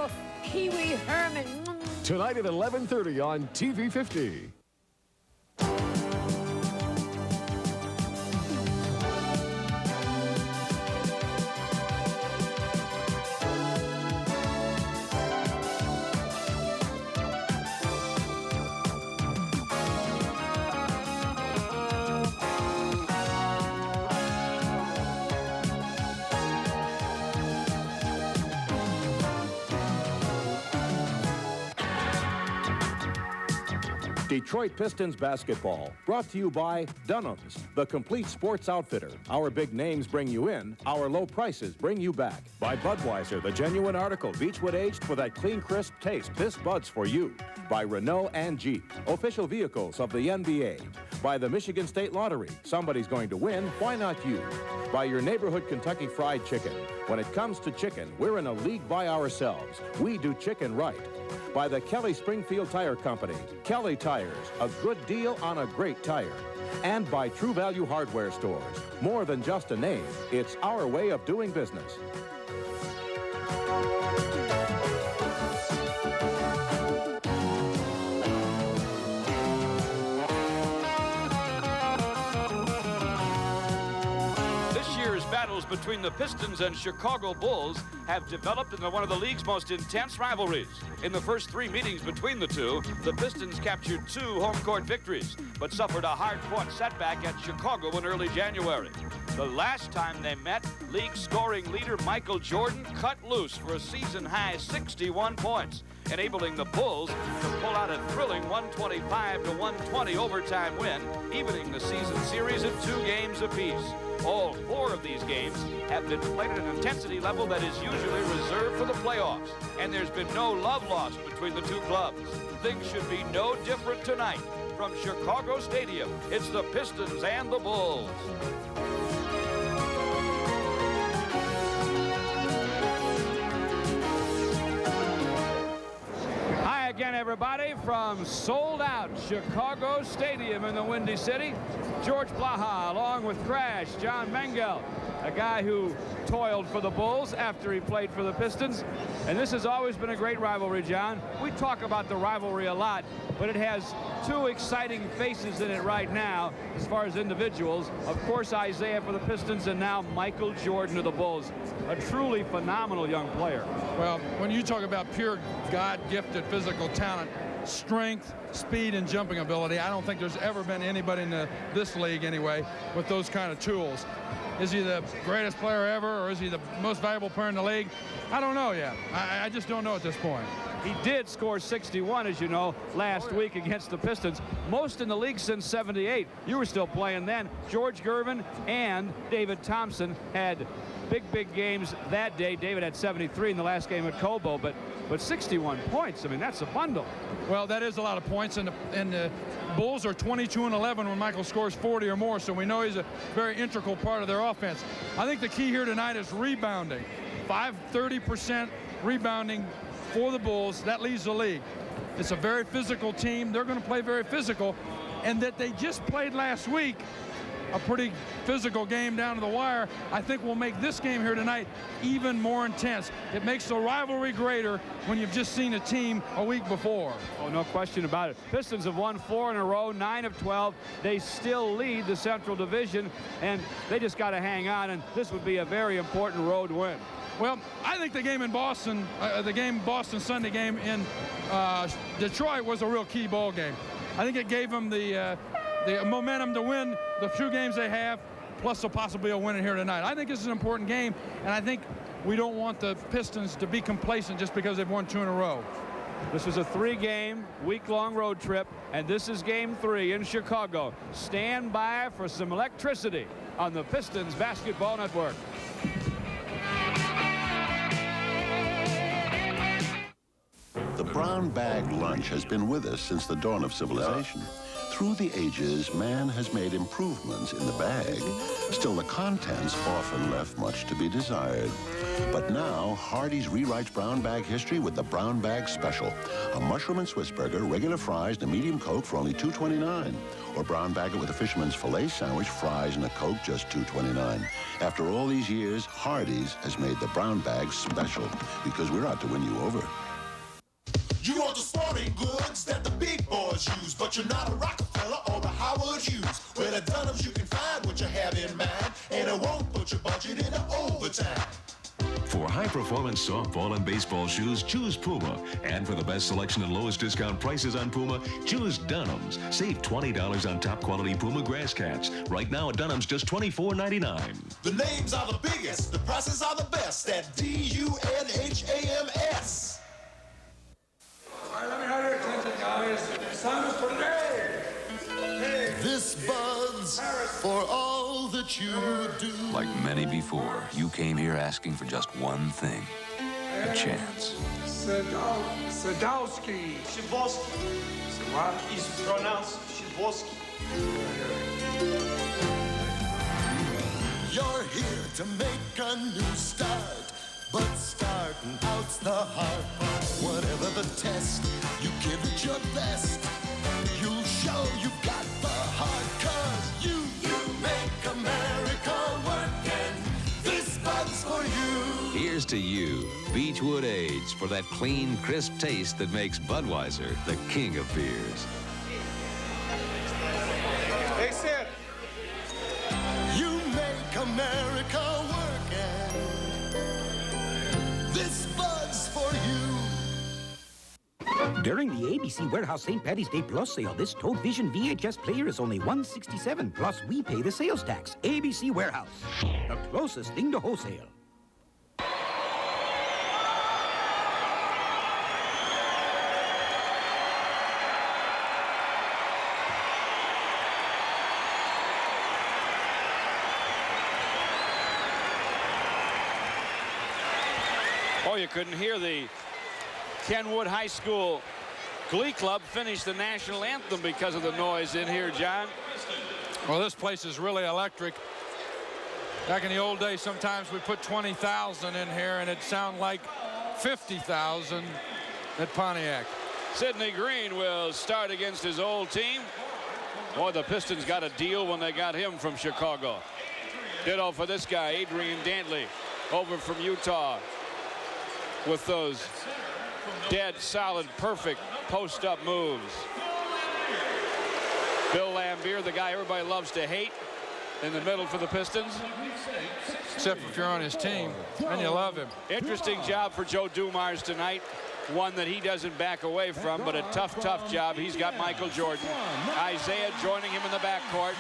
Oh, Pee Wee Herman. Tonight at 11:30 on TV 50. Detroit Pistons basketball, brought to you by Dunham's, the complete sports outfitter. Our big names bring you in, our low prices bring you back. By Budweiser, the genuine article, Beechwood aged for that clean, crisp taste. This Bud's for you. By Renault and Jeep, official vehicles of the NBA. By the Michigan State Lottery, somebody's going to win, why not you? By your neighborhood Kentucky Fried Chicken. When it comes to chicken, we're in a league by ourselves. We do chicken right. By the Kelly Springfield Tire Company. Kelly Tires, a good deal on a great tire. And by True Value Hardware Stores. More than just a name, it's our way of doing business. Battles between the Pistons and Chicago Bulls have developed into one of the league's most intense rivalries. In the first 3 meetings between the two, the Pistons captured 2 home court victories, but suffered a hard-fought setback at Chicago in early January. The last time they met, league scoring leader Michael Jordan cut loose for a season-high 61 points, enabling the Bulls to pull out a thrilling 125-120 overtime win, evening the season series at 2 games apiece. All 4 of these games have been played at an intensity level that is usually reserved for the playoffs, and there's been no love lost between the two clubs. Things should be no different tonight. From Chicago Stadium, it's the Pistons and the Bulls. Hi again, everybody, from sold-out Chicago Stadium in the Windy City. George Blaha, along with Crash, John Mengel, a guy who toiled for the Bulls after he played for the Pistons. And this has always been a great rivalry, John. We talk about the rivalry a lot, but it has 2 exciting faces in it right now as far as individuals. Of course, Isaiah for the Pistons, and now Michael Jordan of the Bulls. A truly phenomenal young player. Well, when you talk about pure God-gifted physical talent, strength, speed, and jumping ability, I don't think there's ever been anybody in this league anyway with those kind of tools. Is he the greatest player ever, or is he the most valuable player in the league? I don't know yet. I just don't know at this point. He did score 61, as you know, last week against the Pistons. Most in the league since '78. You were still playing then. George Gervin and David Thompson had big games that day. David had 73 in the last game at Cobo, but 61 points, I mean, that's a bundle. Well, that is a lot of points, and the Bulls are 22-11 when Michael scores 40 or more, so we know he's a very integral part of their offense. I think the key here tonight is rebounding. 30% rebounding for the Bulls. That leads the league. It's a very physical team. They're going to play very physical, and that they just played last week a pretty physical game down to the wire, I think will make this game here tonight even more intense. It makes the rivalry greater when you've just seen a team a week before. Oh, no question about it. Pistons have won 4 in a row, 9 of 12. They still lead the Central Division, and they just got to hang on, and this would be a very important road win. Well, I think the game in Boston, Boston Sunday game in Detroit was a real key ball game. I think it gave them the momentum to win the 2 games they have, plus the possibility of winning here tonight. I think this is an important game, and I think we don't want the Pistons to be complacent just because they've won 2 in a row. This is a 3-game, week-long road trip, and this is Game 3 in Chicago. Stand by for some electricity on the Pistons Basketball Network. The The brown bag lunch has been with us since the dawn of civilization. Through the ages, man has made improvements in the bag. Still, the contents often left much to be desired. But now, Hardee's rewrites brown bag history with the Brown Bag Special. A mushroom and Swiss burger, regular fries, and a medium Coke for only $2.29. Or brown bag it with a fisherman's fillet sandwich, fries, and a Coke, just $2.29. After all these years, Hardee's has made the brown bag special because we're out to win you over. You want the sporting goods that the big boys use, but you're not a Rockefeller or a Howard Hughes. Where the Dunhams you can find what you have in mind, and it won't put your budget into overtime. For high-performance softball and baseball shoes, choose Puma. And for the best selection and lowest discount prices on Puma, choose Dunham's. Save $20 on top-quality Puma grass cats. Right now at Dunham's, just $24.99. The names are the biggest, the prices are the best at DUNHAMS. All right, let me have your attention, guys. It's time for today. This buzz for all that you do. Like many before, you came here asking for just one thing. A chance. Sadowski. Shibowski. What? It's pronounced Shibowski. You're here to make a new start, but starting out's the hard part. Whatever the test, you give it your best. You'll show you've got the heart, 'cause you make America work, and this bug's for you. Here's to you, Beechwood Age, for that clean, crisp taste that makes Budweiser the king of beers. Hey, Sid. You make America work, and this bug's for you. During the ABC Warehouse St. Patty's Day Plus sale, this Toad Vision VHS player is only $167, plus we pay the sales tax. ABC Warehouse, the closest thing to wholesale. Oh, you couldn't hear the Kenwood High School Glee Club finish the national anthem because of the noise in here, John. Well, this place is really electric. Back in the old days, sometimes we put 20,000 in here, and it sounded like 50,000 at Pontiac. Sidney Green will start against his old team. Boy, the Pistons got a deal when they got him from Chicago. Ditto for this guy, Adrian Dantley, over from Utah, with those dead, solid, perfect post-up moves. Bill Lambier, the guy everybody loves to hate, in the middle for the Pistons. Except if you're on his team, and you love him. Interesting job for Joe Dumars tonight. One that he doesn't back away from, but a tough, tough job. He's got Michael Jordan. Isaiah joining him in the backcourt.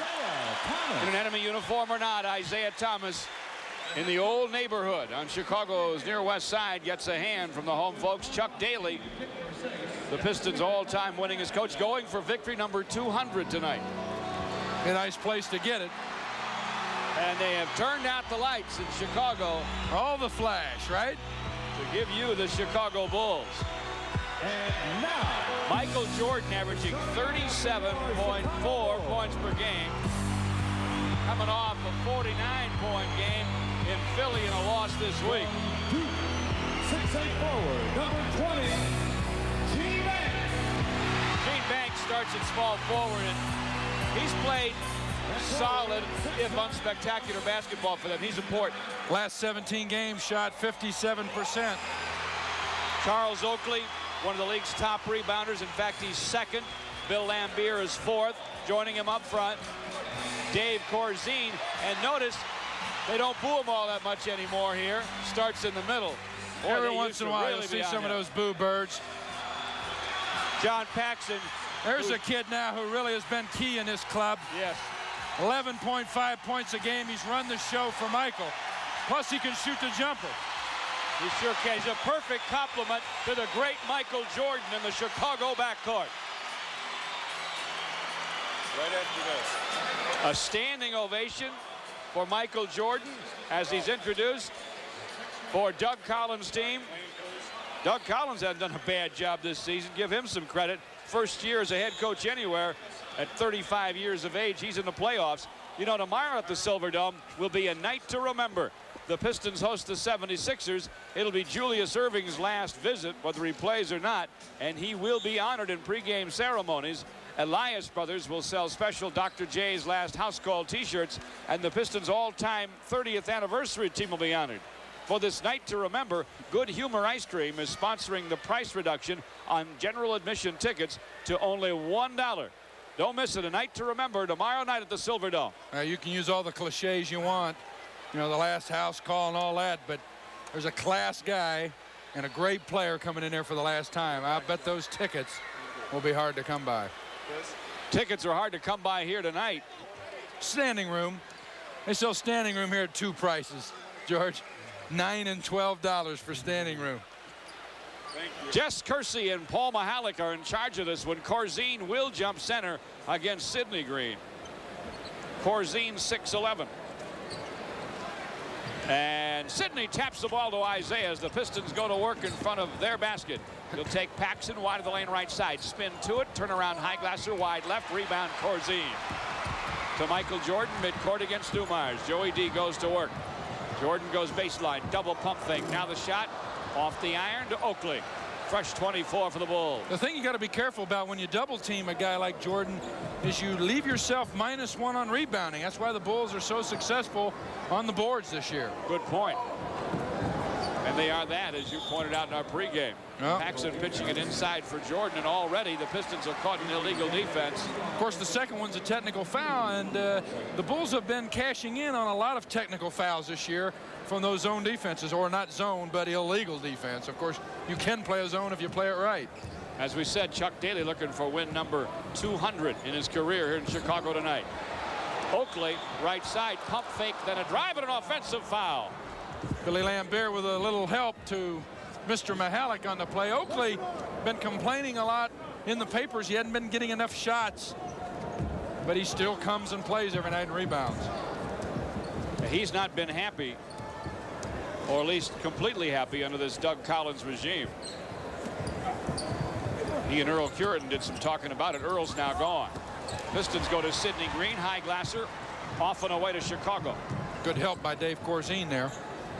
In an enemy uniform or not, Isaiah Thomas in the old neighborhood on Chicago's near west side gets a hand from the home folks. Chuck Daly, the Pistons' all-time winningest coach, going for victory number 200 tonight. A nice place to get it. And they have turned out the lights in Chicago. All the flash, right? To give you the Chicago Bulls. And now, Michael Jordan averaging 37.4 points per game. Coming off a 49-point game in Philly in a loss this week. 6'8" forward, number 20, Gene Banks. Gene Banks starts at small forward, and he's played solid, if unspectacular, basketball for them. He's important. Last 17 games, shot 57%. Charles Oakley, one of the league's top rebounders. In fact, he's second. Bill Lambier is fourth. Joining him up front, Dave Corzine. And notice, they don't boo him all that much anymore here. Starts in the middle. Boy, every once in a while, you'll see some of those boo birds. John Paxson. There's a kid now who really has been key in this club. Yes. 11.5 points a game. He's run the show for Michael. Plus, he can shoot the jumper. He sure can. He's a perfect compliment to the great Michael Jordan in the Chicago backcourt. Right after this. A standing ovation for Michael Jordan as he's introduced for Doug Collins' team. Doug Collins hasn't done a bad job this season. Give him some credit. First year as a head coach anywhere at 35 years of age. He's in the playoffs. You know, tomorrow at the Silverdome will be a night to remember. The Pistons host the 76ers. It'll be Julius Erving's last visit, whether he plays or not, and he will be honored in pregame ceremonies. Elias Brothers will sell special Dr. J's Last House Call t-shirts, and the Pistons' all-time 30th anniversary team will be honored. For this night to remember, Good Humor Ice Cream is sponsoring the price reduction on general admission tickets to only $1. Don't miss it. A night to remember tomorrow night at the Silverdome. You can use all the cliches you want, you know, the last house call and all that, but there's a class guy and a great player coming in there for the last time. I bet those tickets will be hard to come by. Tickets are hard to come by here tonight. Standing room. They sell standing room here at two prices, George. $9 and $12 for standing room. Jess Kersey and Paul Mihalik are in charge of this one. Corzine will jump center against Sidney Green. Corzine 6'11". And Sidney taps the ball to Isaiah as the Pistons go to work in front of their basket. He'll take Paxson wide of the lane right side. Spin to it. Turn around Highglasser wide left. Rebound Corzine. To Michael Jordan midcourt against Dumars. Joey D goes to work. Jordan goes baseline. Double pump fake. Now the shot off the iron to Oakley. Fresh 24 for the Bulls. The thing you got to be careful about when you double team a guy like Jordan is you leave yourself -1 on rebounding. That's why the Bulls are so successful on the boards this year. Good point. And they are that, as you pointed out in our pregame. Yep. Paxson pitching it inside for Jordan, and already the Pistons have caught an illegal defense. Of course, the second one's a technical foul, and the Bulls have been cashing in on a lot of technical fouls this year from those zone defenses, or not zone, but illegal defense. Of course, you can play a zone if you play it right. As we said, Chuck Daly looking for win number 200 in his career here in Chicago tonight. Oakley, right side, pump fake, then a drive and an offensive foul. Billy Lambert with a little help to Mr. Mihalik on the play. Oakley been complaining a lot in the papers. He hadn't been getting enough shots, but he still comes and plays every night and rebounds. He's not been happy, or at least completely happy, under this Doug Collins regime. He and Earl Curitan did some talking about it. Earl's now gone. Pistons go to Sidney Green. Highglasser off and away to Chicago. Good help by Dave Corzine there.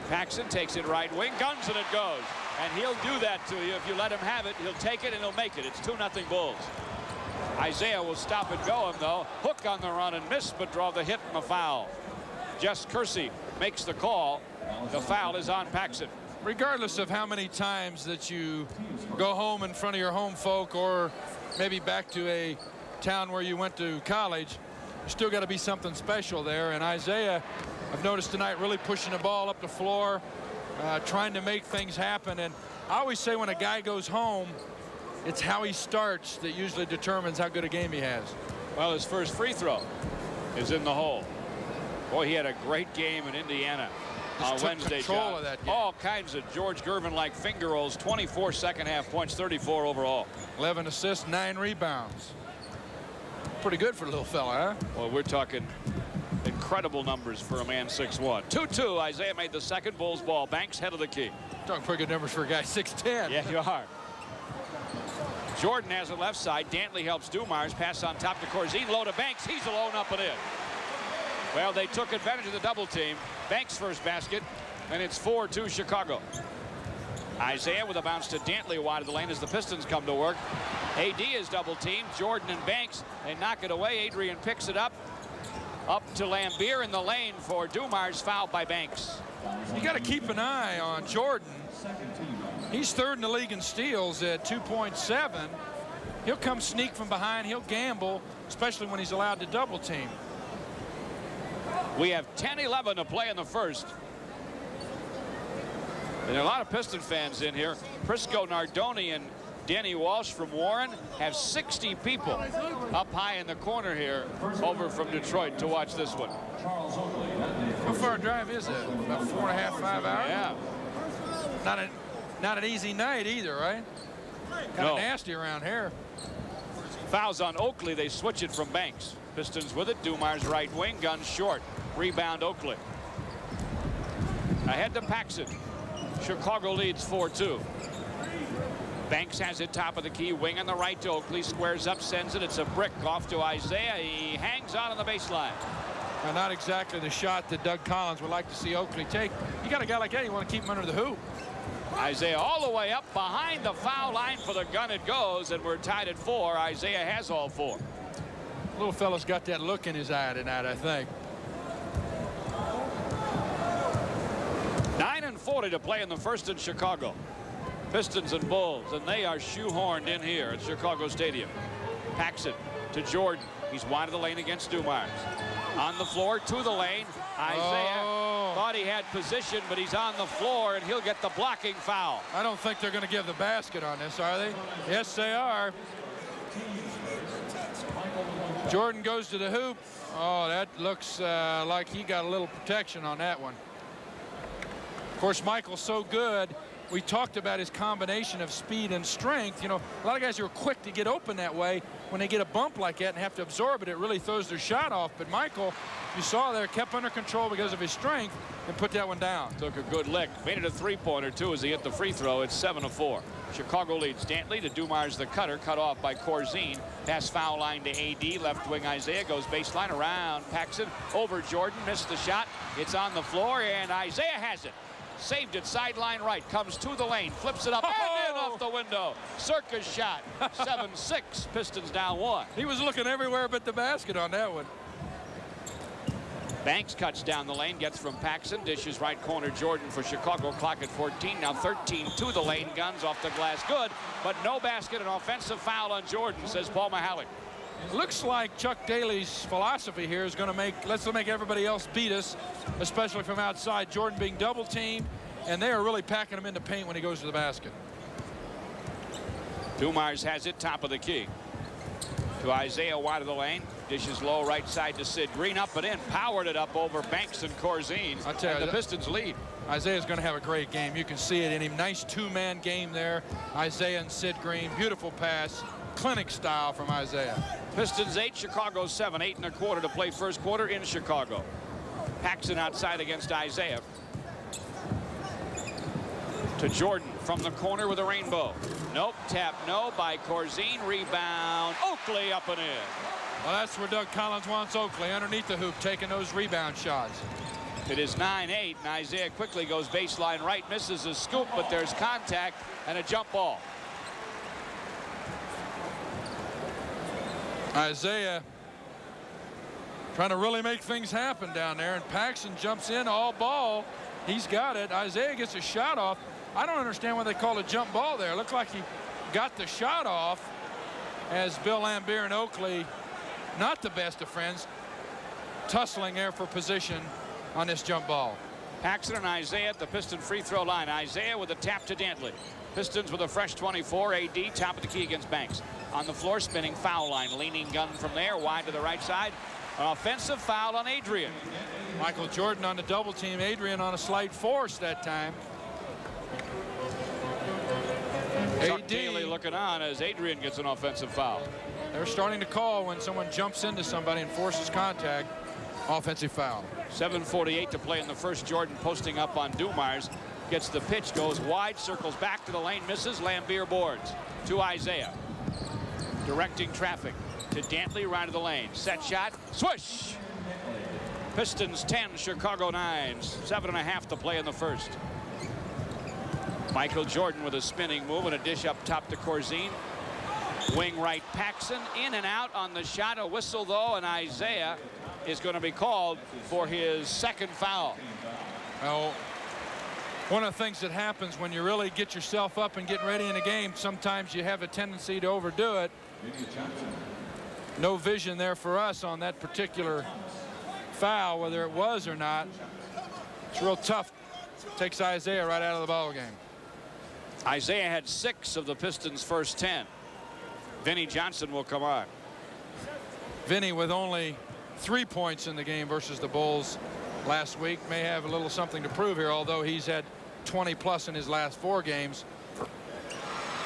Paxson takes it right wing, guns, and it goes. And he'll do that to you if you let him have it. He'll take it and he'll make it. It's 2-0 Bulls. Isaiah will stop and go him though. Hook on the run and miss, but draw the hit and the foul. Jess Kersey makes the call. The foul is on Paxson. Regardless of how many times that you go home in front of your home folk, or maybe back to a town where you went to college, you still got to be something special there. And Isaiah, I've noticed tonight, really pushing the ball up the floor, trying to make things happen. And I always say when a guy goes home, it's how he starts that usually determines how good a game he has. Well, his first free throw is in the hole. Boy, he had a great game in Indiana on Wednesday. Control of that game. All kinds of George Gervin-like finger rolls. 24 second-half points, 34 overall. 11 assists, 9 rebounds. Pretty good for a little fella, huh? Well, we're talking incredible numbers for a man 6'1". 2-2. Isaiah made the second. Bulls ball. Banks head of the key. Talking pretty good numbers for a guy 6'10". Yeah, you are. Jordan has it left side. Dantley helps Dumars. Pass on top to Corzine. Low to Banks. He's alone up and in. Well, they took advantage of the double team. Banks first basket, and it's 4-2 Chicago. Isaiah with a bounce to Dantley wide of the lane as the Pistons come to work. AD is double teamed. Jordan and Banks, they knock it away. Adrian picks it up. Up to Lambert in the lane for Dumars, fouled by Banks. You got to keep an eye on Jordan. He's third in the league in steals at 2.7. He'll come sneak from behind. He'll gamble, especially when he's allowed to double team. We have 10-11 to play in the first. And there are a lot of Piston fans in here. Prisco Nardoni and Danny Walsh from Warren have 60 people up high in the corner here over from Detroit to watch this one. How far a drive is it? About 4.5, 5 hours? Yeah. Not an easy night either, right? Kind of nasty around here. Fouls on Oakley. They switch it from Banks. Pistons with it. Dumars right wing. Guns short. Rebound Oakley. Ahead to Paxson. Chicago leads 4-2. Banks has it top of the key, wing on the right to Oakley, squares up, sends it. It's a brick off to Isaiah. He hangs on the baseline. Now, not exactly the shot that Doug Collins would like to see Oakley take. You got a guy like that, you want to keep him under the hoop. Isaiah all the way up behind the foul line. For the gun it goes, and we're tied at 4. Isaiah has all 4. Little fella's got that look in his eye tonight, I think. 9:40 to play in the first in Chicago. Pistons and Bulls, and they are shoehorned in here at Chicago Stadium. Paxson to Jordan. He's wide of the lane against Dumars. On the floor to the lane. Isaiah thought he had position, but he's on the floor, and he'll get the blocking foul. I don't think they're going to give the basket on this, are they? Yes, they are. Jordan goes to the hoop. Oh, that looks like he got a little protection on that one. Of course, Michael's so good. We talked about his combination of speed and strength. You know, a lot of guys are quick to get open that way. When they get a bump like that and have to absorb it, it really throws their shot off. But Michael, you saw there, kept under control because of his strength and put that one down. Took a good lick. Made it a three-pointer, too, as he hit the free throw. It's 7-4. Chicago leads. Dantley to Dumars, the cutter, cut off by Corzine. Pass foul line to AD. Left wing Isaiah goes baseline around Paxson. Over Jordan. Missed the shot. It's on the floor, and Isaiah has it. Saved it sideline right, comes to the lane, flips it up and in off the window. Circus shot. 7-6. Pistons down 1. He was looking everywhere but the basket on that one. Banks cuts down the lane, gets from Paxson, dishes right corner Jordan for Chicago. Clock at 14. Now 13 to the lane. Guns off the glass. Good, but no basket. An offensive foul on Jordan, says Paul Mahalik. Looks like Chuck Daly's philosophy here is going to make, let's make everybody else beat us, especially from outside. Jordan being double teamed, and they are really packing him into paint when he goes to the basket. Dumars has it top of the key. To Isaiah wide of the lane. Dishes low right side to Sid Green. Up and in. Powered it up over Banks and Corzine. I tell you, the Pistons lead. Isaiah's going to have a great game. You can see it in him. Nice two-man game there. Isaiah and Sid Green. Beautiful pass. Clinic style from Isaiah. Pistons 8, Chicago 7. 8 1/4 to play first quarter in Chicago. Paxson outside against Isaiah. To Jordan from the corner with a rainbow. Nope, tap no by Corzine. Rebound. Oakley up and in. Well, that's where Doug Collins wants Oakley, underneath the hoop, taking those rebound shots. It is 9-8, and Isaiah quickly goes baseline right, misses a scoop, but there's contact and a jump ball. Isaiah trying to really make things happen down there, and Paxson jumps in all ball. He's got it. Isaiah gets a shot off. I don't understand why they call a jump ball there. It looked like he got the shot off as Bill Lambier and Oakley, not the best of friends, tussling there for position on this jump ball. Paxson and Isaiah at the Piston free throw line. Isaiah with a tap to Dantley. Pistons with a fresh 24. AD top of the key against Banks. On the floor, spinning foul line. Leaning gun from there, wide to the right side. An offensive foul on Adrian. Michael Jordan on the double team. Adrian on a slight force that time. Chuck Daly looking on as Adrian gets an offensive foul. They're starting to call when someone jumps into somebody and forces contact. Offensive foul. 7:48 to play in the first. Jordan posting up on Dumars. Gets the pitch, goes wide, circles back to the lane, misses. Lambier boards to Isaiah. Directing traffic to Dantley, right of the lane. Set shot, swish! Pistons 10, Chicago 9. 7.5 to play in the first. Michael Jordan with a spinning move and a dish up top to Corzine. Wing right Paxson, in and out on the shot. A whistle though, and Isaiah is going to be called for his second foul. Well, one of the things that happens when you really get yourself up and getting ready in a game, sometimes you have a tendency to overdo it. No vision there for us on that particular foul, whether it was or not. It's real tough. Takes Isaiah right out of the ball game. Isaiah had 6 of the Pistons' first 10. Vinnie Johnson will come on. Vinnie with only 3 points in the game versus the Bulls last week may have a little something to prove here, although he's had 20 plus in his last 4 games.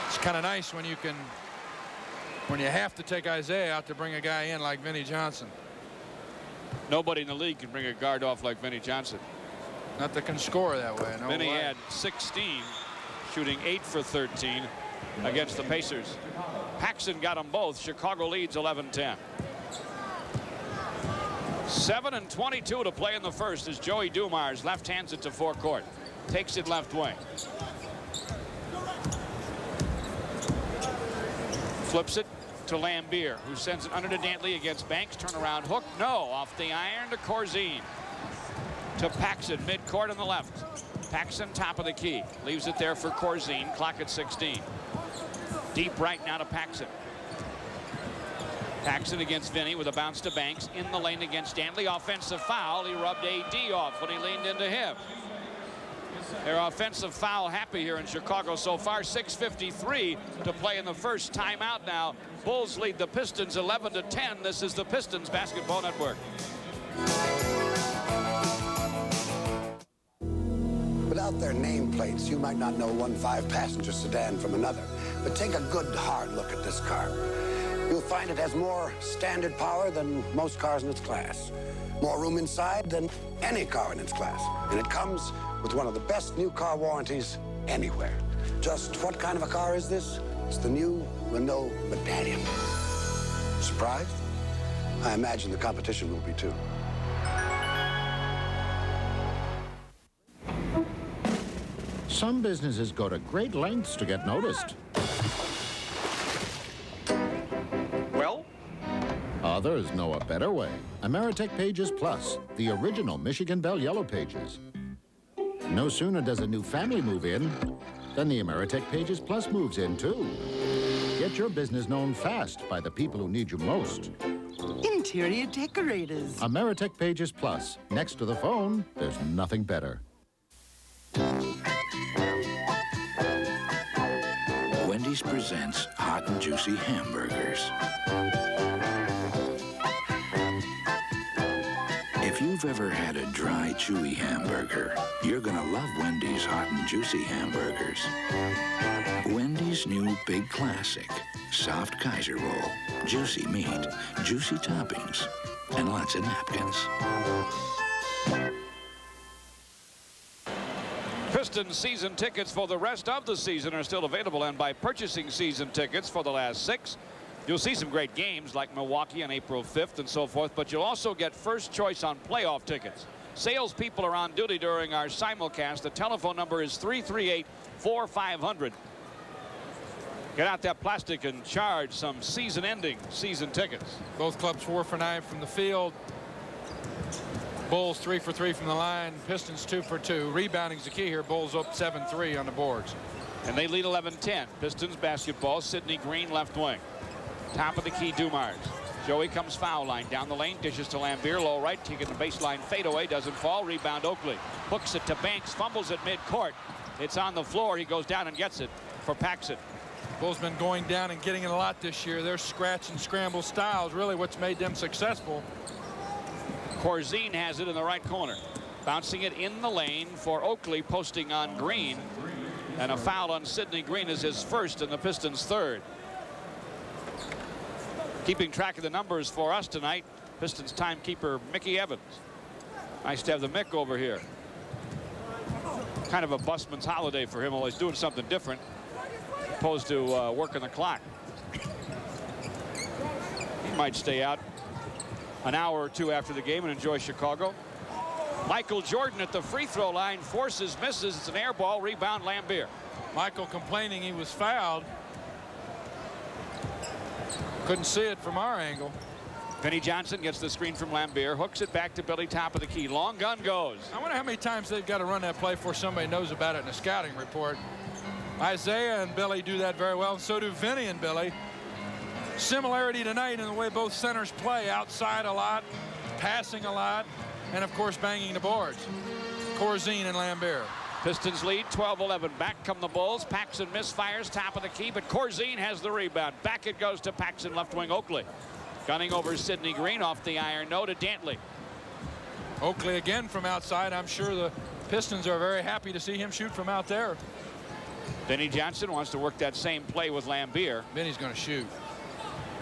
It's kind of nice when you have to take Isaiah out to bring a guy in like Vinnie Johnson. Nobody in the league can bring a guard off like Vinnie Johnson. Not that can score that way. No Vinnie way. had 16, shooting 8 for 13. against the Pacers. Paxson got them both. Chicago leads 11-10. 7:22 to play in the first as Joey Dumars left hands it to forecourt. Takes it left wing. Flips it to Lambier, who sends it under to Dantley against Banks. Turnaround hook. No. Off the iron to Corzine. To Paxson, midcourt on the left. Paxson, top of the key. Leaves it there for Corzine. Clock at 16. Deep right now to Paxson. Paxson against Vinny with a bounce to Banks. In the lane against Dantley. Offensive foul. He rubbed AD off when he leaned into him. They're offensive foul happy here in Chicago so far. 6:53 to play in the first. Timeout now. Bulls lead the Pistons 11-10. This is the Pistons Basketball Network. Without their nameplates, you might not know one 5-passenger sedan from another. But take a good, hard look at this car. You'll find it has more standard power than most cars in its class. More room inside than any car in its class. And it comes with one of the best new car warranties anywhere. Just what kind of a car is this? It's the new Renault Medallion. Surprised? I imagine the competition will be too. Some businesses go to great lengths to get noticed. Well? Others know a better way. Ameritech Pages Plus, the original Michigan Bell Yellow Pages. No sooner does a new family move in, than the Ameritech Pages Plus moves in too. Get your business known fast by the people who need you most. Interior decorators. Ameritech Pages Plus. Next to the phone, there's nothing better. Wendy's presents hot and juicy hamburgers. If you've ever had a dry, chewy hamburger, you're gonna love Wendy's hot and juicy hamburgers. Wendy's new big classic, soft Kaiser roll, juicy meat, juicy toppings, and lots of napkins. Pistons season tickets for the rest of the season are still available, and by purchasing season tickets for the last 6, you'll see some great games like Milwaukee on April 5th and so forth, but you'll also get first choice on playoff tickets. Salespeople are on duty during our simulcast. The telephone number is 338-4500. Get out that plastic and charge some season-ending season tickets. Both clubs 4 for 9 from the field. Bulls 3 for 3 from the line. Pistons 2 for 2. Rebounding's the key here. Bulls up 7-3 on the boards. And they lead 11-10. Pistons basketball. Sidney Green left wing. Top of the key, Dumars. Joey comes foul line. Down the lane, dishes to Lambier. Low right, taking the baseline fadeaway. Doesn't fall. Rebound Oakley. Hooks it to Banks. Fumbles at midcourt. It's on the floor. He goes down and gets it for Paxson. Bulls been going down and getting it a lot this year. Their scratch and scramble styles really what's made them successful. Corzine has it in the right corner. Bouncing it in the lane for Oakley, posting on Green. And a foul on Sidney Green is his first and the Pistons' third. Keeping track of the numbers for us tonight, Pistons timekeeper Mickey Evans. Nice to have the Mick over here. Kind of a busman's holiday for him, although he's doing something different opposed to working the clock. He might stay out an hour or two after the game and enjoy Chicago. Michael Jordan at the free throw line, forces, misses. It's an air ball. Rebound Lambier. Michael complaining he was fouled. Couldn't see it from our angle. Penny Johnson gets the screen from Lambier, hooks it back to Billy, top of the key. Long gun goes. I wonder how many times they've got to run that play before somebody knows about it in a scouting report. Isaiah and Billy do that very well, and so do Vinny and Billy. Similarity tonight in the way both centers play, outside a lot, passing a lot, and of course banging the boards. Corzine and Lambier. Pistons lead 12-11. Back come the Bulls. Paxson misfires, top of the key, but Corzine has the rebound. Back it goes to Paxson, left wing Oakley. Gunning over Sidney Green, off the iron, no to Dantley. Oakley again from outside. I'm sure the Pistons are very happy to see him shoot from out there. Benny Johnson wants to work that same play with Lambier. Benny's going to shoot.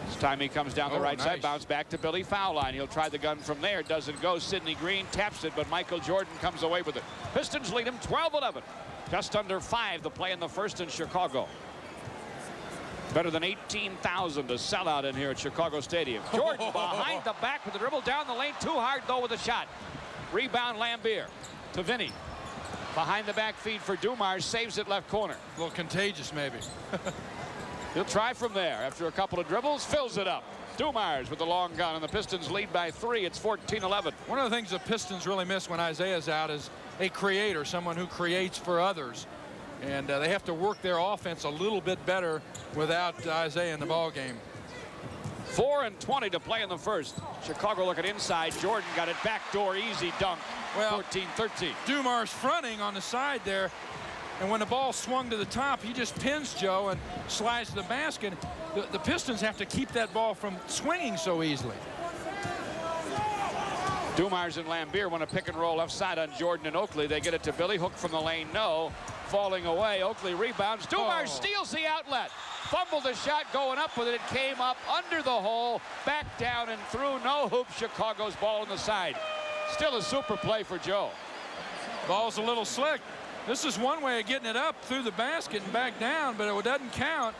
This time he comes down the right nice. side, bounce back to Billy, foul line. He'll try the gun from there. Doesn't go. Sidney Green taps it, but Michael Jordan comes away with it. Pistons lead him 12-11. Just under 5 to play in the first in Chicago. Better than 18,000 to sell out in here at Chicago Stadium. Jordan behind the back with the dribble down the lane. Too hard, though, with a shot. Rebound, Lambier to Vinny. Behind the back feed for Dumars. Saves it left corner. A little contagious, maybe. He'll try from there. After a couple of dribbles, fills it up. Dumars with the long gun, and the Pistons lead by 3. It's 14-11. One of the things the Pistons really miss when Isaiah's out is a creator, someone who creates for others. And they have to work their offense a little bit better without Isaiah in the ball game. 4:20 to play in the first. Chicago looking inside. Jordan got it backdoor, easy dunk. Well, 14-13. Dumars fronting on the side there. And when the ball swung to the top, he just pins Joe and slides to the basket. The Pistons have to keep that ball from swinging so easily. Dumars and Lambier want to pick and roll left side on Jordan and Oakley. They get it to Billy. Hook from the lane, no. Falling away. Oakley rebounds. Dumars steals the outlet. Fumbled the shot going up with it. It came up under the hole, back down and through. No hoop. Chicago's ball on the side. Still a super play for Joe. Ball's a little slick. This is one way of getting it up through the basket and back down, but it doesn't count.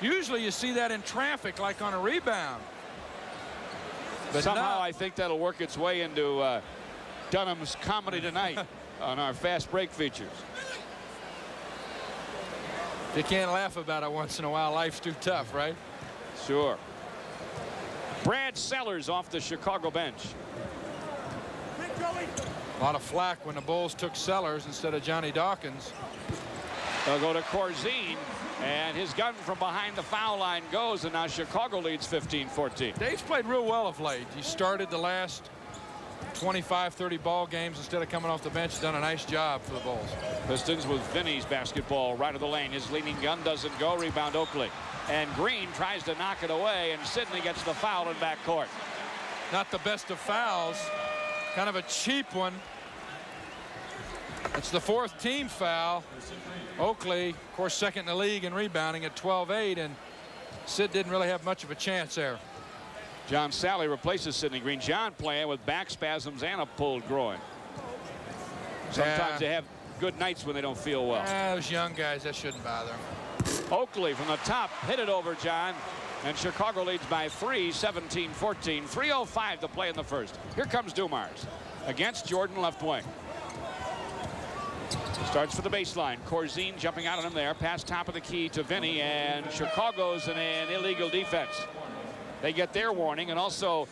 Usually you see that in traffic, like on a rebound. But somehow I think that'll work its way into Dunham's comedy tonight on our fast break features. You can't laugh about it once in a while. Life's too tough, right? Sure. Brad Sellers off the Chicago bench. A lot of flack when the Bulls took Sellers instead of Johnny Dawkins. They'll go to Corzine, and his gun from behind the foul line goes, and now Chicago leads 15-14. Dave's played real well of late. He started the last 25, 30 ball games instead of coming off the bench. Done a nice job for the Bulls. Pistons with Vinny's basketball right of the lane. His leaning gun doesn't go. Rebound Oakley. And Green tries to knock it away, and Sidney gets the foul in backcourt. Not the best of fouls. Kind of a cheap one. It's the 4th team foul. Oakley, of course, second in the league in rebounding at 12-8, and Sid didn't really have much of a chance there. John Sally replaces Sidney Green. John playing with back spasms and a pulled groin. Sometimes they have good nights when they don't feel well. Those young guys, that shouldn't bother them. Oakley from the top hit it over John, and Chicago leads by 3, 17-14. 3:05 to play in the first. Here comes Dumars against Jordan, left wing. Starts for the baseline. Corzine jumping out on him there. Pass top of the key to Vinny, and Chicago's in an illegal defense. They get their warning, and also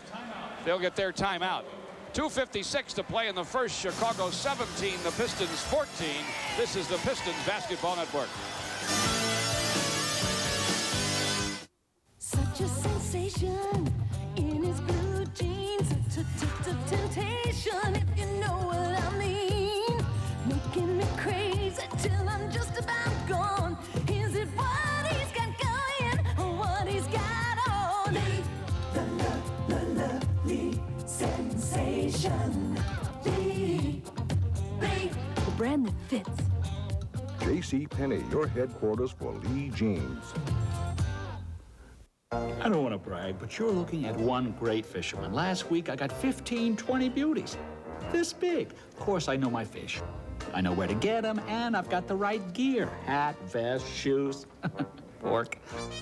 they'll get their timeout. 2:56 to play in the first. Chicago 17, the Pistons 14. This is the Pistons Basketball Network. Such a sensation in his blue jeans. Temptation, if you know what I mean. Making me crazy till I'm just about gone. Is it what he's got going or what he's got on? The lovely sensation. The brand that fits. J.C. Penney, your headquarters for Lee jeans. I don't want to brag, but you're looking at one great fisherman. Last week, I got 15, 20 beauties. This big. Of course, I know my fish. I know where to get them, and I've got the right gear. Hat, vest, shoes, pork.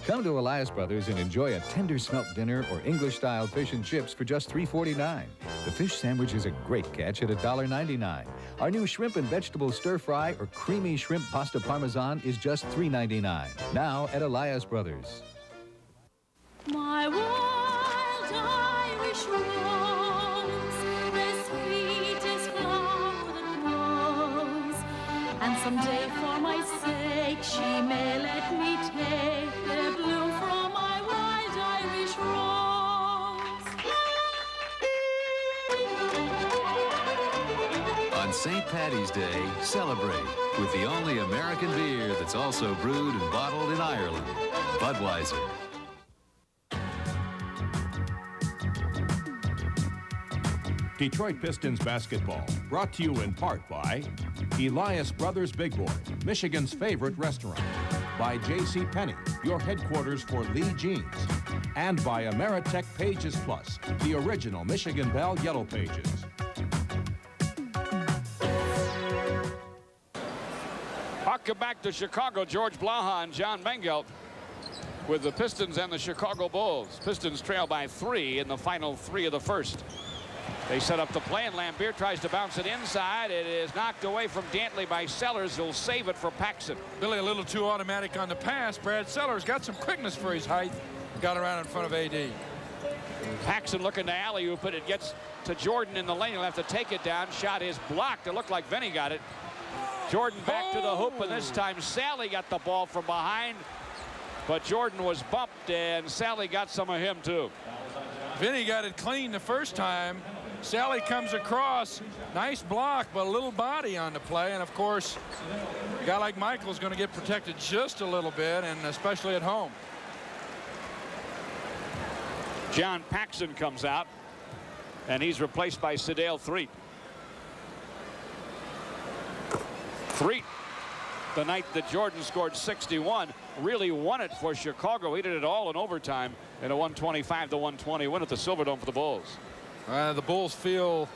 Come to Elias Brothers and enjoy a tender smelt dinner or English-style fish and chips for just $3.49. The fish sandwich is a great catch at $1.99. Our new shrimp and vegetable stir-fry or creamy shrimp pasta parmesan is just $3.99. Now at Elias Brothers. My wild Irish rose, the sweetest flower that grows. And someday for my sake she may let me take the bloom from my wild Irish rose. On St. Paddy's Day, celebrate with the only American beer that's also brewed and bottled in Ireland, Budweiser. Detroit Pistons basketball, brought to you in part by Elias Brothers Big Boy, Michigan's favorite restaurant, by J.C. Penney, your headquarters for Lee jeans, and by Ameritech Pages Plus, the original Michigan Bell Yellow Pages. Welcome back to Chicago. George Blaha and John Mengelt. with the Pistons and the Chicago Bulls. Pistons trail by 3 in the final 3 of the first. They set up the play, and Lambier tries to bounce it inside. It is knocked away from Dantley by Sellers, who'll save it for Paxson. Billy a little too automatic on the pass. Brad Sellers got some quickness for his height. Got around in front of AD. Paxson looking to alley-oop it. It gets to Jordan in the lane. He'll have to take it down. Shot is blocked. It looked like Vinny got it. Jordan back to the hoop, and this time Sally got the ball from behind. But Jordan was bumped, and Sally got some of him, too. Vinny got it clean the first time. Sally comes across. Nice block, but a little body on the play. And, of course, a guy like Michael's going to get protected just a little bit, and especially at home. John Paxson comes out, and he's replaced by Sedale Threet. Threet, the night that Jordan scored 61, really won it for Chicago. He did it all in overtime in a 125-120 win at the Silverdome for the Bulls. The Bulls feel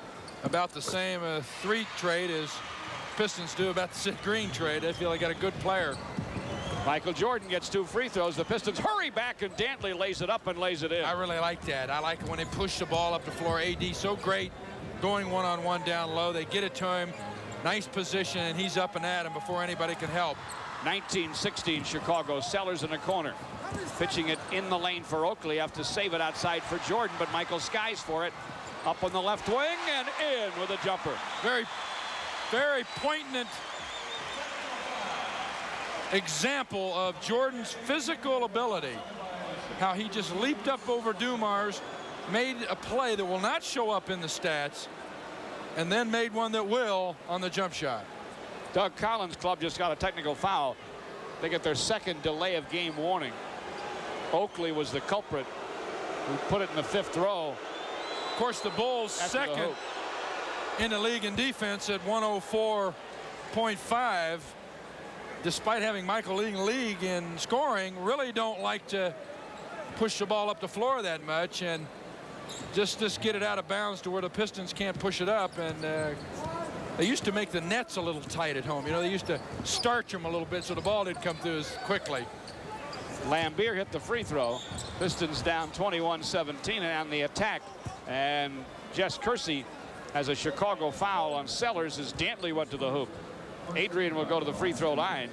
about the same Threet trade as Pistons do about the Sid Green trade. They feel they got a good player. Michael Jordan gets 2 free throws. The Pistons hurry back, and Dantley lays it up and lays it in. I really like that. I like it when they push the ball up the floor. AD so great going one-on-one down low. They get it to him. Nice position, and he's up and at him before anybody can help. 19-16 Chicago. Sellers in the corner. Pitching it in the lane for Oakley. Have to save it outside for Jordan, but Michael skies for it. Up on the left wing and in with a jumper. Very, very poignant example of Jordan's physical ability. How he just leaped up over Dumars, made a play that will not show up in the stats, and then made one that will on the jump shot. Doug Collins' club just got a technical foul. They get their second delay of game warning. Oakley was the culprit who put it in the 5th row. Of course, the Bulls second in the league in defense at 104.5. Despite having Michael leading the league in scoring, really don't like to push the ball up the floor that much, and just get it out of bounds to where the Pistons can't push it up. And they used to make the nets a little tight at home. You know, they used to starch them a little bit so the ball didn't come through as quickly. Lambier hit the free throw. Pistons down 21-17 on the attack. And Jess Kersey has a Chicago foul on Sellers as Dantley went to the hoop. Adrian will go to the free throw line.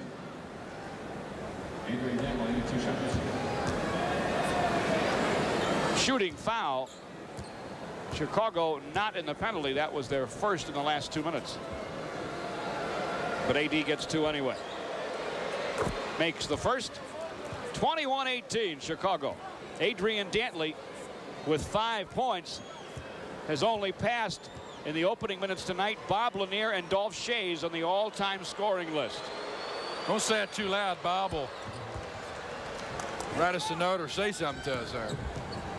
Shooting foul. Chicago not in the penalty. That was their first in the last 2 minutes. But AD gets 2 anyway. Makes the first. 21-18 Chicago. Adrian Dantley with 5 points has only passed in the opening minutes tonight Bob Lanier and Dolph Schayes on the all-time scoring list. Don't say it too loud. Bob will write us a note or say something to us there.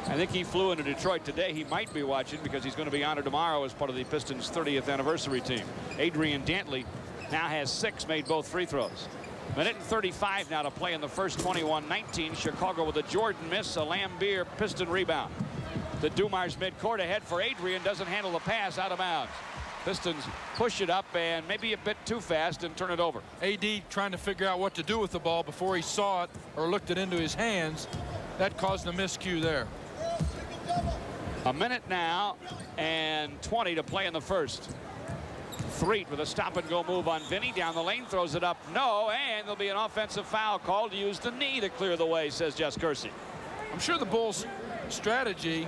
I think he flew into Detroit today. He might be watching because he's going to be honored tomorrow as part of the Pistons 30th anniversary team. Adrian Dantley now has 6, made both free throws. Minute and 35 now to play in the first. 21-19 Chicago with a Jordan miss, a Lambier Piston rebound. The Dumars midcourt ahead for Adrian, doesn't handle the pass, out of bounds. Pistons push it up and maybe a bit too fast and turn it over. AD trying to figure out what to do with the ball before he saw it or looked it into his hands. That caused a miscue there. A minute now and 20 to play in the first. Threet with a stop-and-go move on Vinny. Down the lane, throws it up. No, and there'll be an offensive foul called to use the knee to clear the way, says Jess Kersey. I'm sure the Bulls' strategy,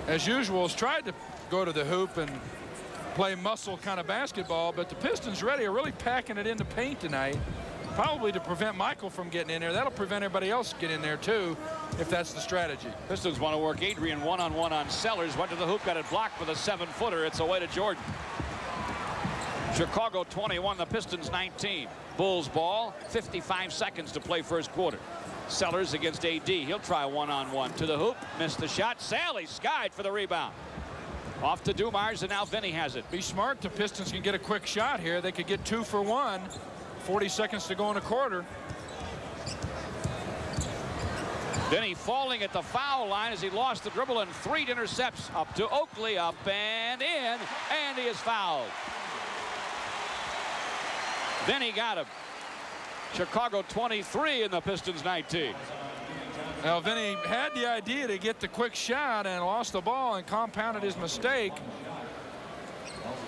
as usual, has tried to go to the hoop and play muscle kind of basketball, but the Pistons are really packing it in the paint tonight, probably to prevent Michael from getting in there. That'll prevent everybody else getting in there, too, if that's the strategy. Pistons want to work Adrian one-on-one on Sellers. Went to the hoop, got it blocked with a 7-footer. It's away to Jordan. Chicago 21, the Pistons 19. Bulls ball, 55 seconds to play first quarter. Sellers against AD. He'll try one-on-one to the hoop. Missed the shot. Sally skied for the rebound. Off to Dumars, and now Vinny has it. Be smart. The Pistons can get a quick shot here. They could get 2 for 1. 40 seconds to go in a quarter. Vinny falling at the foul line as he lost the dribble, and Threet intercepts. Up to Oakley, up and in, and he is fouled. Vinny got him. Chicago 23 and the Pistons 19. Now, Vinny had the idea to get the quick shot and lost the ball and compounded his mistake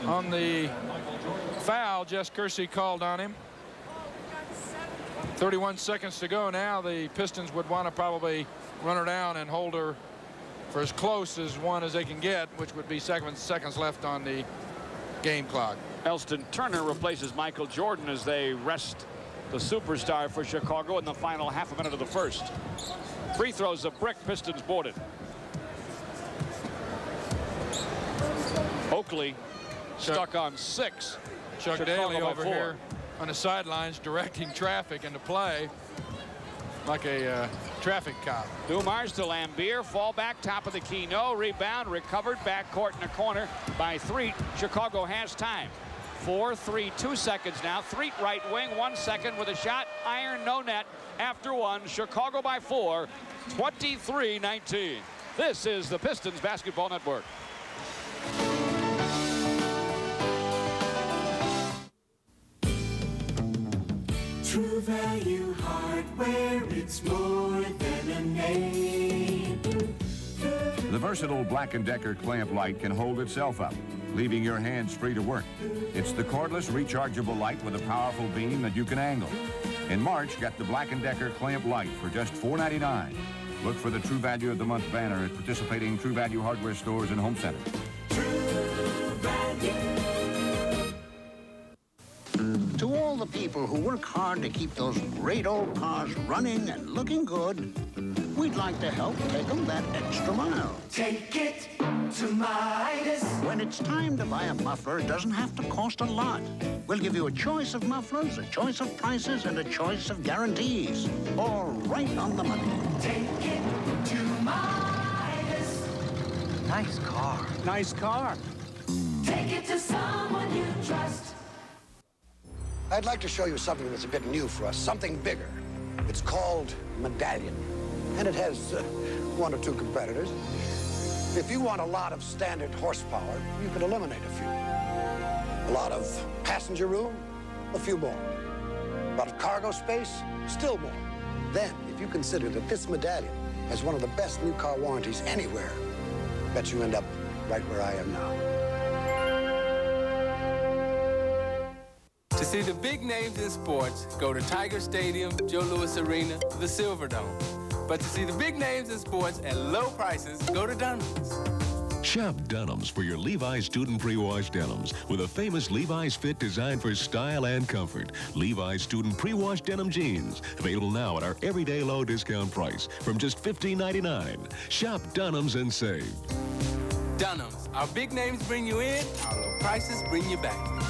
on the foul Jess Kersey called on him. 31 seconds to go now. The Pistons would want to probably run her down and hold her for as close as one as they can get, which would be 7 seconds left on the game clock. Elston Turner replaces Michael Jordan as they rest the superstar for Chicago in the final half a minute of the first. Free throws a brick. Pistons boarded. Oakley stuck on 6. Chuck Chicago Daly by over 4. here on the sidelines directing traffic into play like a traffic cop. Dumars to Lambier. Fall back. Top of the key. No. Rebound. Recovered. Backcourt in the corner by Threet. Chicago has time. 4-3. 2 seconds now. Threet right wing. 1 second with a shot. Iron. No net. After 1. Chicago by 4. 23-19. This is the Pistons Basketball Network. True Value Hardware, it's more than a name. The versatile Black & Decker clamp light can hold itself up, leaving your hands free to work. It's the cordless rechargeable light with a powerful beam that you can angle. In March, get the Black & Decker clamp light for just $4.99. Look for the True Value of the Month banner at participating True Value hardware stores and home centers. To all the people who work hard to keep those great old cars running and looking good, we'd like to help take them that extra mile. Take it to Midas. When it's time to buy a muffler, it doesn't have to cost a lot. We'll give you a choice of mufflers, a choice of prices, and a choice of guarantees. All right on the money. Take it to Midas. Nice car. Nice car. Take it to someone you trust. I'd like to show you something that's a bit new for us, something bigger. It's called Medallion, and it has 1 or 2 competitors. If you want a lot of standard horsepower, you can eliminate a few. A lot of passenger room, a few more. A lot of cargo space, still more. Then, if you consider that this Medallion has one of the best new car warranties anywhere, bet you end up right where I am now. To see the big names in sports, go to Tiger Stadium, Joe Louis Arena, the Silverdome. But to see the big names in sports at low prices, go to Dunham's. Shop Dunham's for your Levi's student pre-wash denims with a famous Levi's fit designed for style and comfort. Levi's student pre-wash denim jeans, available now at our everyday low discount price from just $15.99. Shop Dunham's and save. Dunham's. Our big names bring you in, our low prices bring you back.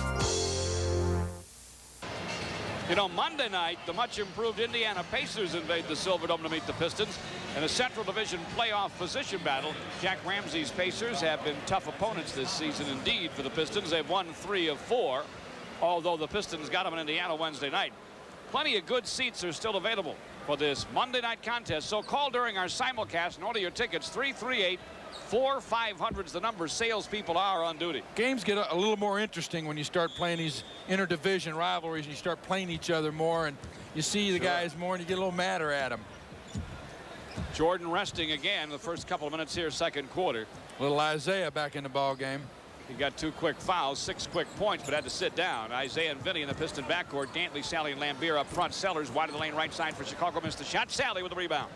You know, Monday night, the much-improved Indiana Pacers invade the Silverdome to meet the Pistons in a Central Division playoff position battle. Jack Ramsey's Pacers have been tough opponents this season indeed for the Pistons. They've won 3 of 4, although the Pistons got them in Indiana Wednesday night. Plenty of good seats are still available for this Monday night contest, so call during our simulcast and order your tickets. 338-4500's the number. Salespeople are on duty. Games get a little more interesting when you start playing these interdivision rivalries and you start playing each other more and you see the guys more and you get a little madder at them. Jordan resting again the first couple of minutes here, second quarter. Little Isaiah back in the ball game. He got 2 quick fouls, 6 quick points, but had to sit down. Isaiah and Vinny in the Piston backcourt. Dantley, Sally, and Lambier up front. Sellers wide of the lane right side for Chicago. Missed the shot. Sally with the rebound.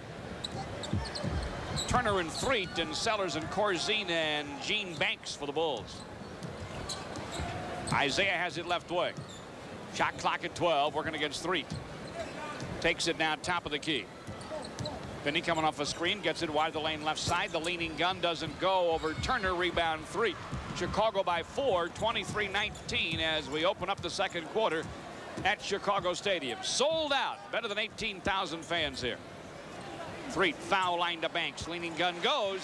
Turner and Threet and Sellers and Corzine and Gene Banks for the Bulls. Isaiah has it left wing. Shot clock at 12, working against Threet. Takes it now top of the key. Vinny coming off a screen, gets it wide of the lane left side. The leaning gun doesn't go over Turner. Rebound Threet. Chicago by 4, 23-19 as we open up the second quarter at Chicago Stadium. Sold out. Better than 18,000 fans here. Threet foul line to Banks. Leaning gun goes.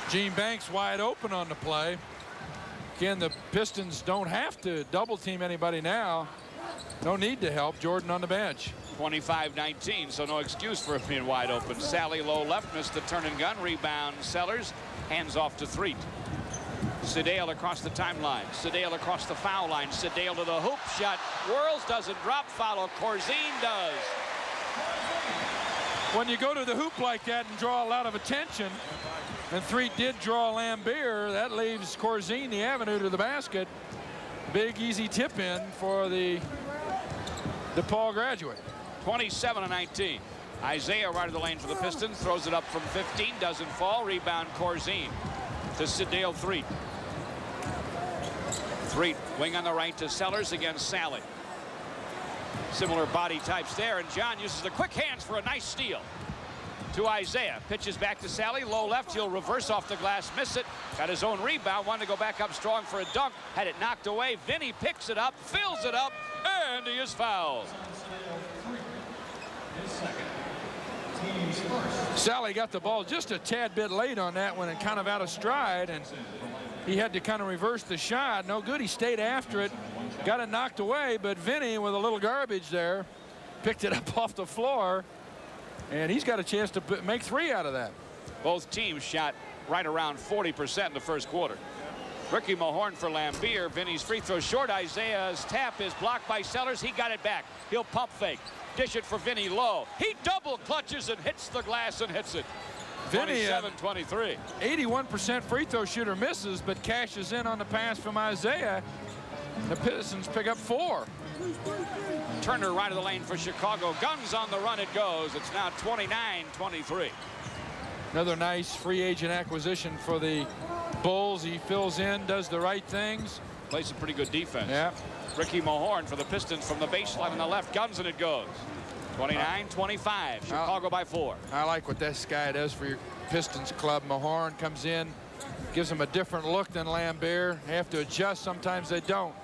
Gene Banks wide open on the play. Again, the Pistons don't have to double team anybody now. No need to help. Jordan on the bench. 25-19, so no excuse for it being wide open. Sally low left, missed the turn and gun. Rebound Sellers. Hands off to Threet. Sedale across the timeline. Sedale across the foul line. Sedale to the hoop shot. Whirls, doesn't drop. Follow. Corzine does. When you go to the hoop like that and draw a lot of attention, and Threet did draw Lambier, that leaves Corzine the avenue to the basket. Big easy tip in for the DePaul graduate. 27-19. Isaiah right of the lane for the Pistons. Throws it up from 15. Doesn't fall. Rebound Corzine to Sedale Threet. Threet wing on the right to Sellers against Sally. Similar body types there, and John uses the quick hands for a nice steal. To Isaiah, pitches back to Sally, low left, he'll reverse off the glass, miss it, got his own rebound, wanted to go back up strong for a dunk, had it knocked away. Vinny picks it up, fills it up, and he is fouled. Sally got the ball just a tad bit late on that one and kind of out of stride, and he had to kind of reverse the shot. No good. He stayed after it, got it knocked away, but Vinny, with a little garbage there, picked it up off the floor, and he's got a chance to make 3 out of that. Both teams shot right around 40% in the first quarter. Ricky Mahorn for Lambier. Vinny's free throw short. Isaiah's tap is blocked by Sellers. He got it back. He'll pump fake. Dish it for Vinny low. He double clutches and hits the glass and hits it. Vinny, 27-23. 81% free throw shooter, misses, but cashes in on the pass from Isaiah. The Pistons pick up 4. Turner right of the lane for Chicago. Guns on the run, it goes. It's now 29-23. Another nice free agent acquisition for the Bulls. He fills in, does the right things. Plays some pretty good defense. Yeah. Ricky Mahorn for the Pistons from the baseline on the left. Guns and it goes. 29-25. Chicago by 4. I like what this guy does for your Pistons club. Mahorn comes in, gives him a different look than Lambier. They have to adjust. Sometimes they don't.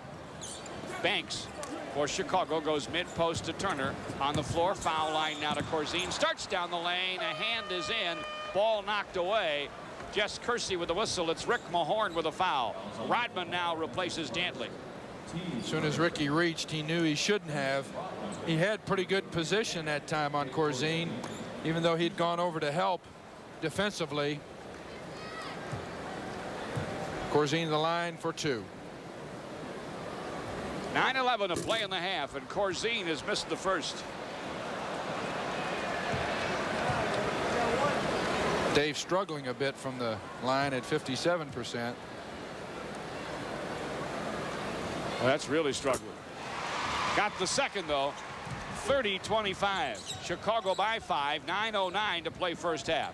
Banks for Chicago goes mid-post to Turner. On the floor, foul line now to Corzine. Starts down the lane. A hand is in. Ball knocked away. Jess Kersey with the whistle. It's Rick Mahorn with a foul. Rodman now replaces Dantley. As soon as Ricky reached, he knew he shouldn't have. He had pretty good position that time on Corzine, even though he'd gone over to help defensively. Corzine the line for 2. 9:11 to play in the half, and Corzine has missed the first. Dave struggling a bit from the line at 57%. Well, that's really struggling. Got the second, though. 30-25. Chicago by 5. 9:09 to play first half.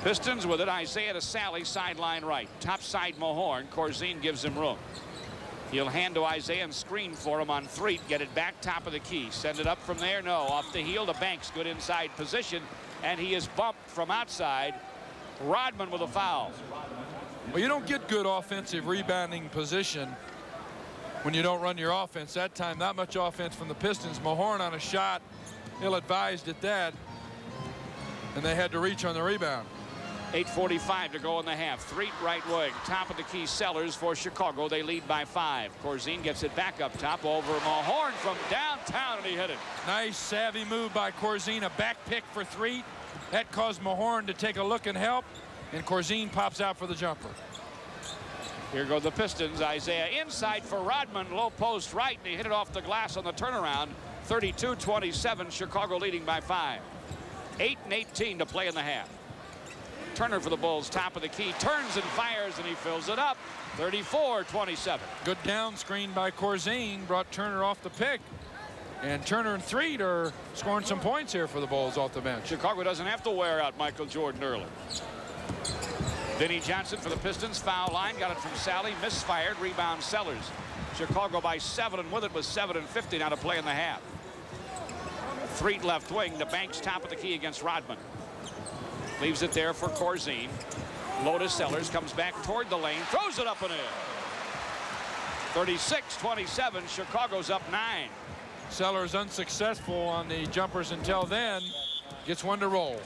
Pistons with it. Isaiah to Sally, sideline right. Top side Mahorn. Corzine gives him room. He'll hand to Isaiah and screen for him on Threet. Get it back top of the key. Send it up from there. No. Off the heel to Banks. Good inside position. And he is bumped from outside. Rodman with a foul. Well, you don't get good offensive rebounding position when you don't run your offense. That time, not much offense from the Pistons. Mahorn on a shot, ill-advised at that, and they had to reach on the rebound. 8:45 to go in the half. Threet right wing. Top of the key Sellers for Chicago. They lead by 5. Corzine gets it back up top over Mahorn from downtown, and he hit it. Nice savvy move by Corzine. A back pick for Threet. That caused Mahorn to take a look and help, and Corzine pops out for the jumper. Here go the Pistons. Isaiah inside for Rodman. Low post right, and he hit it off the glass on the turnaround. 32-27. Chicago leading by 5. 8:18 to play in the half. Turner for the Bulls, top of the key, turns and fires, and he fills it up. 34-27. Good down screen by Corzine, brought Turner off the pick. And Turner and Threet are scoring some points here for the Bulls off the bench. Chicago doesn't have to wear out Michael Jordan early. Vinny Johnson for the Pistons, foul line, got it from Sally, misfired, rebound Sellers. Chicago by 7, and with it was 7:50 now to play in the half. Threet left wing, the Banks top of the key against Rodman. Leaves it there for Corzine. Lotus Sellers comes back toward the lane, throws it up and in. 36-27. Chicago's up 9. Sellers unsuccessful on the jumpers until then. Gets one to roll.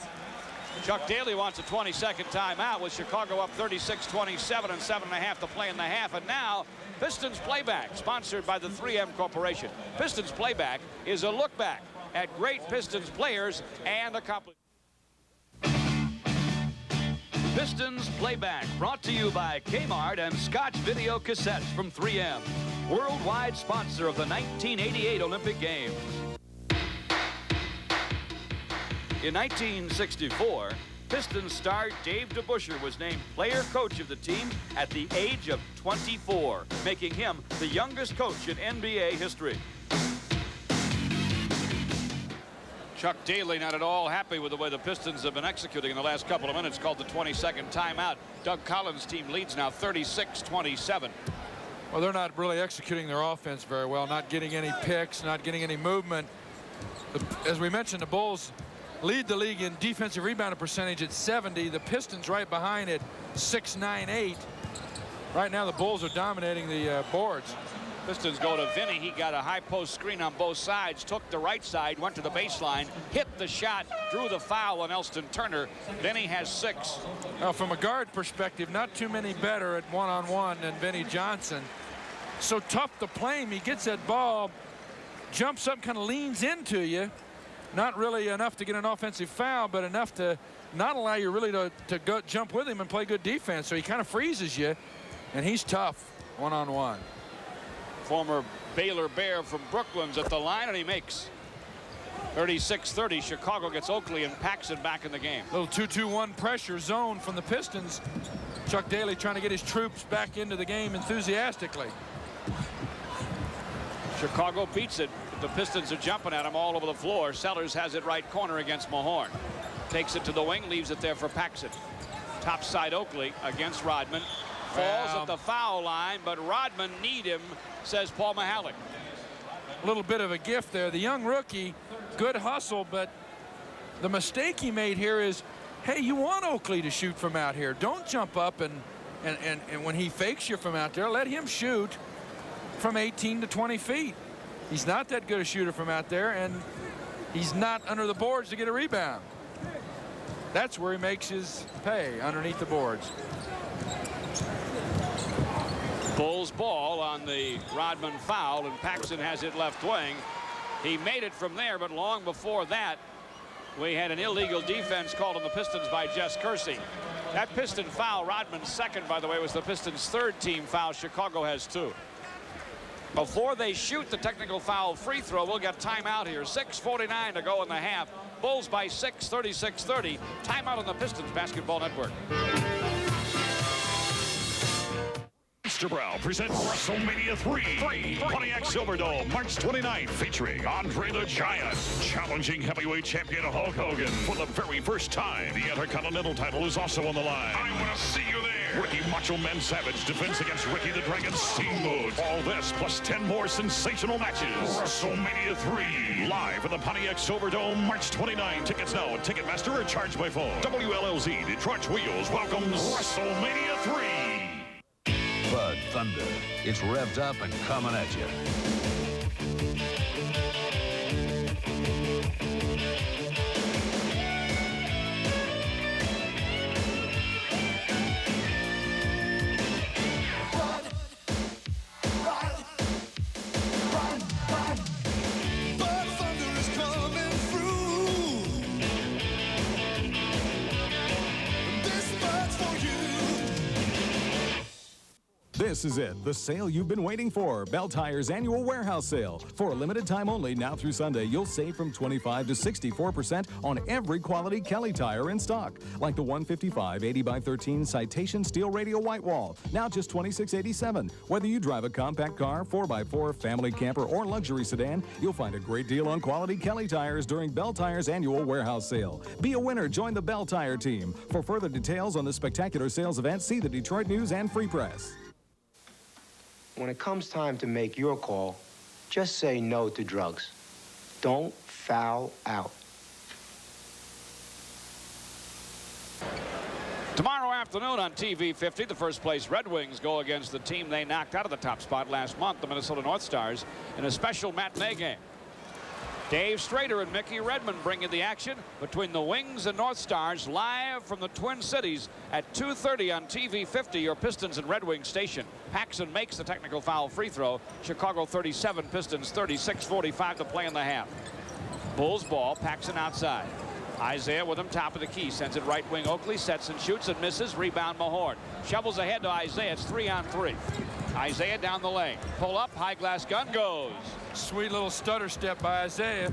Chuck Daly wants a 22nd timeout with Chicago up 36-27 and 7.5 to play in the half. And now Pistons Playback, sponsored by the 3M Corporation. Pistons Playback is a look back at great Pistons players and accomplishments. Pistons Playback, brought to you by Kmart and Scotch Video Cassettes from 3M, worldwide sponsor of the 1988 Olympic Games. In 1964, Pistons star Dave DeBusschere was named player coach of the team at the age of 24, making him the youngest coach in NBA history. Chuck Daly not at all happy with the way the Pistons have been executing in the last couple of minutes, called the 22nd timeout. Doug Collins' team leads now 36-27. Well, they're not really executing their offense very well, not getting any picks, not getting any movement. As we mentioned, the Bulls lead the league in defensive rebounding percentage at 70. The Pistons right behind at 6-9-8. Right now, the Bulls are dominating the boards. Pistons go to Vinny. He got a high post screen on both sides, took the right side, went to the baseline, hit the shot, drew the foul on Elston Turner. Vinny has 6. Now, from a guard perspective, not too many better at one-on-one than Vinny Johnson. So tough to play him. He gets that ball, jumps up, kind of leans into you. Not really enough to get an offensive foul, but enough to not allow you really to go jump with him and play good defense. So he kind of freezes you, and he's tough one-on-one. Former Baylor Bear from Brooklyn's at the line, and he makes 36-30. Chicago gets Oakley and Paxson back in the game. Little 2-2-1 pressure zone from the Pistons. Chuck Daly trying to get his troops back into the game enthusiastically. Chicago beats it. The Pistons are jumping at him all over the floor. Sellers has it right corner against Mahorn. Takes it to the wing, leaves it there for Paxson. Top side Oakley against Rodman. Falls at the foul line, but Rodman need him, says Paul Mihalik. A little bit of a gift there. The young rookie, good hustle, but the mistake he made here is, hey, you want Oakley to shoot from out here. Don't jump up and when he fakes you from out there, let him shoot from 18 to 20 feet. He's not that good a shooter from out there, and he's not under the boards to get a rebound. That's where he makes his pay, underneath the boards. Bulls ball on the Rodman foul, and Paxson has it left wing. He made it from there, but long before that, we had an illegal defense called on the Pistons by Jess Kersey. That Piston foul, Rodman's second, by the way, was the Pistons' third team foul. Chicago has 2. Before they shoot the technical foul free throw, we'll get timeout here. 6:49 to go in the half. Bulls by 6, 36-30. Timeout on the Pistons Basketball Network. Mr. Brown presents WrestleMania 3, Pontiac Silverdome, March 29th, featuring Andre the Giant, challenging heavyweight champion Hulk Hogan for the very first time. The Intercontinental title is also on the line. I want to see you there. Ricky Macho Man Savage defends against Ricky the Dragon Steamboat. All this plus 10 more sensational matches. WrestleMania 3, live in the Pontiac Silverdome, March 29. Tickets now at Ticketmaster or charge by phone. WLLZ Detroit Wheels welcomes WrestleMania 3. Bud Thunder. It's revved up and coming at you. This is it, the sale you've been waiting for. Bell Tire's annual warehouse sale. For a limited time only, now through Sunday, you'll save from 25 to 64% on every quality Kelly tire in stock. Like the 155 80x13 Citation Steel Radial White Wall, now just $26.87. Whether you drive a compact car, 4x4, family camper, or luxury sedan, you'll find a great deal on quality Kelly tires during Bell Tire's annual warehouse sale. Be a winner, join the Bell Tire team. For further details on the spectacular sales event, see the Detroit News and Free Press. When it comes time to make your call, just say no to drugs. Don't foul out. Tomorrow afternoon on TV 50, the first place Red Wings go against the team they knocked out of the top spot last month, the Minnesota North Stars, in a special matinee game. Dave Strader and Mickey Redmond bring you the action between the Wings and North Stars live from the Twin Cities at 2:30 on TV 50, your Pistons and Red Wings station. Paxson makes the technical foul free throw. Chicago 37, Pistons 36, 45 to play in the half. Bulls ball, Paxson outside. Isaiah with him, top of the key, sends it right wing. Oakley sets and shoots and misses. Rebound Mahorn. Shovels ahead to Isaiah. It's 3-on-3. Isaiah down the lane. Pull up, high glass gun goes. Sweet little stutter step by Isaiah.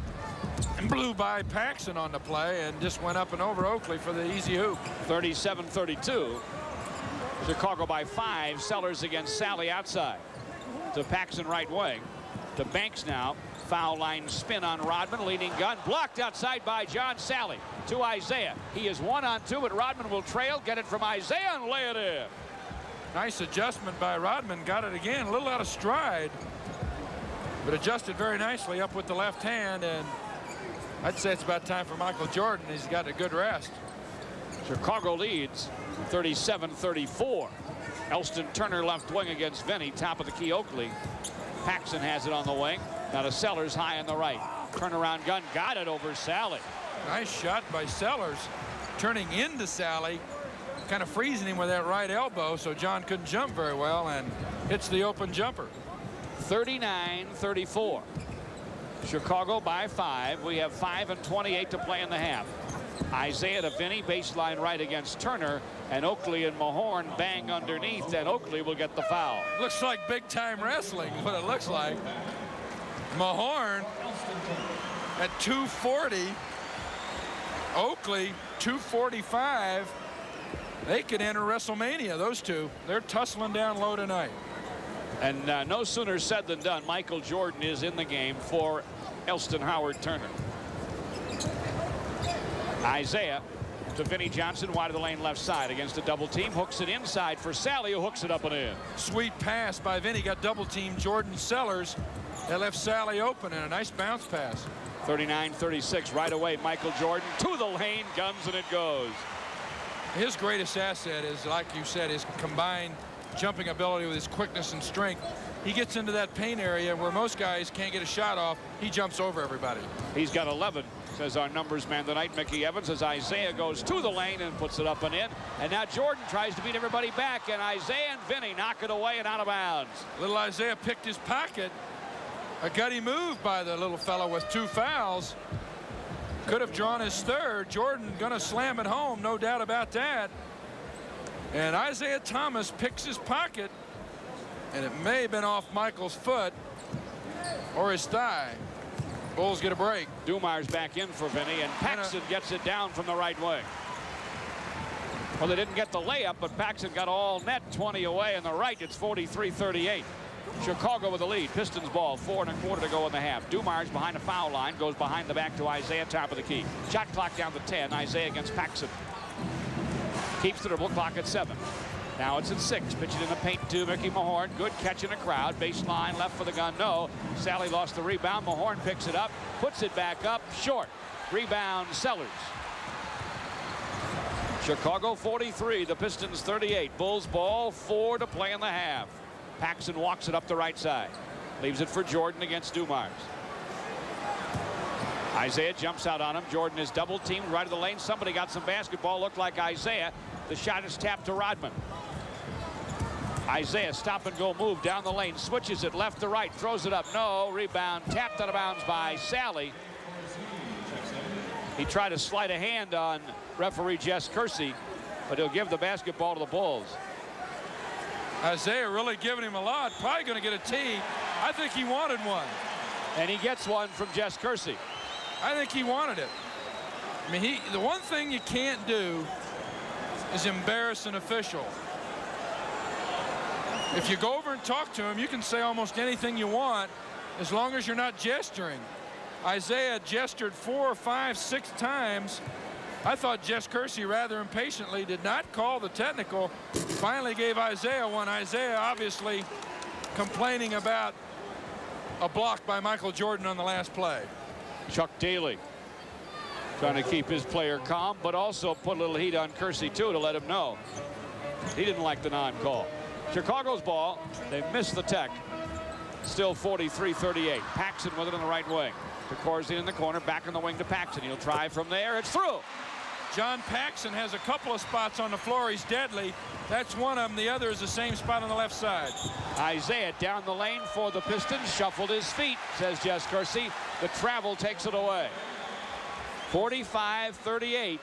And blew by Paxson on the play and just went up and over Oakley for the easy hoop. 37-32. Chicago by 5. Sellers against Sally outside. To Paxson right wing. To Banks now. Foul line spin on Rodman. Leading gun. Blocked outside by John Sally. To Isaiah. He is 1-on-2, but Rodman will trail. Get it from Isaiah and lay it in. Nice adjustment by Rodman. Got it again. A little out of stride. But adjusted very nicely up with the left hand. And I'd say it's about time for Michael Jordan. He's got a good rest. Chicago leads 37-34. Elston Turner left wing against Vinny. Top of the key Oakley. Paxson has it on the wing. Now to Sellers high on the right. Turnaround gun. Got it over Sally. Nice shot by Sellers. Turning into Sally. Kind of freezing him with that right elbow so John couldn't jump very well and hits the open jumper. 39-34. Chicago by 5. We have 5:28 to play in the half. Isaiah to Vinny, baseline right against Turner, and Oakley and Mahorn bang underneath, and Oakley will get the foul. Looks like big time wrestling, what it looks like. Mahorn at 240. Oakley 245. They could enter WrestleMania, those two. They're tussling down low tonight. And no sooner said than done. Michael Jordan is in the game for Elston Howard Turner. Isaiah to Vinny Johnson, wide of the lane left side against a double team. Hooks it inside for Sally, who hooks it up and in. Sweet pass by Vinny. Got double teamed Jordan Sellers. That left Sally open, and a nice bounce pass. 39-36 right away. Michael Jordan to the lane, guns, and it goes. His greatest asset is, like you said, his combined jumping ability with his quickness and strength. He gets into that paint area where most guys can't get a shot off. He jumps over everybody. He's got 11, says our numbers man tonight, Mickey Evans, as Isaiah goes to the lane and puts it up and in. And now Jordan tries to beat everybody back, and Isaiah and Vinny knock it away and out of bounds. Little Isaiah picked his pocket. A gutty move by the little fellow with 2 fouls. Could have drawn his third. Jordan gonna slam it home, no doubt about that. And Isaiah Thomas picks his pocket, and it may have been off Michael's foot or his thigh. Bulls get a break. Dumars back in for Vinny, and Paxson gets it down from the right wing. Well, they didn't get the layup, but Paxson got all net. 20 away on the right. It's 43-38. Chicago with the lead. Pistons ball, 4 1/4 to go in the half. Dumars behind the foul line, goes behind the back to Isaiah, top of the key. Shot clock down to 10. Isaiah against Paxson. Keeps the dribble clock at 7. Now it's at 6. Pitch it in the paint to Mickey Mahorn. Good catch in the crowd. Baseline left for the gun. No. Sally lost the rebound. Mahorn picks it up. Puts it back up. Short. Rebound Sellers. Chicago 43. The Pistons 38. Bulls ball. 4 to play in the half. Paxson walks it up the right side. Leaves it for Jordan against Dumars. Isaiah jumps out on him. Jordan is double teamed right of the lane. Somebody got some basketball. Looked like Isaiah. The shot is tapped to Rodman. Isaiah stop and go move down the lane. Switches it left to right. Throws it up. No. Rebound tapped out of bounds by Sally. He tried to slide a hand on referee Jess Kersey, but he'll give the basketball to the Bulls. Isaiah really giving him a lot. Probably going to get a tee. I think he wanted one. And he gets one from Jess Kersey. I think he wanted it. I mean, the one thing you can't do is embarrass an official. If you go over and talk to him, you can say almost anything you want as long as you're not gesturing. Isaiah gestured 4, 5, 6 times. I thought Jess Kersey rather impatiently did not call the technical. Finally gave Isaiah one. Isaiah obviously complaining about a block by Michael Jordan on the last play. Chuck Daly trying to keep his player calm, but also put a little heat on Kersey too to let him know he didn't like the non-call. Chicago's ball. They missed the tech. Still 43-38. Paxson with it on the right wing. To Corzine in the corner, back in the wing to Paxson. He'll try from there. It's through. John Paxson has a couple of spots on the floor. He's deadly. That's one of them. The other is the same spot on the left side. Isaiah down the lane for the Pistons. Shuffled his feet, says Jess Kersey. The travel takes it away. 45-38.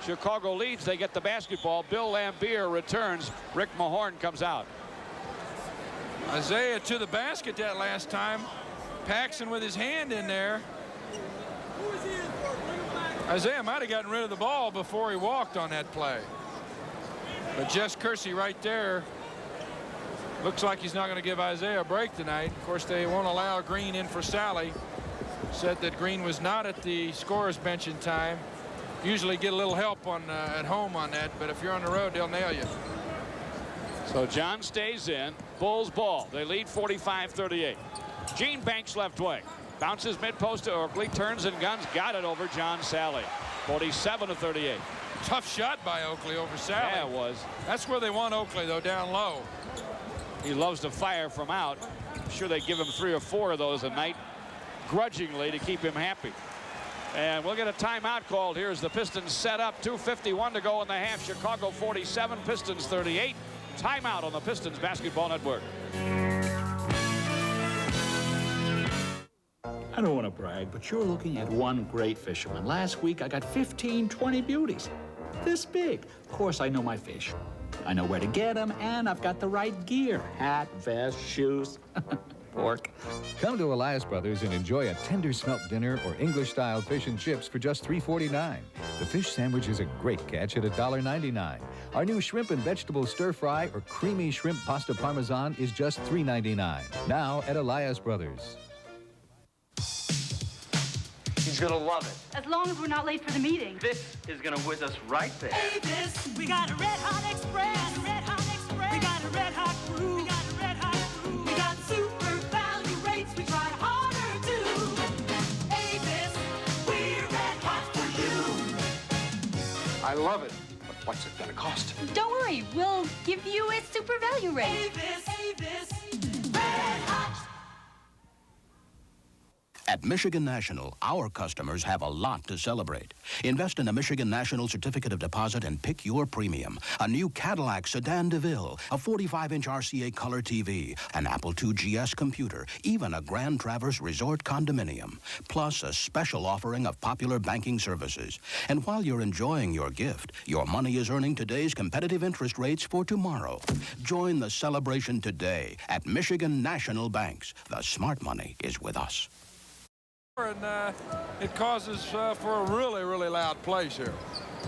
Chicago leads. They get the basketball. Bill Lambier returns. Rick Mahorn comes out. Isaiah to the basket that last time. Paxson with his hand in there. Isaiah might have gotten rid of the ball before he walked on that play. But Jess Kersey right there. Looks like he's not going to give Isaiah a break tonight. Of course, they won't allow Green in for Sally. Said that Green was not at the scorer's bench in time. Usually get a little help on at home on that, but if you're on the road, they'll nail you. So John stays in. Bulls ball. They lead 45-38. Gene Banks left wing. Bounces mid-post to Oakley. Turns and guns. Got it over John Sally. 47-38. Tough shot by Oakley over Sally. Yeah, it was. That's where they want Oakley, though, down low. He loves to fire from out. I'm sure they give him 3 or 4 of those a night, grudgingly, to keep him happy. And we'll get a timeout called here as the Pistons set up. 2:51 to go in the half. Chicago 47, Pistons 38. Timeout on the Pistons Basketball Network. I don't want to brag, but you're looking at one great fisherman. Last week, I got 15, 20 beauties. This big. Of course, I know my fish. I know where to get them, and I've got the right gear. Hat, vest, shoes, pork. Come to Elias Brothers and enjoy a tender smelt dinner or English-style fish and chips for just $3.49. The fish sandwich is a great catch at $1.99. Our new shrimp and vegetable stir-fry or creamy shrimp pasta parmesan is just $3.99. Now at Elias Brothers. He's gonna love it. As long as we're not late for the meeting. This is gonna whiz us right there. Avis, we got a red hot express. Red hot express. We got a red hot crew. We got a red hot crew. We got super value rates. We try harder too. Avis, we're red hot for you. I love it. But what's it gonna cost? Don't worry, we'll give you a super value rate. Avis, red hot. At Michigan National, our customers have a lot to celebrate. Invest in a Michigan National Certificate of Deposit and pick your premium. A new Cadillac Sedan DeVille, a 45-inch RCA color TV, an Apple II GS computer, even a Grand Traverse Resort condominium, plus a special offering of popular banking services. And while you're enjoying your gift, your money is earning today's competitive interest rates for tomorrow. Join the celebration today at Michigan National Banks. The smart money is with us. And it causes for a really, really loud place here.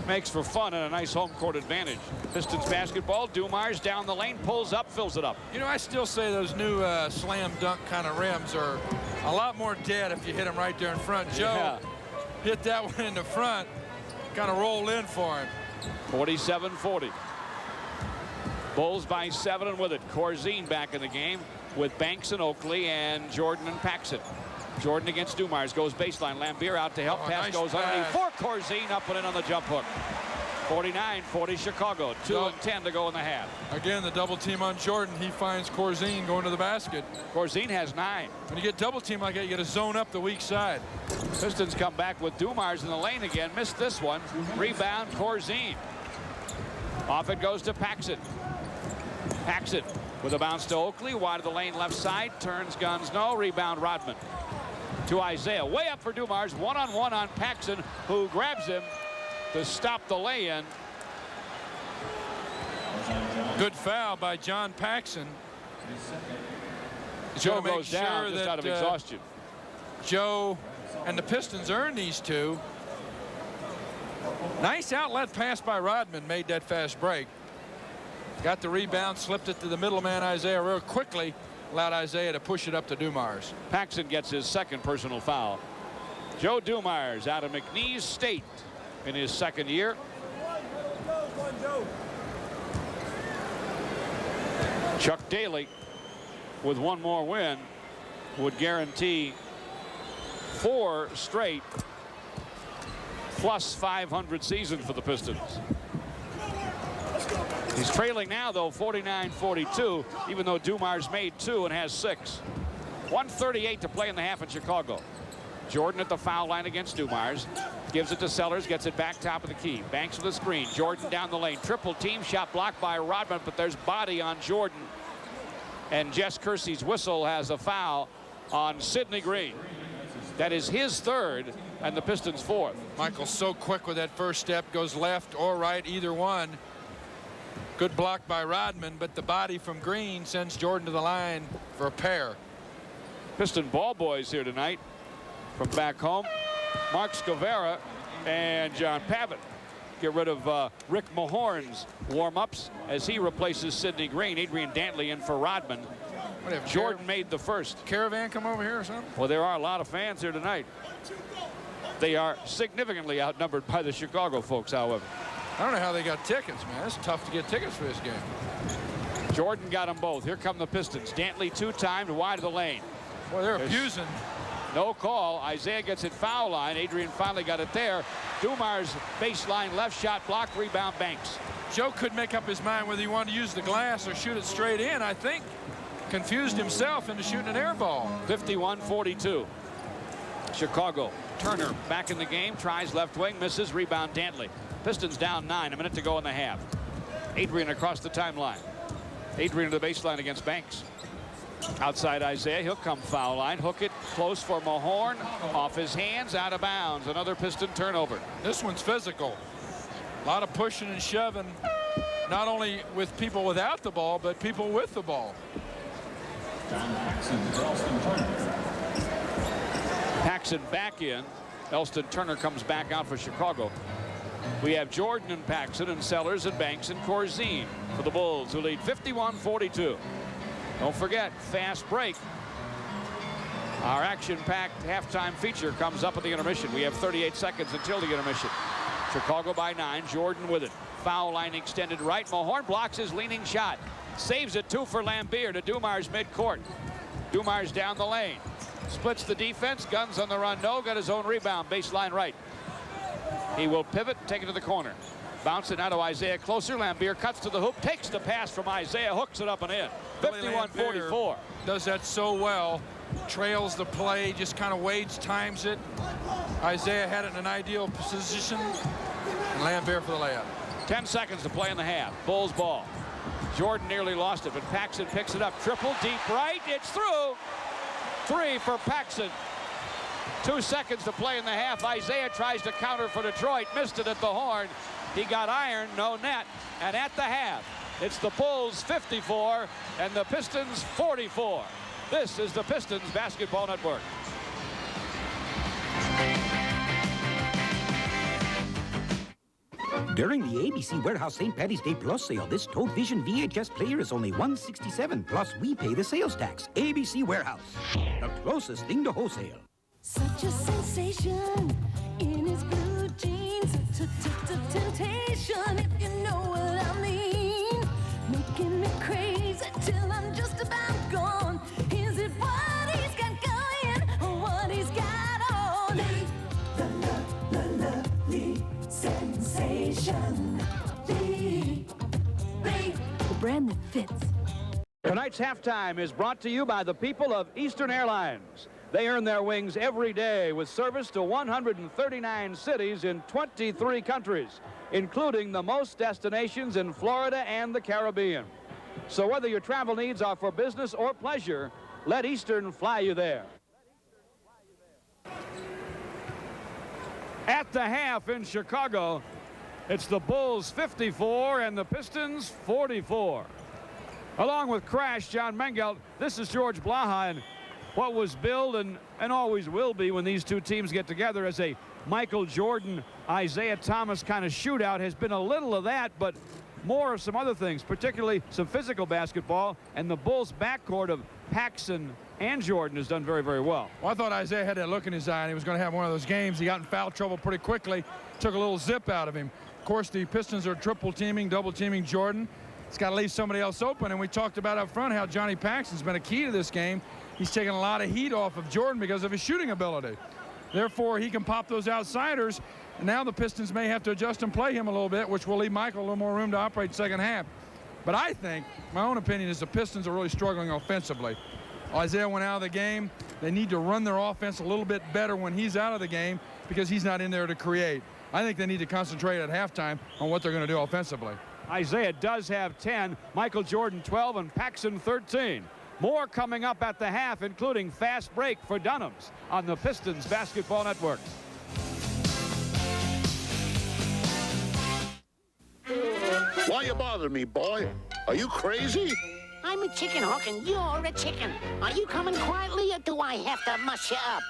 Makes for fun and a nice home court advantage. Pistons basketball. Dumars down the lane, pulls up, fills it up. You know, I still say those new slam dunk kind of rims are a lot more dead if you hit them right there in front. Joe hit that one in the front, kind of rolled in for him. 47-40. Bulls by 7, and with it, Corzine back in the game with Banks and Oakley and Jordan and Paxson. Jordan against Dumars, goes baseline. Lambier out to help. Pass nice goes underneath for Corzine, up and in on the jump hook. 49-40 Chicago. 2:10 to go in the half. Again, the double team on Jordan. He finds Corzine going to the basket. Corzine has 9. When you get double team like that, you got to zone up the weak side. Pistons come back with Dumars in the lane again. Missed this one. Rebound Corzine. Off it goes to Paxson. Paxson with a bounce to Oakley. Wide of the lane left side. Turns, guns, no. Rebound Rodman. To Isaiah, way up for Dumars, one-on-one on Paxson, who grabs him to stop the lay-in. Good foul by John Paxson. Joe goes down just out of exhaustion. Joe and the Pistons earn these two. Nice outlet pass by Rodman, made that fast break. Got the rebound, slipped it to the middleman Isaiah real quickly. Allowed Isaiah to push it up to Dumars. Paxson gets his second personal foul. Joe Dumars out of McNeese State in his second year. Chuck Daly with one more win would guarantee 4 straight plus 500 season for the Pistons. He's trailing now, though, 49-42, even though Dumars made 2 and has 6. 1:38 to play in the half in Chicago. Jordan at the foul line against Dumars. Gives it to Sellers, gets it back top of the key. Banks with a screen. Jordan down the lane. Triple team shot blocked by Rodman, but there's body on Jordan. And Jess Kersey's whistle has a foul on Sidney Green. That is his 3rd. and the Pistons 4th. Michael's so quick with that first step, goes left or right, either one. Good block by Rodman, but the body from Green sends Jordan to the line for a pair. Piston ball boys here tonight from back home. Mark Scavera and John Pavitt get rid of Rick Mahorn's warm-ups as he replaces Sidney Green. Adrian Dantley in for Rodman. Jordan made the first. Caravan come over here or something? Well, there are a lot of fans here tonight. They are significantly outnumbered by the Chicago folks, however. I don't know how they got tickets, man. It's tough to get tickets for this game. Jordan got them both. Here come the Pistons. Dantley two-timed wide of the lane. Well, they're abusing. No call. Isaiah gets it foul line. Adrian finally got it there. Dumar's baseline left shot blocked, rebound Banks. Joe could make up his mind whether he wanted to use the glass or shoot it straight in, I think. Confused himself into shooting an air ball. 51-42. Chicago. Turner back in the game, tries left wing, misses, rebound Dantley. Pistons down 9, a minute to go in the half. Adrian across the timeline. Adrian to the baseline against Banks. Outside Isaiah, he'll come foul line, hook it close for Mahorn, off his hands, out of bounds. Another Piston turnover. This one's physical. A lot of pushing and shoving, not only with people without the ball, but people with the ball. Paxson back in. Elston Turner comes back out for Chicago. We have Jordan and Paxson and Sellers and Banks and Corzine for the Bulls, who lead 51-42. Don't forget, fast break. Our action-packed halftime feature comes up at the intermission. We have 38 seconds until the intermission. Chicago by 9. Jordan with it. Foul line extended right. Mahorn blocks his leaning shot. Saves it 2 for Lambier to Dumar's midcourt. Dumar's down the lane. Splits the defense. Guns on the run. No. Got his own rebound. Baseline right. He will pivot, take it to the corner. Bounce it out to Isaiah closer. Lambier cuts to the hoop, takes the pass from Isaiah, hooks it up and in. 51-44. Does that so well. Trails the play, just kind of waits, times it. Isaiah had it in an ideal position. And Lambier for the layup. 10 seconds to play in the half. Bulls ball. Jordan nearly lost it, but Paxson picks it up. Triple deep right. It's through. 3 for Paxson. 2 seconds to play in the half. Isaiah tries to counter for Detroit. Missed it at the horn. He got iron, no net. And at the half, it's the Bulls 54 and the Pistons 44. This is the Pistons Basketball Network. During the ABC Warehouse St. Patty's Day Plus sale, this Toad Vision VHS player is only $167, plus we pay the sales tax. ABC Warehouse, the closest thing to wholesale. Such a sensation in his blue jeans. Temptation, if you know what I mean. Making me crazy till I'm just about gone. Is it what he's got going or what he's got on? The lovely sensation. The brand that fits. Tonight's halftime is brought to you by the people of Eastern Airlines. They earn their wings every day with service to 139 cities in 23 countries, including the most destinations in Florida and the Caribbean. So whether your travel needs are for business or pleasure, let Eastern fly you there. At the half in Chicago, it's the Bulls 54 and the Pistons 44. Along with Crash, John Mengelt, this is George Blaha, and what was billed and always will be when these two teams get together as a Michael Jordan, Isaiah Thomas kind of shootout has been a little of that, but more of some other things, particularly some physical basketball, and the Bulls backcourt of Paxson and Jordan has done very, very well. Well, I thought Isaiah had that look in his eye and he was going to have one of those games. He got in foul trouble pretty quickly, took a little zip out of him. Of course, the Pistons are triple teaming, double teaming Jordan. It's got to leave somebody else open, and we talked about up front how Johnny Paxson's been a key to this game. He's taken a lot of heat off of Jordan because of his shooting ability. Therefore, he can pop those outsiders. And now the Pistons may have to adjust and play him a little bit, which will leave Michael a little more room to operate second half. But I think, my own opinion is the Pistons are really struggling offensively. Isaiah went out of the game. They need to run their offense a little bit better when he's out of the game because he's not in there to create. I think they need to concentrate at halftime on what they're going to do offensively. Isaiah does have 10, Michael Jordan 12, and Paxson 13. More coming up at the half, including fast break for Dunham's on the Pistons Basketball Network. Why you bothering me, boy? Are you crazy? I'm a chicken hook and you're a chicken. Are you coming quietly or do I have to muss you up?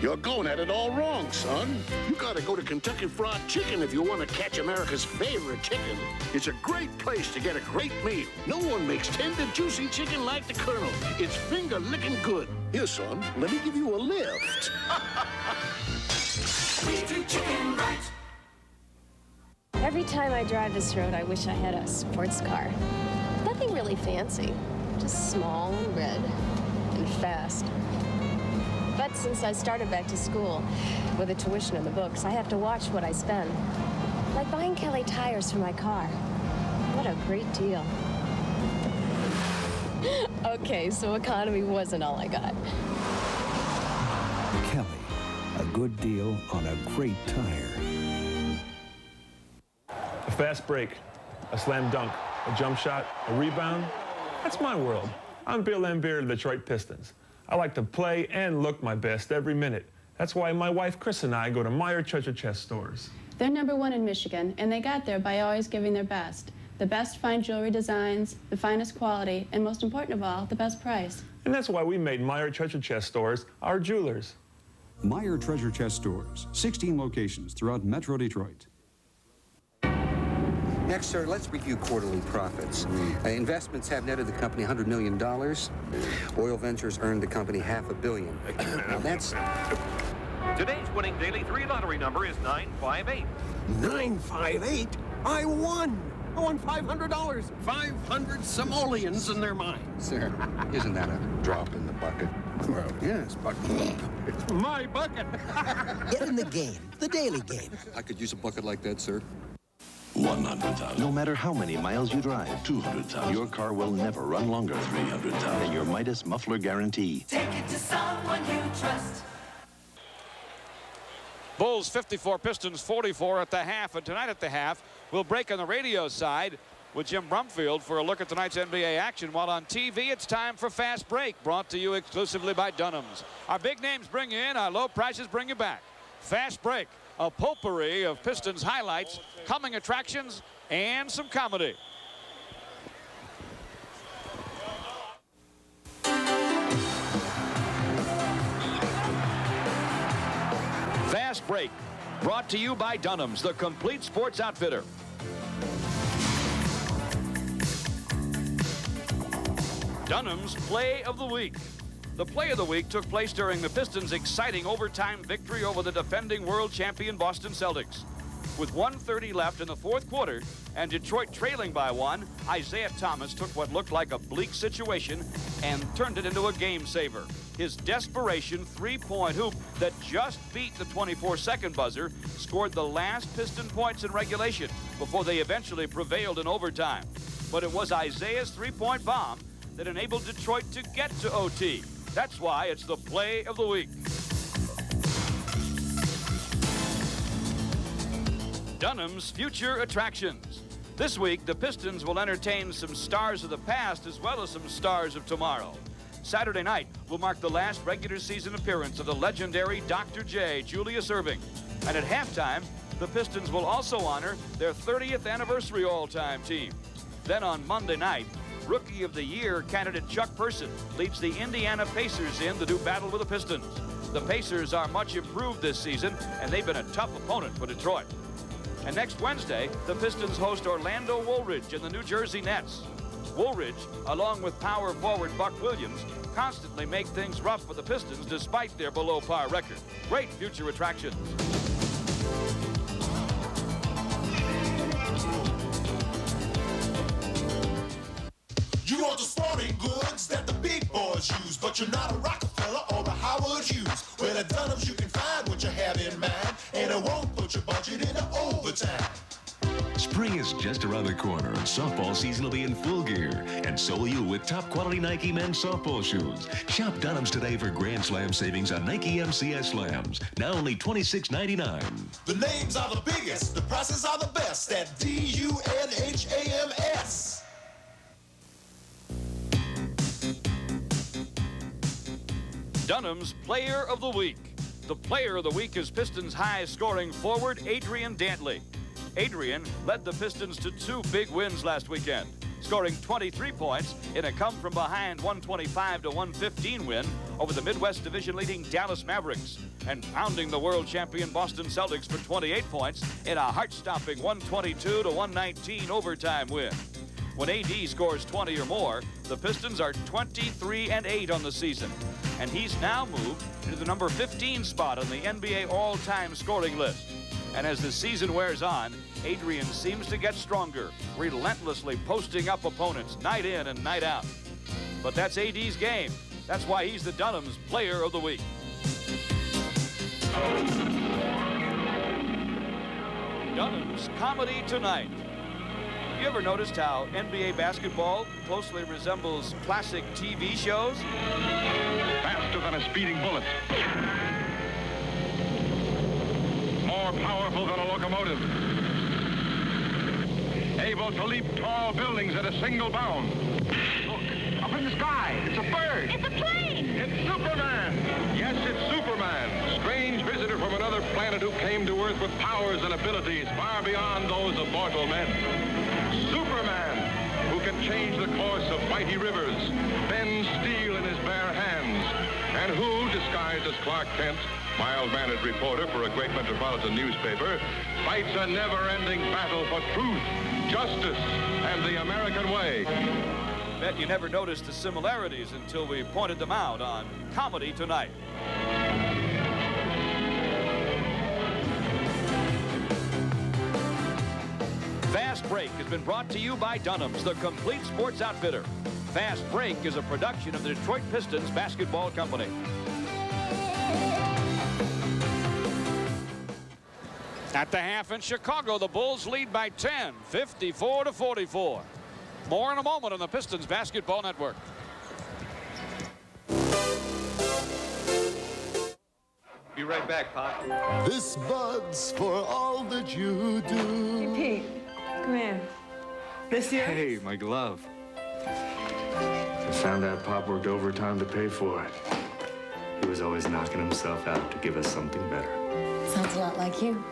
You're going at it all wrong, son. You gotta go to Kentucky Fried Chicken if you want to catch America's favorite chicken. It's a great place to get a great meal. No one makes tender, juicy chicken like the Colonel. It's finger-licking good. Here, son, let me give you a lift. We do chicken right. Every time I drive this road, I wish I had a sports car. Nothing really fancy, just small and red and fast. But since I started back to school with the tuition and the books, I have to watch what I spend. Like buying Kelly tires for my car. What a great deal. Okay, so economy wasn't all I got. Kelly, a good deal on a great tire. A fast break, a slam dunk, a jump shot, a rebound. That's my world. I'm Bill Laimbeer of the Detroit Pistons. I like to play and look my best every minute. That's why my wife Chris and I go to Meyer Treasure Chest stores. They're #1 in Michigan, and they got there by always giving their best. The best fine jewelry designs, the finest quality, and most important of all, the best price. And that's why we made Meyer Treasure Chest stores our jewelers. Meyer Treasure Chest stores, 16 locations throughout Metro Detroit. Next, sir, let's review quarterly profits. Investments have netted the company $100 million. Oil ventures earned the company $500 million. Now that's... Today's winning daily 3 lottery number is 958. 958? I won! I won $500. 500 simoleons in their minds. Sir, isn't that a drop in the bucket? Well, yes, but it's my bucket. Get in the game, the daily game. I could use a bucket like that, sir. 100,000. No matter how many miles you drive, 200,000. Your car will never run longer. 300,000. And your Midas muffler guarantee. Take it to someone you trust. Bulls 54, Pistons 44 at the half. And tonight at the half, we'll break on the radio side with Jim Brumfield for a look at tonight's NBA action. While on TV, it's time for Fast Break, brought to you exclusively by Dunham's. Our big names bring you in, our low prices bring you back. Fast Break, a potpourri of Pistons highlights, coming attractions, and some comedy. Fast Break, brought to you by Dunham's, the complete sports outfitter. Dunham's Play of the Week. The Play of the Week took place during the Pistons' exciting overtime victory over the defending world champion Boston Celtics. With 1:30 left in the fourth quarter and Detroit trailing by 1, Isaiah Thomas took what looked like a bleak situation and turned it into a game saver. His desperation three-point hoop that just beat the 24-second buzzer scored the last Piston points in regulation before they eventually prevailed in overtime. But it was Isaiah's three-point bomb that enabled Detroit to get to OT. That's why it's the Play of the Week. Dunham's Future Attractions. This week, the Pistons will entertain some stars of the past as well as some stars of tomorrow. Saturday night will mark the last regular season appearance of the legendary Dr. J, Julius Erving. And at halftime, the Pistons will also honor their 30th anniversary all-time team. Then on Monday night, Rookie of the Year candidate Chuck Person leads the Indiana Pacers in to do battle with the Pistons. The Pacers are much improved this season, and they've been a tough opponent for Detroit. And next Wednesday, the Pistons host Orlando Woolridge and the New Jersey Nets. Woolridge, along with power forward Buck Williams, constantly make things rough for the Pistons despite their below-par record. Great future attractions. You want the sporting goods that the big boys use, but you're not a Rockefeller or a Howard Hughes. Well, at Dunham's you can find what you have in mind, and it won't put your budget into overtime. Spring is just around the corner, and softball season will be in full gear. And so will you with top-quality Nike men's softball shoes. Shop Dunham's today for Grand Slam savings on Nike MCS Slams. Now only $26.99. The names are the biggest, the prices are the best at DUNHAMS. Dunham's Player of the Week. The Player of the Week is Pistons' high-scoring forward, Adrian Dantley. Adrian led the Pistons to 2 big wins last weekend, scoring 23 points in a come-from-behind 125-115 win over the Midwest Division-leading Dallas Mavericks, and pounding the world champion Boston Celtics for 28 points in a heart-stopping 122-119 overtime win. When AD scores 20 or more, the Pistons are 23-8 on the season, and he's now moved into the number 15 spot on the NBA all-time scoring list. And as the season wears on, Adrian seems to get stronger, relentlessly posting up opponents night in and night out. But that's AD's game. That's why he's the Dunham's Player of the Week. Dunham's Comedy Tonight. You ever noticed how NBA basketball closely resembles classic TV shows? Faster than a speeding bullet. More powerful than a locomotive. Able to leap tall buildings at a single bound. Look, up in the sky. It's a bird. It's a plane. It's Superman. Yes, it's Superman. Strange visitor from another planet who came to Earth with powers and abilities far beyond those of mortal men. Superman, who can change the course of mighty rivers, bend steel in his bare hands, and who, disguised as Clark Kent, mild-mannered reporter for a great metropolitan newspaper, fights a never-ending battle for truth, justice, and the American way. Bet you never noticed the similarities until we pointed them out on Comedy Tonight. Fast Break has been brought to you by Dunham's, the complete sports outfitter. Fast Break is a production of the Detroit Pistons Basketball Company. At the half in Chicago, the Bulls lead by 10, 54-44. More in a moment on the Pistons Basketball Network. Be right back, Pop. This Bud's for all that you do. Hey, Pete, come here. This year? Hey, my glove. I found out Pop worked overtime to pay for it. He was always knocking himself out to give us something better. Sounds a lot like you.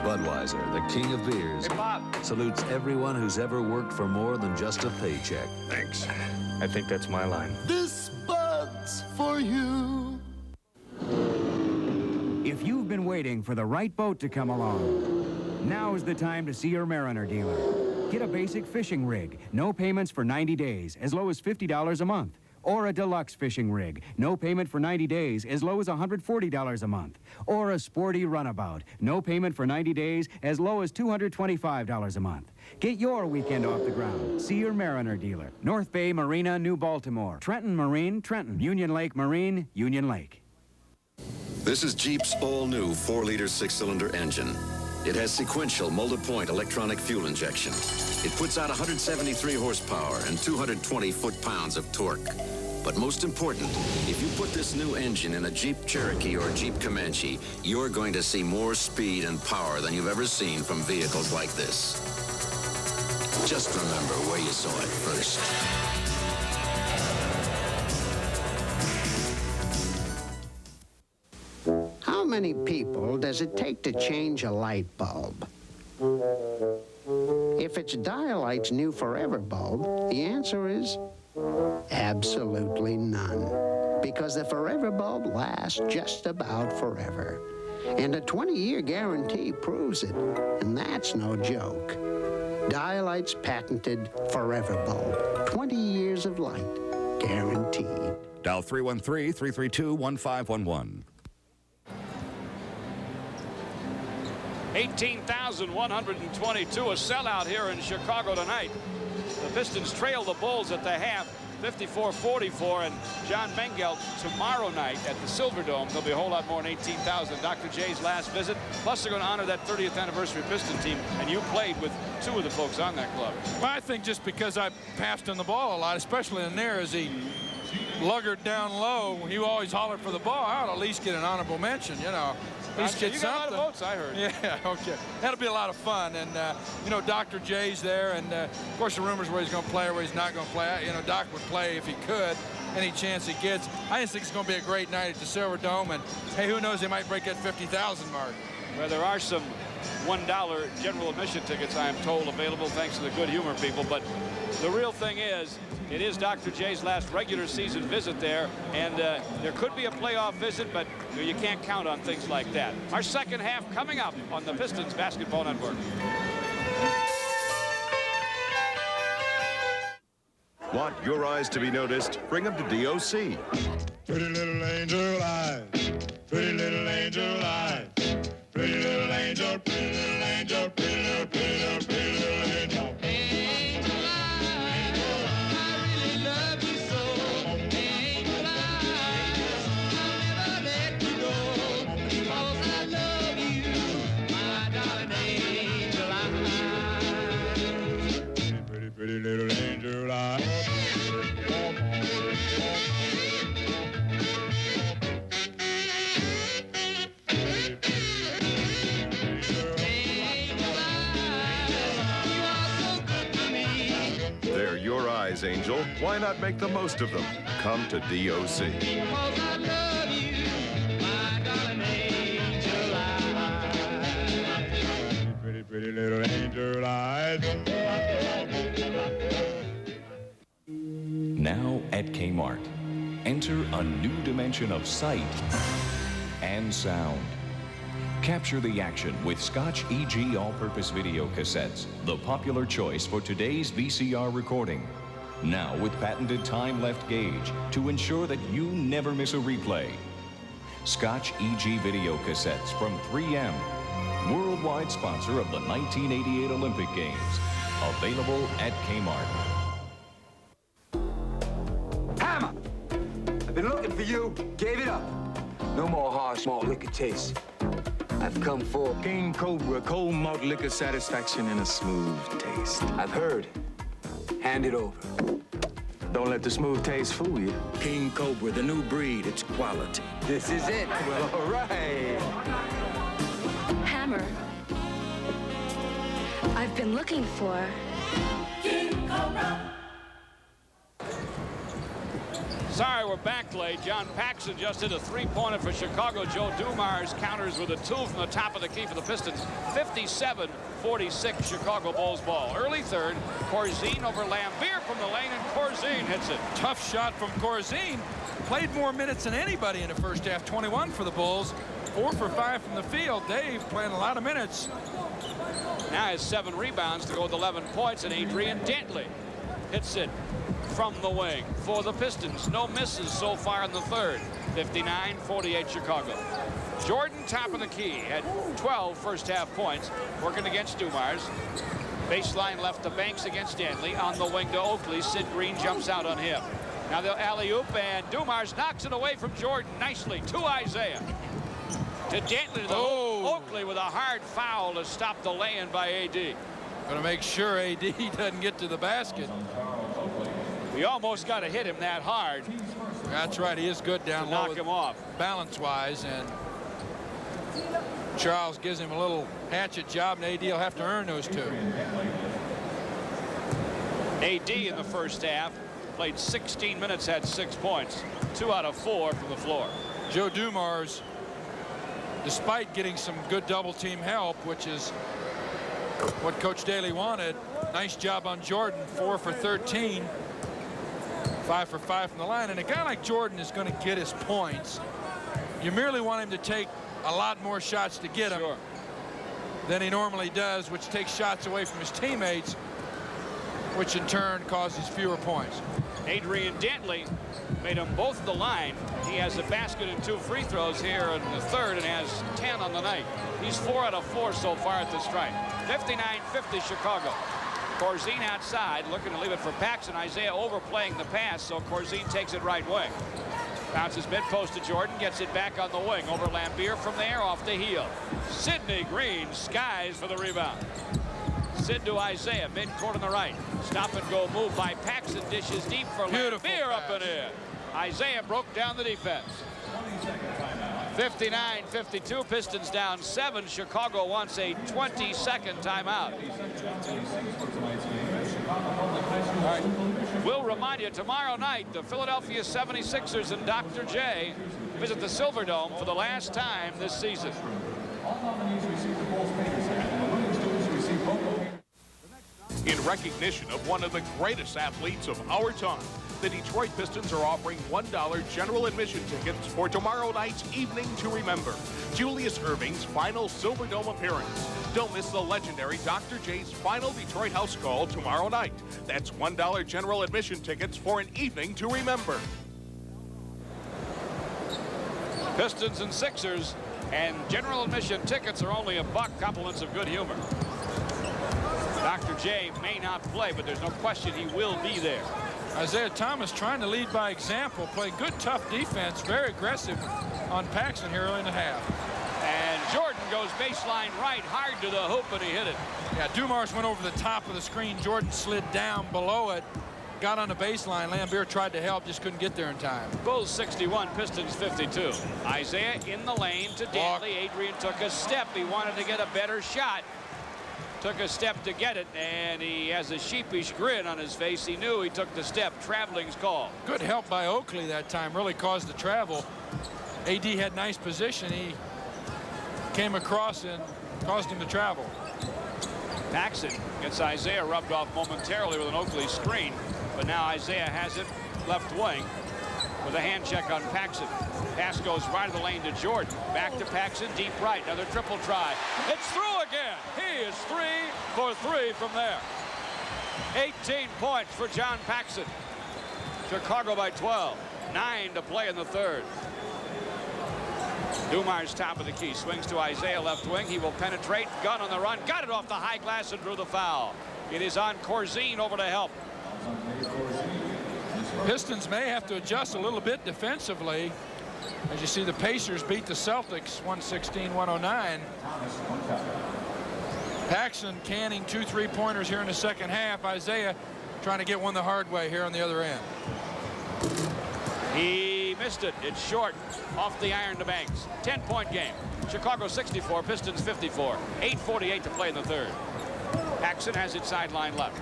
Budweiser, the king of beers, Hey, Bob. salutes everyone who's ever worked for more than just a paycheck. Thanks. I think that's my line. This Bud's for you. If you've been waiting for the right boat to come along, now is the time to see your Mariner dealer. Get a basic fishing rig, no payments for 90 days, as low as $50 a month. Or a deluxe fishing rig, no payment for 90 days, as low as $140 a month. Or a sporty runabout, no payment for 90 days, as low as $225 a month. Get your weekend off the ground. See your Mariner dealer. North Bay Marina, New Baltimore. Trenton Marine, Trenton. Union Lake Marine, Union Lake. This is Jeep's all-new 4-liter 6-cylinder engine. It has sequential multi-point electronic fuel injection. It puts out 173 horsepower and 220 foot-pounds of torque. But most important, if you put this new engine in a Jeep Cherokee or a Jeep Comanche, you're going to see more speed and power than you've ever seen from vehicles like this. Just remember where you saw it first. How many people does it take to change a light bulb? If it's Dialight's new Forever bulb, the answer is absolutely none. Because the Forever bulb lasts just about forever. And a 20-year guarantee proves it. And that's no joke. Dialight's patented Forever bulb. 20 years of light. Guaranteed. Dial 313-332-1511. 18,122, a sellout here in Chicago tonight. The Pistons trail the Bulls at the half, 54-44, and John Mengelt tomorrow night at the Silverdome. There'll be a whole lot more than 18,000. Dr. J's last visit. Plus, they're going to honor that 30th anniversary Piston team, and you played with 2 of the folks on that club. Well, I think just because I passed him the ball a lot, especially in there as he luggered down low, he always hollered for the ball. I ought to at least get an honorable mention, you know. At least get you something. got a lot of votes, I heard. Yeah, okay. That'll be a lot of fun. And, you know, Dr. J's there. And, of course, the rumors where he's going to play or where he's not going to play. You know, Doc would play if he could, any chance he gets. I just think it's going to be a great night at the Silverdome. And, hey, who knows, they might break that 50,000 mark. where there are some $1 general admission tickets, I am told, available thanks to the good humor people. But the real thing is, it is Dr. J's last regular season visit there, and there could be a playoff visit, but you can't count on things like that. Our second half coming up on the Pistons Basketball Network. Want your eyes to be noticed? Bring them to DOC. Pretty little angel eyes, pretty little angel eyes, pretty little angel, pretty little angel, pretty little, pretty little, pretty little angel. Angel eyes, I really love you so. Angel eyes, I'll never let you go, because I love you, my darling angel eyes. Pretty, pretty, pretty little angel eyes. They're your eyes, Angel. Why not make the most of them? Come to DOC. Pretty, pretty little angel eyes. Now at Kmart, enter a new dimension of sight and sound. Capture the action with Scotch EG all-purpose video cassettes, the popular choice for today's VCR recording. Now with patented time-left gauge to ensure that you never miss a replay. Scotch EG video cassettes from 3M, worldwide sponsor of the 1988 Olympic Games. Available at Kmart. Hammer! I've been looking for you. Gave it up. No more harsh malt liquor taste. I've come for King Cobra cold malt liquor satisfaction and a smooth taste. I've heard. Hand it over. Don't let the smooth taste fool you. King Cobra, the new breed, it's quality. This is it. Well, all right. Hammer. I've been looking for King Cobra. Sorry, we're back late. John Paxson just hit a three-pointer for Chicago. Joe Dumars counters with a two from the top of the key for the Pistons. 57-46 Chicago Bulls ball. Early third, Corzine over Lambier from the lane, and Corzine hits it. Tough shot from Corzine. Played more minutes than anybody in the first half. 21 for the Bulls. 4 for 5 from the field. Dave playing a lot of minutes. Now has 7 rebounds to go with 11 points, and Adrian Dantley hits it from the wing for the Pistons. No misses so far in the third. 59-48 Chicago. Jordan, top of the key, had 12 first half points, working against Dumars. Baseline left to Banks against Dantley. On the wing to Oakley. Sid Green jumps out on him. Now the alley-oop, and Dumars knocks it away from Jordan nicely to Isaiah. To Dantley to the hoop. Oakley with a hard foul to stop the lay-in by AD. Gonna make sure AD doesn't get to the basket. We almost got to hit him that hard. That's right. He is good down low. Knock him off. Balance-wise, and Charles gives him a little hatchet job, and AD will have to earn those two. AD in the first half played 16 minutes, had 6 points. 2 out of 4 from the floor. Joe Dumars, despite getting some good double-team help, which is what Coach Daly wanted, nice job on Jordan. 4 for 13. 5 for 5 from the line, and a guy like Jordan is going to get his points. You merely want him to take a lot more shots to get them than he normally does, which takes shots away from his teammates, which in turn causes fewer points. Adrian Dantley made them both the line. He has a basket and 2 free throws here in the third and has 10 on the night. He's 4 out of 4 so far at the strike. 59-50 Chicago. Corzine outside, looking to leave it for Paxson. Isaiah overplaying the pass, so Corzine takes it right wing. Bounces mid-post to Jordan, gets it back on the wing. Over Lambier from there, off the heel. Sidney Green skies for the rebound. Sid to Isaiah, mid-court on the right. Stop and go move by Paxson, dishes deep for Lambier up and in. Isaiah broke down the defense. 59-52, Pistons down 7. Chicago wants a 20-second timeout. All right. We'll remind you, tomorrow night, the Philadelphia 76ers and Dr. J visit the Silverdome for the last time this season. In recognition of one of the greatest athletes of our time, the Detroit Pistons are offering $1 general admission tickets for tomorrow night's Evening to Remember, Julius Erving's final Silverdome appearance. Don't miss the legendary Dr. J's final Detroit house call tomorrow night. That's $1 general admission tickets for an Evening to Remember. Pistons and Sixers, and general admission tickets are only $1. Compliments of good humor. Dr. J may not play, but there's no question he will be there. Isaiah Thomas trying to lead by example, play good, tough defense, very aggressive on Paxson here early in the half. And Jordan goes baseline right, hard to the hoop, but he hit it. Yeah, Dumars went over the top of the screen. Jordan slid down below it, got on the baseline. Lambier tried to help, just couldn't get there in time. Bulls 61, Pistons 52. Isaiah in the lane to Dantley. Adrian took a step. He wanted to get a better shot. Took a step to get it, and he has a sheepish grin on his face. He knew he took the step. Traveling's call. Good help by Oakley that time, really caused the travel. AD had nice position. He came across and caused him to travel. Paxson gets Isaiah rubbed off momentarily with an Oakley screen, but now Isaiah has it left wing with a hand check on Paxson. Pass goes right of the lane to Jordan. Back to Paxson, deep right. Another triple try. It's through again. He is 3 for 3 from there. 18 points for John Paxson. Chicago by 12. 9 to play in the third. Dumars top of the key. Swings to Isaiah left wing. He will penetrate. Gunn on the run. Got it off the high glass and drew the foul. It is on Corzine over to help. Pistons may have to adjust a little bit defensively. As you see, the Pacers beat the Celtics 116-109. Paxson canning 2 3-pointers here in the second half. Isaiah trying to get one the hard way here on the other end. He missed it. It's short. Off the iron to Banks. 10-point game. Chicago 64, Pistons 54. 8:48 to play in the third. Paxson has it sideline left.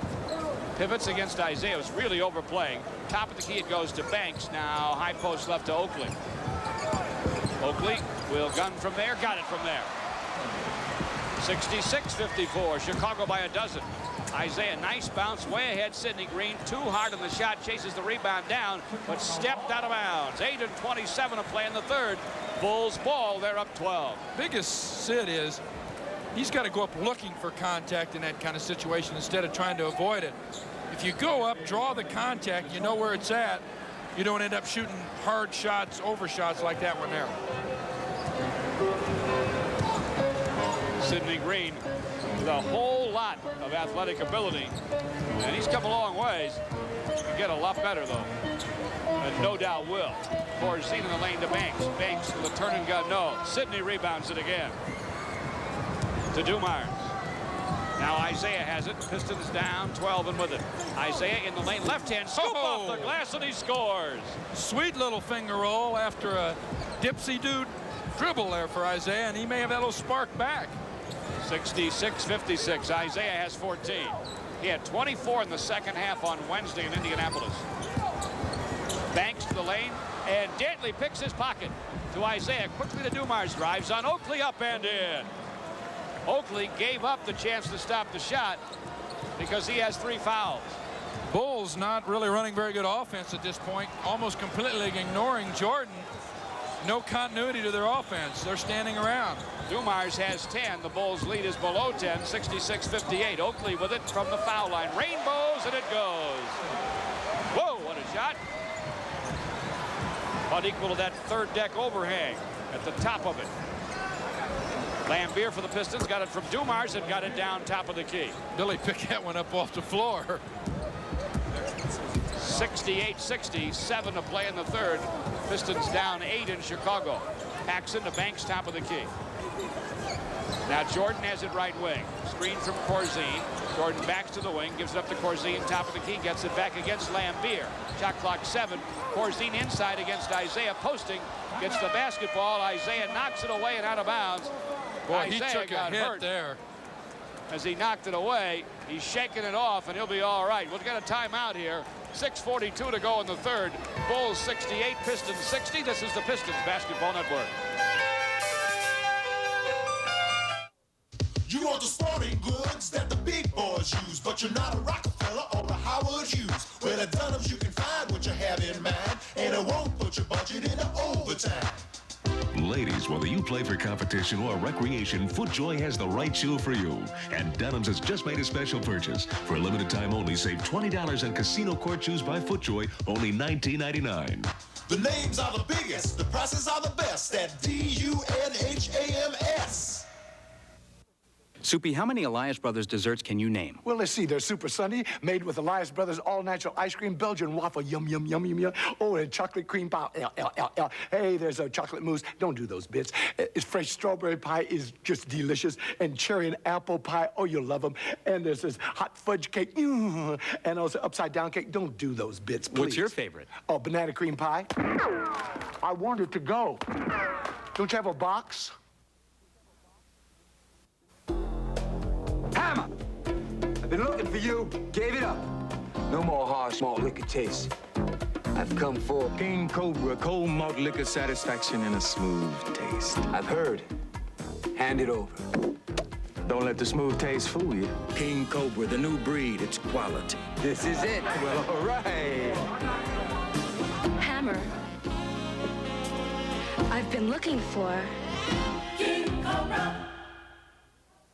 Pivots against Isaiah. Was really overplaying. Top of the key, it goes to Banks. Now high post left to Oakley. Oakley will gun from there. Got it from there. 66-54. Chicago by a dozen. Isaiah, nice bounce way ahead. Sidney Green too hard on the shot. Chases the rebound down, but stepped out of bounds. 8:27 to play in the third. Bulls ball. They're up 12. Biggest Sid is he's got to go up looking for contact in that kind of situation instead of trying to avoid it. If you go up, draw the contact, you know where it's at. You don't end up shooting hard shots, overshots like that one there. Sidney Green with a whole lot of athletic ability, and he's come a long ways. He can get a lot better, though, and no doubt will. Corzine in the lane to Banks. Banks with a turn and gun, no. Sidney rebounds it again to Dumars. Now Isaiah has it. Pistons down 12 and with it. Isaiah in the lane, left hand scoop off the glass, and he scores. Sweet little finger roll after a dipsy-do dribble there for Isaiah, and he may have that little spark back. 66-56. Isaiah has 14. He had 24 in the second half on Wednesday in Indianapolis. Banks to the lane, and Dantley picks his pocket to Isaiah. Quickly to Dumars, drives on Oakley, up and in. Oakley gave up the chance to stop the shot because he has 3 fouls. Bulls not really running very good offense at this point, almost completely ignoring Jordan. No continuity to their offense. They're standing around. Dumars has 10. The Bulls lead is below 10, 66-58. Oakley with it from the foul line. Rainbows, and it goes. Whoa, what a shot. About equal to that third deck overhang at the top of it. Lambier for the Pistons, got it from Dumars and got it down top of the key. Billy picked that one up off the floor. 68-60, 7 to play in the third. Pistons down 8 in Chicago. Paxson to Banks, top of the key. Now Jordan has it right wing. Screen from Corzine. Jordan backs to the wing, gives it up to Corzine, top of the key, gets it back against Lambier. Shot clock 7. Corzine inside against Isaiah, posting, gets the basketball. Isaiah knocks it away and out of bounds. Boy, Isaiah he took a hit hurt there. as he knocked it away. He's shaking it off, and he'll be all right. We'll get a timeout here. 6:42 to go in the third. Bulls 68, Pistons 60. This is the Pistons Basketball Network. You want the sporting goods that the big boys use, but you're not a Rockefeller or a Howard Hughes. Well, at Dunham's you can find what you have in mind, and it won't put your budget into overtime. Ladies, whether you play for competition or recreation, FootJoy has the right shoe for you. And Dunham's has just made a special purchase. For a limited time only, save $20 on casino court shoes by FootJoy, only $19.99. The names are the biggest, the prices are the best at DUNHAMS. Soupy, how many Elias Brothers desserts can you name? Well, let's see. There's Super Sundae, made with Elias Brothers all-natural ice cream, Belgian waffle, yum, yum, yum, yum, yum. Oh, and chocolate cream pie, L. Hey, there's a chocolate mousse. Don't do those bits. It's fresh strawberry pie is just delicious. And cherry and apple pie, oh, you'll love them. And there's this hot fudge cake, and also upside-down cake. Don't do those bits, please. What's your favorite? Oh, banana cream pie. I want it to go. Don't you have a box? Hammer! I've been looking for you. Gave it up. No more harsh malt liquor taste. I've come for King Cobra, cold malt liquor satisfaction and a smooth taste. I've heard. Hand it over. Don't let the smooth taste fool you. King Cobra, the new breed, it's quality. This is it. Well, all right. Hammer. I've been looking for King Cobra.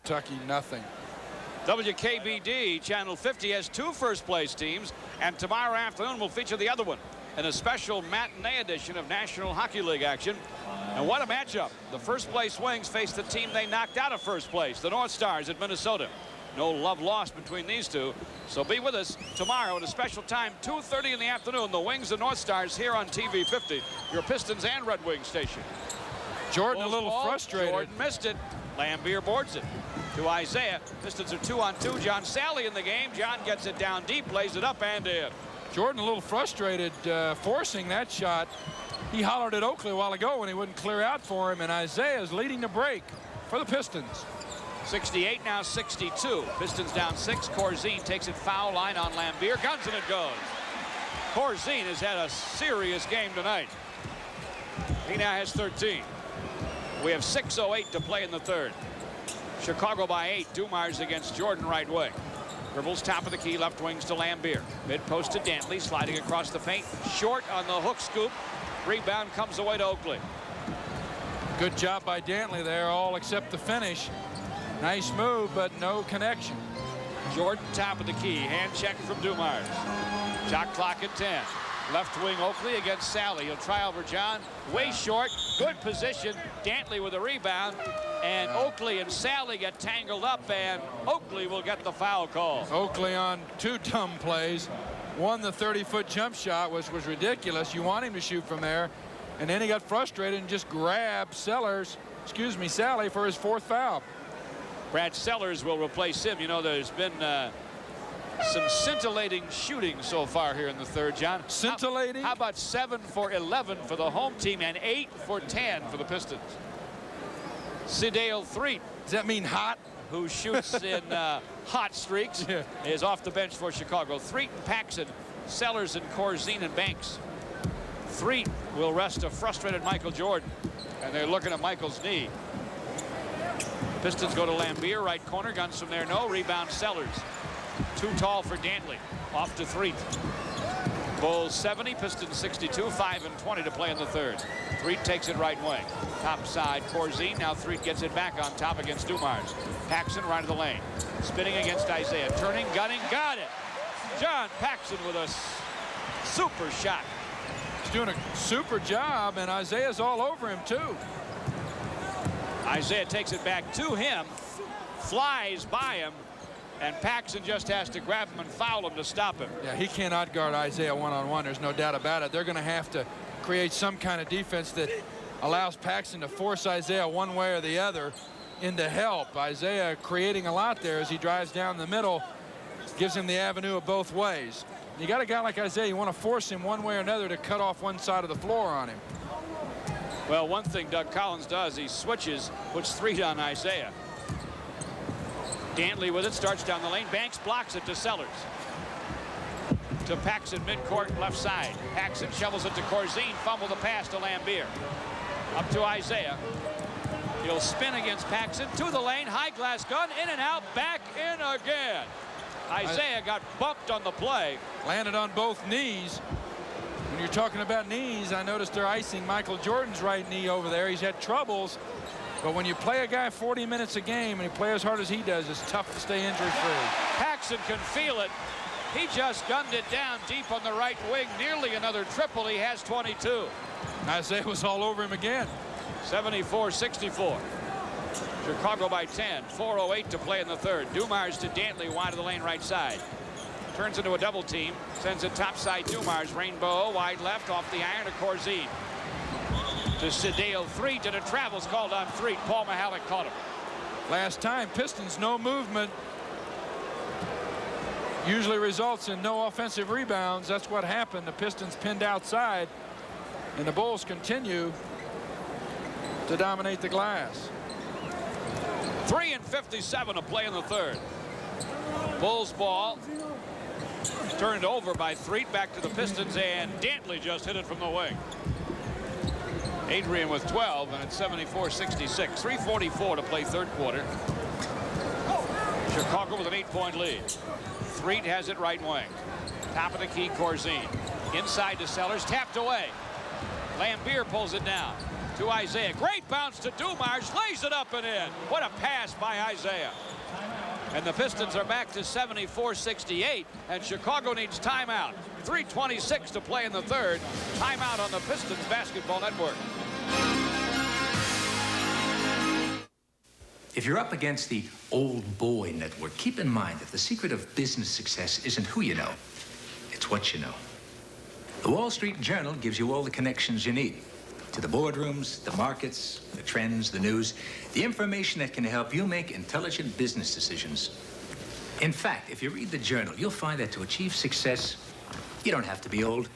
Kentucky, nothing. WKBD, Channel 50, has 2 first-place teams, and tomorrow afternoon will feature the other one in a special matinee edition of National Hockey League action. And what a matchup. The first-place Wings face the team they knocked out of first place, the North Stars at Minnesota. No love lost between these two. So be with us tomorrow at a special time, 2:30 in the afternoon. The Wings and North Stars here on TV 50, your Pistons and Red Wings station. Jordan a little frustrated. Jordan missed it. Lambier boards it to Isaiah. Pistons are 2-on-2. John Sally in the game. John gets it down deep, lays it up and in. Jordan a little frustrated forcing that shot. He hollered at Oakley a while ago when he wouldn't clear out for him, and Isaiah's leading the break for the Pistons. 68, now 62. Pistons down 6. Corzine takes it foul line on Lambier. Guns and it goes. Corzine has had a serious game tonight. He now has 13. We have 6:08 to play in the third. Chicago by 8. Dumars against Jordan right wing. Dribbles top of the key, left wings to Lambier. Mid post to Dantley, sliding across the paint. Short on the hook scoop. Rebound comes away to Oakley. Good job by Dantley there, all except the finish. Nice move, but no connection. Jordan top of the key. Hand check from Dumars. Shot clock at 10. Left wing Oakley against Sally. He'll try over John. Way short. Good position. Dantley with a rebound. And Oakley and Sally get tangled up, and Oakley will get the foul call. Oakley on 2 dumb plays. One, the 30-foot jump shot, which was ridiculous. You want him to shoot from there. And then he got frustrated and just grabbed Sally for his 4th foul. Brad Sellers will replace him. You know, there's been some scintillating shooting so far here in the third, John. Scintillating? How about 7 for 11 for the home team and 8 for 10 for the Pistons? Sidale Threet. Does that mean hot? Who shoots in hot streaks, is off the bench for Chicago. Threet and Paxson, Sellers and Corzine and Banks. Threet will rest a frustrated Michael Jordan, and they're looking at Michael's knee. Pistons go to Lambier, right corner, guns from there, no. Rebound Sellers. Too tall for Dantley. Off to Threet. Bulls 70, Pistons 62, 5:20 to play in the third. Threet takes it right wing. Top side, Corzine. Now Threet gets it back on top against Dumars. Paxson right of the lane. Spinning against Isaiah. Turning, gunning, got it. John Paxson with a super shot. He's doing a super job, and Isaiah's all over him, too. Isaiah takes it back to him, flies by him, and Paxson just has to grab him and foul him to stop him. Yeah, he cannot guard Isaiah one-on-one. There's no doubt about it. They're going to have to create some kind of defense that allows Paxson to force Isaiah one way or the other into help. Isaiah creating a lot there as he drives down the middle, gives him the avenue of both ways. You got a guy like Isaiah, you want to force him one way or another to cut off one side of the floor on him. Well, one thing Doug Collins does, he switches, puts Threet on Isaiah. Dantley with it, starts down the lane. Banks blocks it to Sellers. To Paxson, midcourt, left side. Paxson shovels it to Corzine. Fumble the pass to Lambier. Up to Isaiah. He'll spin against Paxson. To the lane. High glass gun. In and out. Back in again. Isaiah got bumped on the play. Landed on both knees. When you're talking about knees, I noticed they're icing Michael Jordan's right knee over there. He's had troubles. But when you play a guy 40 minutes a game and you play as hard as he does, it's tough to stay injury-free. Paxson can feel it. He just gunned it down deep on the right wing. Nearly another triple. He has 22. Isaiah was all over him again. 74-64. Chicago by 10. 4:08 to play in the third. Dumars to Dantley, wide of the lane right side. Turns into a double team. Sends it topside Dumars. Rainbow wide left off the iron to Corzine. To Cedeo. Threet and a travels called on Threet. Paul Mihalik caught him. Last time, Pistons no movement usually results in no offensive rebounds. That's what happened. The Pistons pinned outside, and the Bulls continue to dominate the glass. 3:57 to play in the third. Bulls ball turned over by Threet. Back to the Pistons, and Dantley just hit it from the wing. Adrian with 12, and it's 74-66. 3:44 to play third quarter. Chicago with an 8-point lead. Threet has it right wing. Top of the key, Corzine. Inside to Sellers, tapped away. Lambier pulls it down to Isaiah. Great bounce to Dumars, lays it up and in. What a pass by Isaiah. And the Pistons are back to 74-68, and Chicago needs timeout. 3:26 to play in the third. Timeout on the Pistons Basketball Network. If you're up against the old boy network, keep in mind that the secret of business success isn't who you know, it's what you know. The Wall Street Journal gives you all the connections you need to the boardrooms, the markets, the trends, the news, the information that can help you make intelligent business decisions. In fact, if you read the Journal, you'll find that to achieve success, you don't have to be old,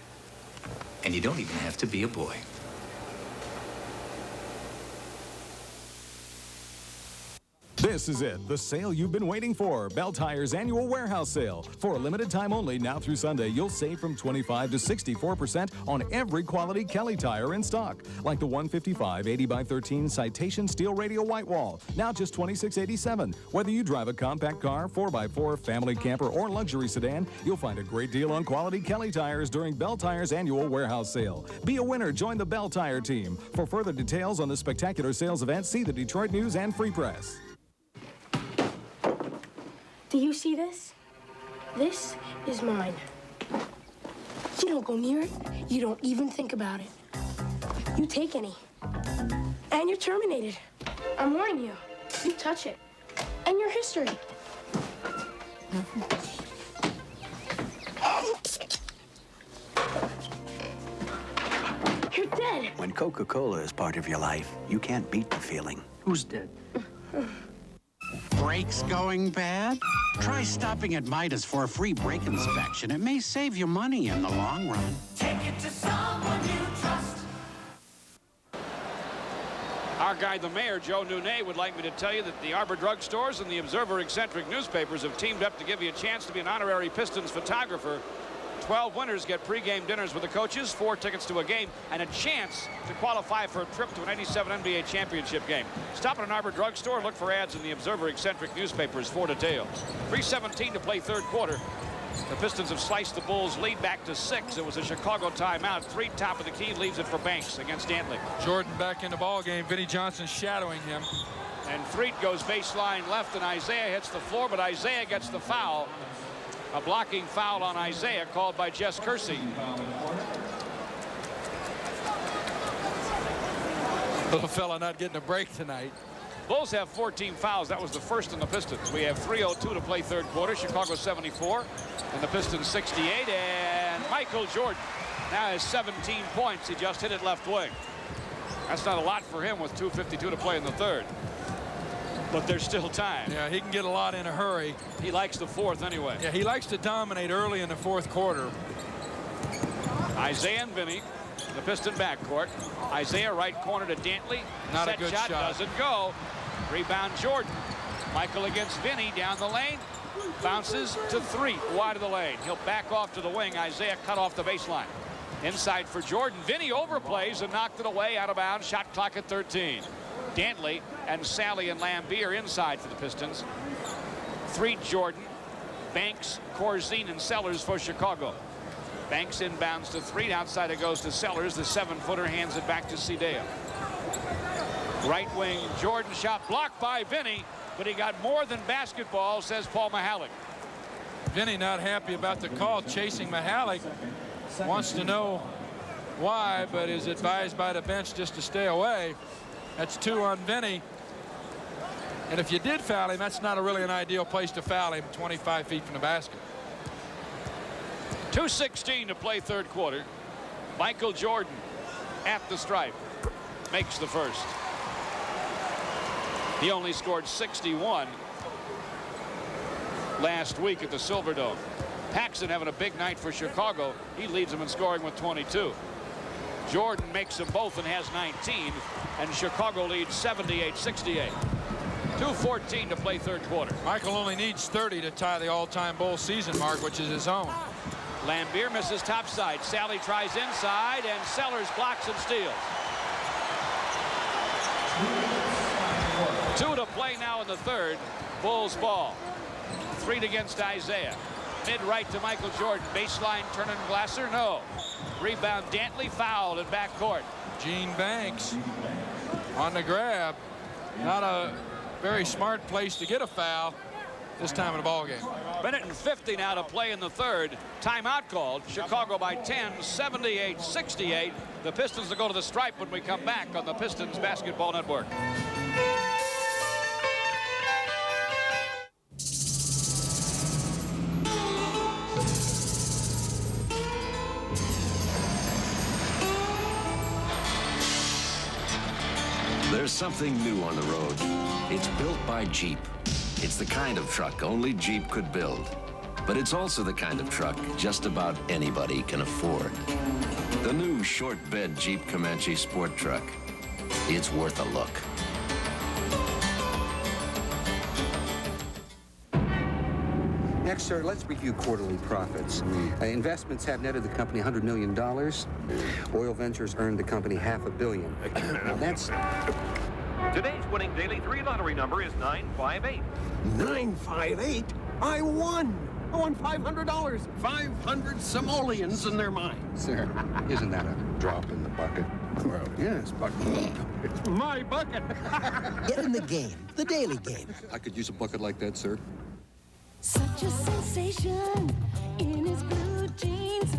and you don't even have to be a boy. This is it, the sale you've been waiting for. Bell Tire's annual warehouse sale. For a limited time only, now through Sunday, you'll save from 25 to 64% on every quality Kelly tire in stock. Like the 155 80x13 Citation Steel Radial White Wall, now just $26.87. Whether you drive a compact car, 4x4, family camper, or luxury sedan, you'll find a great deal on quality Kelly tires during Bell Tire's annual warehouse sale. Be a winner, join the Bell Tire team. For further details on the spectacular sales event, see the Detroit News and Free Press. Do you see this? This is mine. You don't go near it. You don't even think about it. You take any. And you're terminated. I'm warning you. You touch it. And your history. You're dead. When Coca-Cola is part of your life, you can't beat the feeling. Who's dead? Brakes going bad? Try stopping at Midas for a free brake inspection. It may save you money in the long run. Take it to someone you trust. Our guy, the mayor, Joe Nunez, would like me to tell you that the Arbor Drug Stores and the Observer eccentric newspapers have teamed up to give you a chance to be an honorary Pistons photographer. 12 winners get pregame dinners with the coaches, 4 tickets to a game, and a chance to qualify for a trip to an '87 NBA championship game. Stop at an Arbor Drug Store, look for ads in the Observer eccentric newspapers for details. 3:17 to play third quarter. The Pistons have sliced the Bulls' lead back to 6. It was a Chicago timeout. Threet, top of the key, leaves it for Banks against Dantley. Jordan back in the ball game. Vinnie Johnson shadowing him. And Threet goes baseline left, and Isaiah hits the floor, but Isaiah gets the foul. A blocking foul on Isaiah called by Jess Kersey. Little fella not getting a break tonight. Bulls have 14 fouls. That was the first in the Pistons. We have 3:02 to play third quarter. Chicago 74 and the Pistons 68. And Michael Jordan now has 17 points. He just hit it left wing. That's not a lot for him with 2:52 to play in the third. But there's still time. Yeah, he can get a lot in a hurry. He likes the fourth anyway. Yeah, he likes to dominate early in the fourth quarter. Isaiah and Vinny, the Piston backcourt. Isaiah right corner to Dantley. Not Set a good shot shot. Doesn't go. Rebound Jordan. Michael against Vinny down the lane. Bounces to 3 wide of the lane. He'll back off to the wing. Isaiah cut off the baseline. Inside for Jordan. Vinny overplays and knocked it away out of bounds. Shot clock at 13. Dantley and Sally and Lambier inside for the Pistons. 3 Jordan, Banks, Corzine, and Sellers for Chicago. Banks inbounds to 3. Outside it goes to Sellers. The 7-footer hands it back to Cedeo. Right wing Jordan shot blocked by Vinny, but he got more than basketball, says Paul Mihalik. Vinny not happy about the call, chasing Mihalik. Wants to know why, but is advised by the bench just to stay away. That's 2 on Vinny. And if you did foul him, that's not really an ideal place to foul him, 25 feet from the basket. 2:16 to play third quarter. Michael Jordan at the stripe makes the first. He only scored 61 last week at the Silverdome. Paxson having a big night for Chicago. He leads them in scoring with 22. Jordan makes them both and has 19, and Chicago leads 78-68. 2:14 to play third quarter. Michael only needs 30 to tie the all-time Bulls season mark, which is his own. Lambier misses topside. Sally tries inside, and Sellers blocks and steals. 2 to play now in the third. Bulls ball. 3 against Isaiah. Mid-right to Michael Jordan. Baseline turn and Glasser. No. Rebound Dantley, fouled in backcourt. Gene Banks on the grab. Not a very smart place to get a foul this time in the ball game. Minute and 50 now to play in the third. Timeout called. Chicago by 10, 78-68. The Pistons will go to the stripe when we come back on the Pistons Basketball Network. There's something new on the road. It's built by Jeep. It's the kind of truck only Jeep could build. But it's also the kind of truck just about anybody can afford. The new short bed Jeep Comanche Sport Truck. It's worth a look. Next, sir, let's review quarterly profits. Investments have netted the company $100 million. Oil ventures earned the company $500 million. Now that's... Today's winning daily 3 lottery number is 958. 958? I won! I won $500. 500 simoleons in their minds. Sir, isn't that a drop in the bucket? Well, yes, but it's my bucket. Get in the game, the daily game. I could use a bucket like that, sir. Such a sensation in his blue jeans.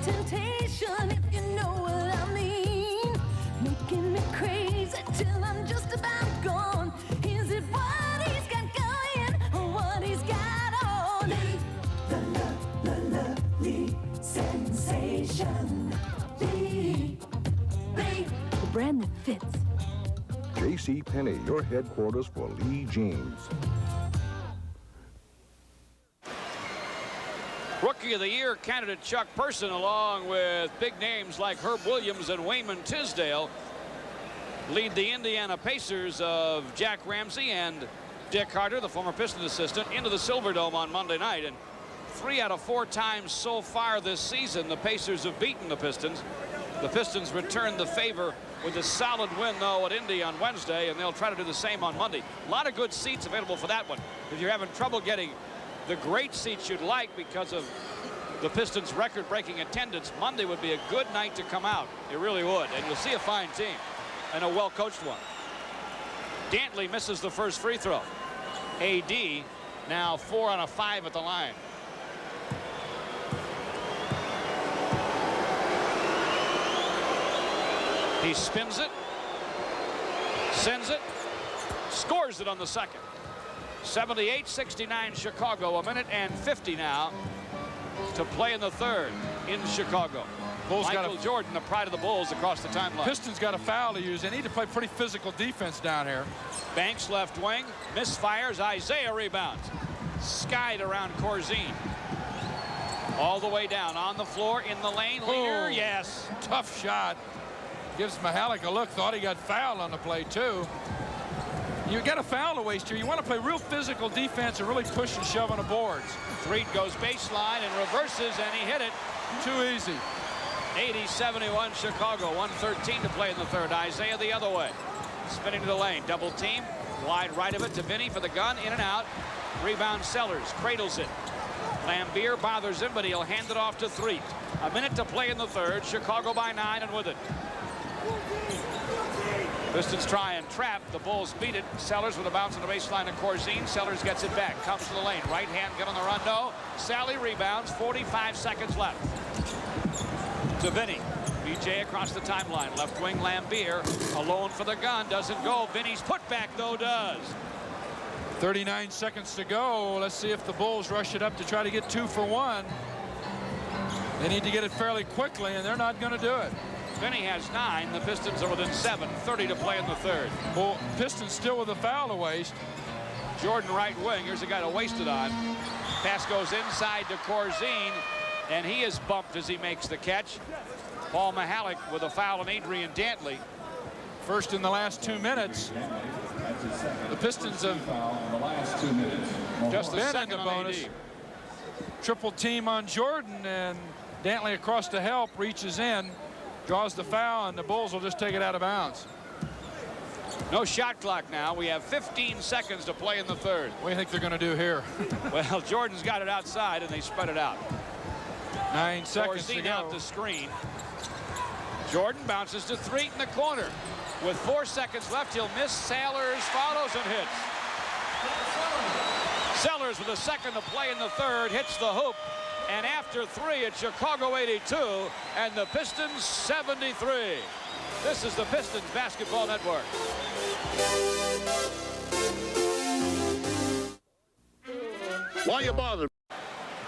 Temptation, if you know what I mean. Making me crazy till I'm just about gone. Is it what he's got going or what he's got on? The lovely sensation. The brand that fits. J.C. Penney, your headquarters for Lee jeans. Rookie of the Year candidate Chuck Person, along with big names like Herb Williams and Wayman Tisdale, lead the Indiana Pacers of Jack Ramsey and Dick Carter, the former Pistons assistant, into the Silverdome on Monday night. And 3 out of 4 times so far this season, the Pacers have beaten the Pistons. The Pistons returned the favor with a solid win, though, at Indy on Wednesday, and they'll try to do the same on Monday. A lot of good seats available for that one. If you're having trouble getting the great seats you'd like because of the Pistons' record-breaking attendance, Monday would be a good night to come out. It really would, and you'll see a fine team and a well-coached one. Dantley misses the first free throw. AD now 4 out of 5 at the line. He spins it, sends it, scores it on the second. 78-69 Chicago. A minute and 50 now to play in the third in Chicago. Bulls Michael Jordan, the pride of the Bulls, across the timeline. Pistons got a foul to use. They need to play pretty physical defense down here. Banks left wing, misfires. Isaiah rebounds. Skied around Corzine. All the way down on the floor in the lane. Leader, yes. Tough shot. Gives Mihalik a look. Thought he got fouled on the play, too. You got a foul to waste here. You want to play real physical defense and really push and shove on the boards. Threet goes baseline and reverses, and he hit it. Too easy. 80-71 Chicago. 1:13 to play in the third. Isaiah the other way. Spinning to the lane. Double team. Wide right of it to Vinny for the gun. In and out. Rebound Sellers. Cradles it. Lambier bothers him, but he'll hand it off to Threet. A minute to play in the third. Chicago by 9 and with it. Pistons try and trap. The Bulls beat it. Sellers with a bounce on the baseline to Corzine. Sellers gets it back. Comes to the lane. Right hand get on the run. No. Sally rebounds. 45 seconds left. To Vinny. BJ across the timeline. Left wing Lambier. Alone for the gun. Doesn't go. Vinny's putback, though, does. 39 seconds to go. Let's see if the Bulls rush it up to try to get 2 for 1. They need to get it fairly quickly, and they're not going to do it. Vinny has 9. The Pistons are within 7. 30 to play in the third. Well, Pistons still with a foul to waste. Jordan right wing. Here's a guy to waste it on. Pass goes inside to Corzine, and he is bumped as he makes the catch. Paul Mihalik with a foul on Adrian Dantley. First in the last 2 minutes. The Pistons have just the second bonus. Triple team on Jordan, and Dantley across to help, reaches in, draws the foul, and the Bulls will just take it out of bounds. No shot clock now. We have 15 seconds to play in the third. What do you think they're going to do here? Well, Jordan's got it outside, and they spread it out. 9 seconds to go. Out the screen. Jordan bounces to Threet in the corner. With 4 seconds left, he'll miss. Sellers follows and hits. Sellers with a second to play in the third hits the hoop. And after 3, it's Chicago 82 and the Pistons 73. This is the Pistons Basketball Network. Why you bother?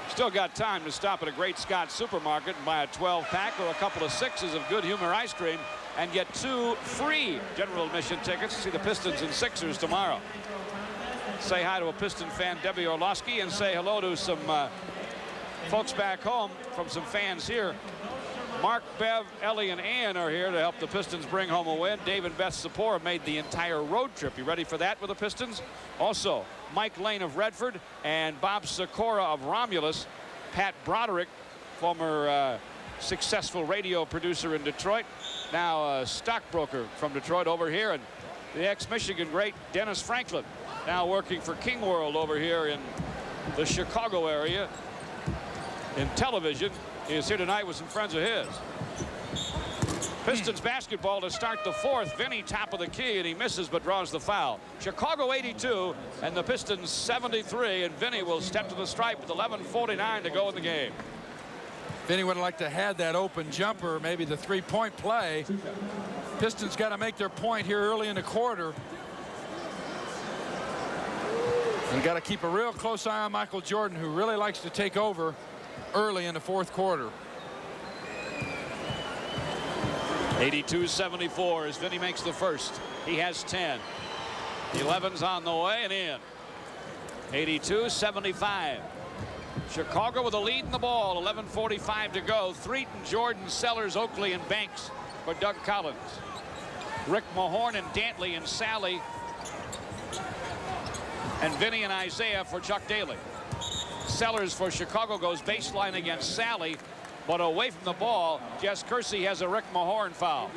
Still got time to stop at a Great Scott Supermarket and buy a 12-pack or a couple of 6s of Good Humor ice cream and get 2 free general admission tickets to see the Pistons and Sixers tomorrow. Say hi to a Piston fan, Debbie Orlowski, and say hello to some folks back home from some fans here. Mark, Bev, Ellie, and Ann are here to help the Pistons bring home a win. Dave and Beth Sapora made the entire road trip. You ready for that with the Pistons? Also, Mike Lane of Redford and Bob Sikora of Romulus. Pat Broderick, former successful radio producer in Detroit, now a stockbroker from Detroit over here, and the ex-Michigan great Dennis Franklin, now working for King World over here in the Chicago area in television. He is here tonight with some friends of his. Pistons basketball to start the fourth. Vinny top of the key, and he misses but draws the foul. Chicago 82 and the Pistons 73, and Vinny will step to the stripe with 11:49 to go in the game. Vinny would have liked to have that open jumper, maybe the three-point play. Pistons got to make their point here early in the quarter. And got to keep a real close eye on Michael Jordan, who really likes to take over early in the fourth quarter. 82-74 as Vinny makes the first. He has 10. 11's on the way and in. 82-75. Chicago with a lead in the ball. 11:45 to go. Threet and Jordan, Sellers, Oakley, and Banks for Doug Collins. Rick Mahorn and Dantley and Sally. And Vinny and Isaiah for Chuck Daly. Sellers for Chicago goes baseline against Sally, but away from the ball. Jess Kersey has a Rick Mahorn foul.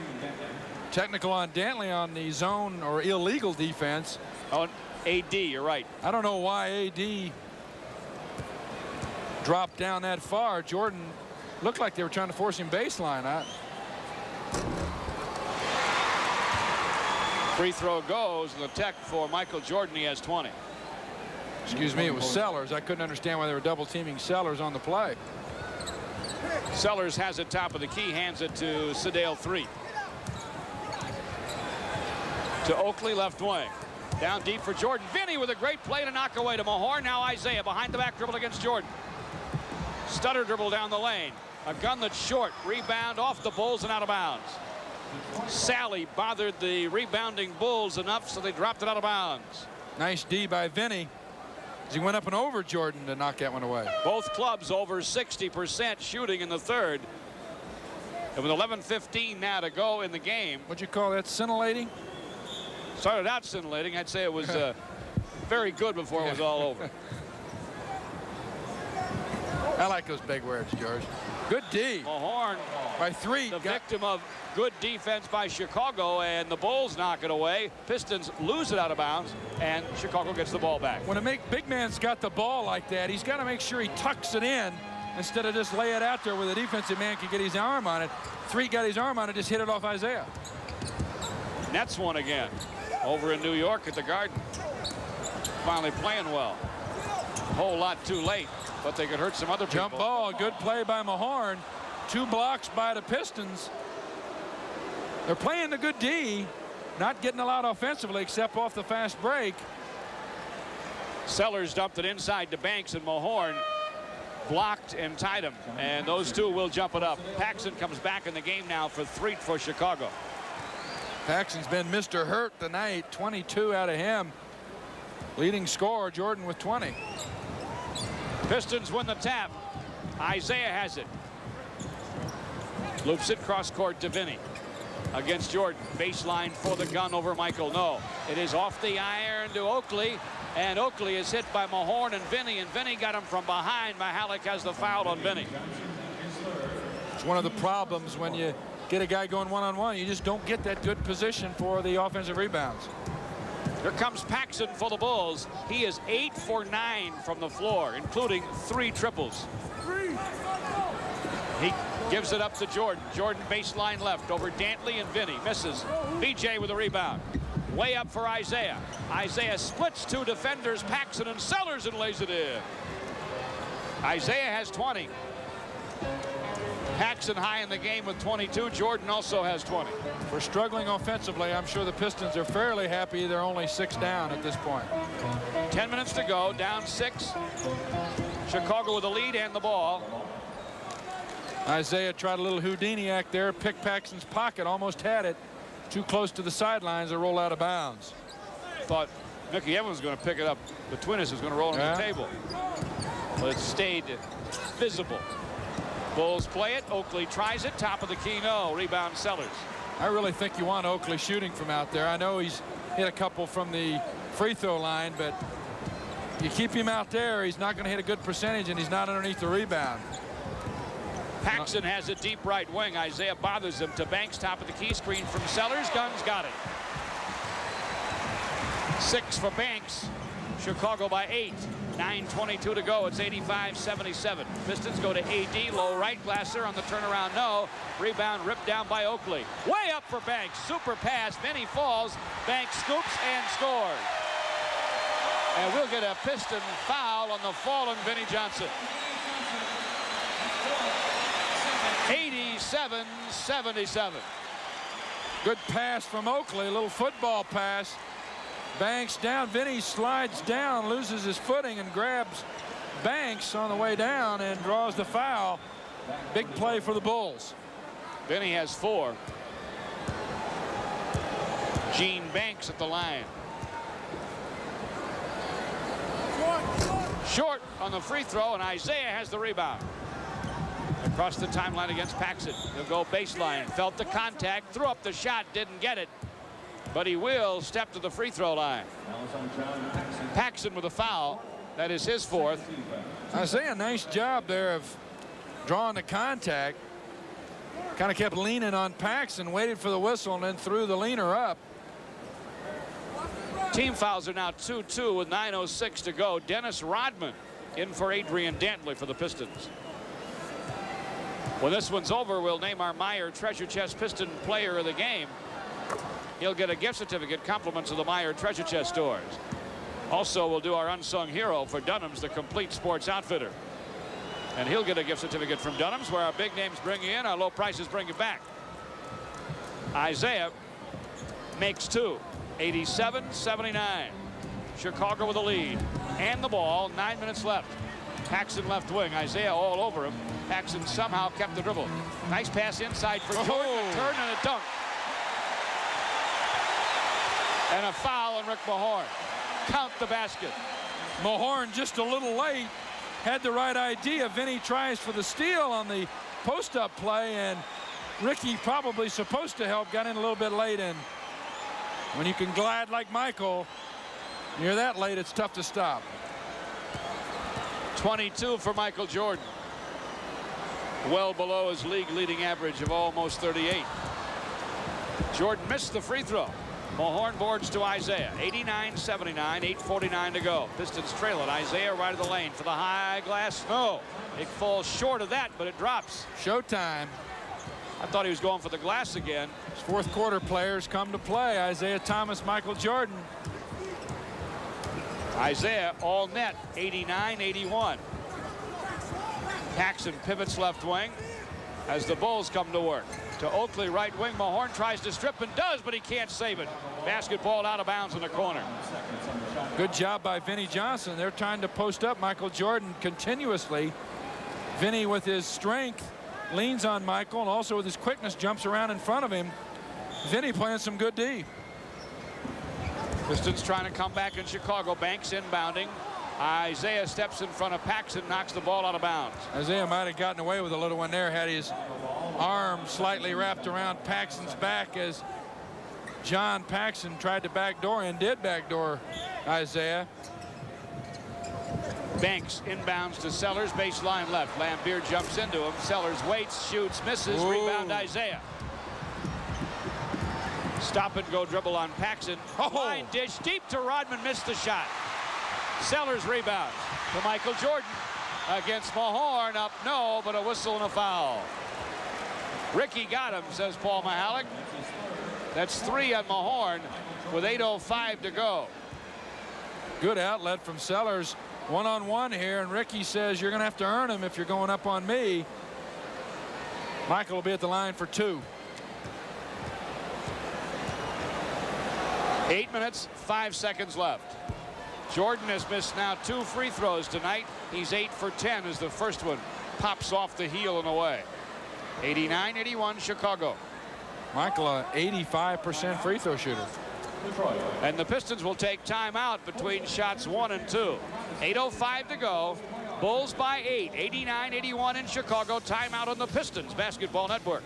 Technical on Dantley on the zone or illegal defense. On AD, you're right. I don't know why AD dropped down that far. Jordan looked like they were trying to force him baseline. Free throw goes, and the tech for Michael Jordan. He has 20. Excuse me, it was Sellers. I couldn't understand why they were double teaming Sellers on the play. Sellers has it top of the key, hands it to Sedale Threet. To Oakley, left wing. Down deep for Jordan. Vinny with a great play to knock away to Mahorn. Now Isaiah behind the back dribble against Jordan. Stutter dribble down the lane. A gun that's short. Rebound off the Bulls and out of bounds. Sally bothered the rebounding Bulls enough, so they dropped it out of bounds. Nice D by Vinny. He went up and over Jordan to knock that one away. Both clubs over 60% shooting in the third. And with 11:15 now to go in the game. What'd you call that, scintillating? Started out scintillating. I'd say it was very good before it was all over. I like those big words, George. Good D. Mahorn by 3. The victim of good defense by Chicago, and the Bulls knock it away. Pistons lose it out of bounds, and Chicago gets the ball back. When a big man's got the ball like that, he's got to make sure he tucks it in instead of just lay it out there where the defensive man can get his arm on it. Threet got his arm on it, just hit it off Isaiah. Nets won again over in New York at the Garden. Finally playing well. A whole lot too late, but they could hurt some other people. Jump ball, good play by Mahorn. 2 blocks by the Pistons. They're playing the good D, not getting a lot offensively except off the fast break. Sellers dumped it inside to Banks, and Mahorn blocked and tied him, and those two will jump it up. Paxson comes back in the game now for Threet for Chicago. Paxson's been Mr. Hurt tonight. 22 out of him. Leading scorer, Jordan with 20. Pistons win the tap. Isaiah has it. Loops it cross court to Vinny. Against Jordan. Baseline for the gun over Michael. No. It is off the iron to Oakley. And Oakley is hit by Mahorn and Vinny got him from behind. Mahalik has the foul on Vinny. It's one of the problems when you get a guy going one-on-one. You just don't get that good position for the offensive rebounds. Here comes Paxson for the Bulls. He is 8 for 9 from the floor, including 3 triples. He gives it up to Jordan. Jordan baseline left over Dantley and Vinny. Misses. BJ with a rebound. Way up for Isaiah. Isaiah splits 2 defenders, Paxson and Sellers, and lays it in. Isaiah has 20. Paxson high in the game with 22. Jordan also has 20. For struggling offensively, I'm sure the Pistons are fairly happy they're only 6 down at this point. 10 minutes to go, down 6. Chicago with the lead and the ball. Isaiah tried a little Houdini act there, picked Paxson's pocket, almost had it. Too close to the sidelines to roll out of bounds. Thought Mickey Evans was going to pick it up between us, was going to roll on the table. But it stayed visible. Bulls play it. Oakley tries it. Top of the key, no. Rebound Sellers. I really think you want Oakley shooting from out there. I know he's hit a couple from the free throw line, but you keep him out there, he's not going to hit a good percentage, and he's not underneath the rebound. Paxson has a deep right wing. Isaiah bothers him to Banks. Top of the key, screen from Sellers. Gunn's got it. 6 for Banks. Chicago by 8. 9:22 to go. It's 85-77. Pistons go to AD. Low right. Glasser on the turnaround. No. Rebound ripped down by Oakley. Way up for Banks. Super pass. Vinny falls. Banks scoops and scores. And we'll get a Piston foul on the fallen Vinny Johnson. 87-77. Good pass from Oakley. A little football pass. Banks down. Vinny slides down, loses his footing, and grabs Banks on the way down and draws the foul. Big play for the Bulls. Vinny has 4. Gene Banks at the line. Short on the free throw, and Isaiah has the rebound. Across the timeline against Paxson. He'll go baseline. Felt the contact. Threw up the shot. Didn't get it. But he will step to the free throw line. Paxson with a foul. That is his 4th. Isaiah, nice job there of drawing the contact. Kind of kept leaning on Paxson, waited for the whistle, and then threw the leaner up. Team fouls are now 2-2 with 9:06 to go. Dennis Rodman in for Adrian Dantley for the Pistons. When this one's over, we'll name our Meyer Treasure Chest Piston Player of the Game. He'll get a gift certificate, compliments of the Meyer Treasure Chest stores. Also, we'll do our Unsung Hero for Dunham's, the complete sports outfitter. And he'll get a gift certificate from Dunham's, where our big names bring you in, our low prices bring you back. Isaiah makes 2. 87-79. Chicago with the lead and the ball. 9 minutes left. Paxson left wing. Isaiah all over him. Paxson somehow kept the dribble. Nice pass inside for Jordan. A turn and a dunk. And a foul on Rick Mahorn. Count the basket. Mahorn just a little late. Had the right idea. Vinny tries for the steal on the post-up play, and Ricky, probably supposed to help, got in a little bit late and When you can glide like Michael, near that late, it's tough to stop. 22 for Michael Jordan. Well below his league leading average of almost 38. Jordan missed the free throw. Mahorn boards to Isaiah. 89-79, 8:49 to go. Pistons trail it. Isaiah right of the lane for the high glass. No, it falls short of that, but it drops. Showtime. I thought he was going for the glass again. Fourth quarter players come to play. Isaiah Thomas, Michael Jordan. Isaiah all net. 89-81. Paxson pivots left wing as the Bulls come to work. To Oakley, right wing. Mahorn tries to strip and does, but he can't save it. Basketball out of bounds in the corner. Good job by Vinnie Johnson. They're trying to post up Michael Jordan continuously. Vinnie, with his strength, leans on Michael, and also with his quickness, jumps around in front of him. Vinnie playing some good D. Pistons trying to come back in Chicago. Banks inbounding. Isaiah steps in front of Paxson, knocks the ball out of bounds. Isaiah might have gotten away with a little one there had his arm slightly wrapped around Paxson's back as John Paxson tried to backdoor and did backdoor Isaiah. Banks inbounds to Sellers, baseline left. Lambeer jumps into him. Sellers waits, shoots, misses. Ooh. Rebound Isaiah. Stop and go dribble on Paxson. Line dish deep to Rodman, missed the shot. Sellers rebounds to Michael Jordan against Mahorn. Up no, but a whistle and a foul. Ricky got him, says Paul Mihalik. That's 3 on Mahorn with 8:05 to go. Good outlet from Sellers. One-on-one here, and Ricky says you're going to have to earn him if you're going up on me. Michael will be at the line for 2. 8 minutes, 5 seconds left. Jordan has missed now 2 free throws tonight. He's 8 for 10 as the first one pops off the heel and away. 89-81 Chicago. Michael, an 85% free throw shooter. And the Pistons will take time out between shots 1 and 2. 8:05 to go. Bulls by 8. 89-81 in Chicago. Timeout on the Pistons Basketball Network.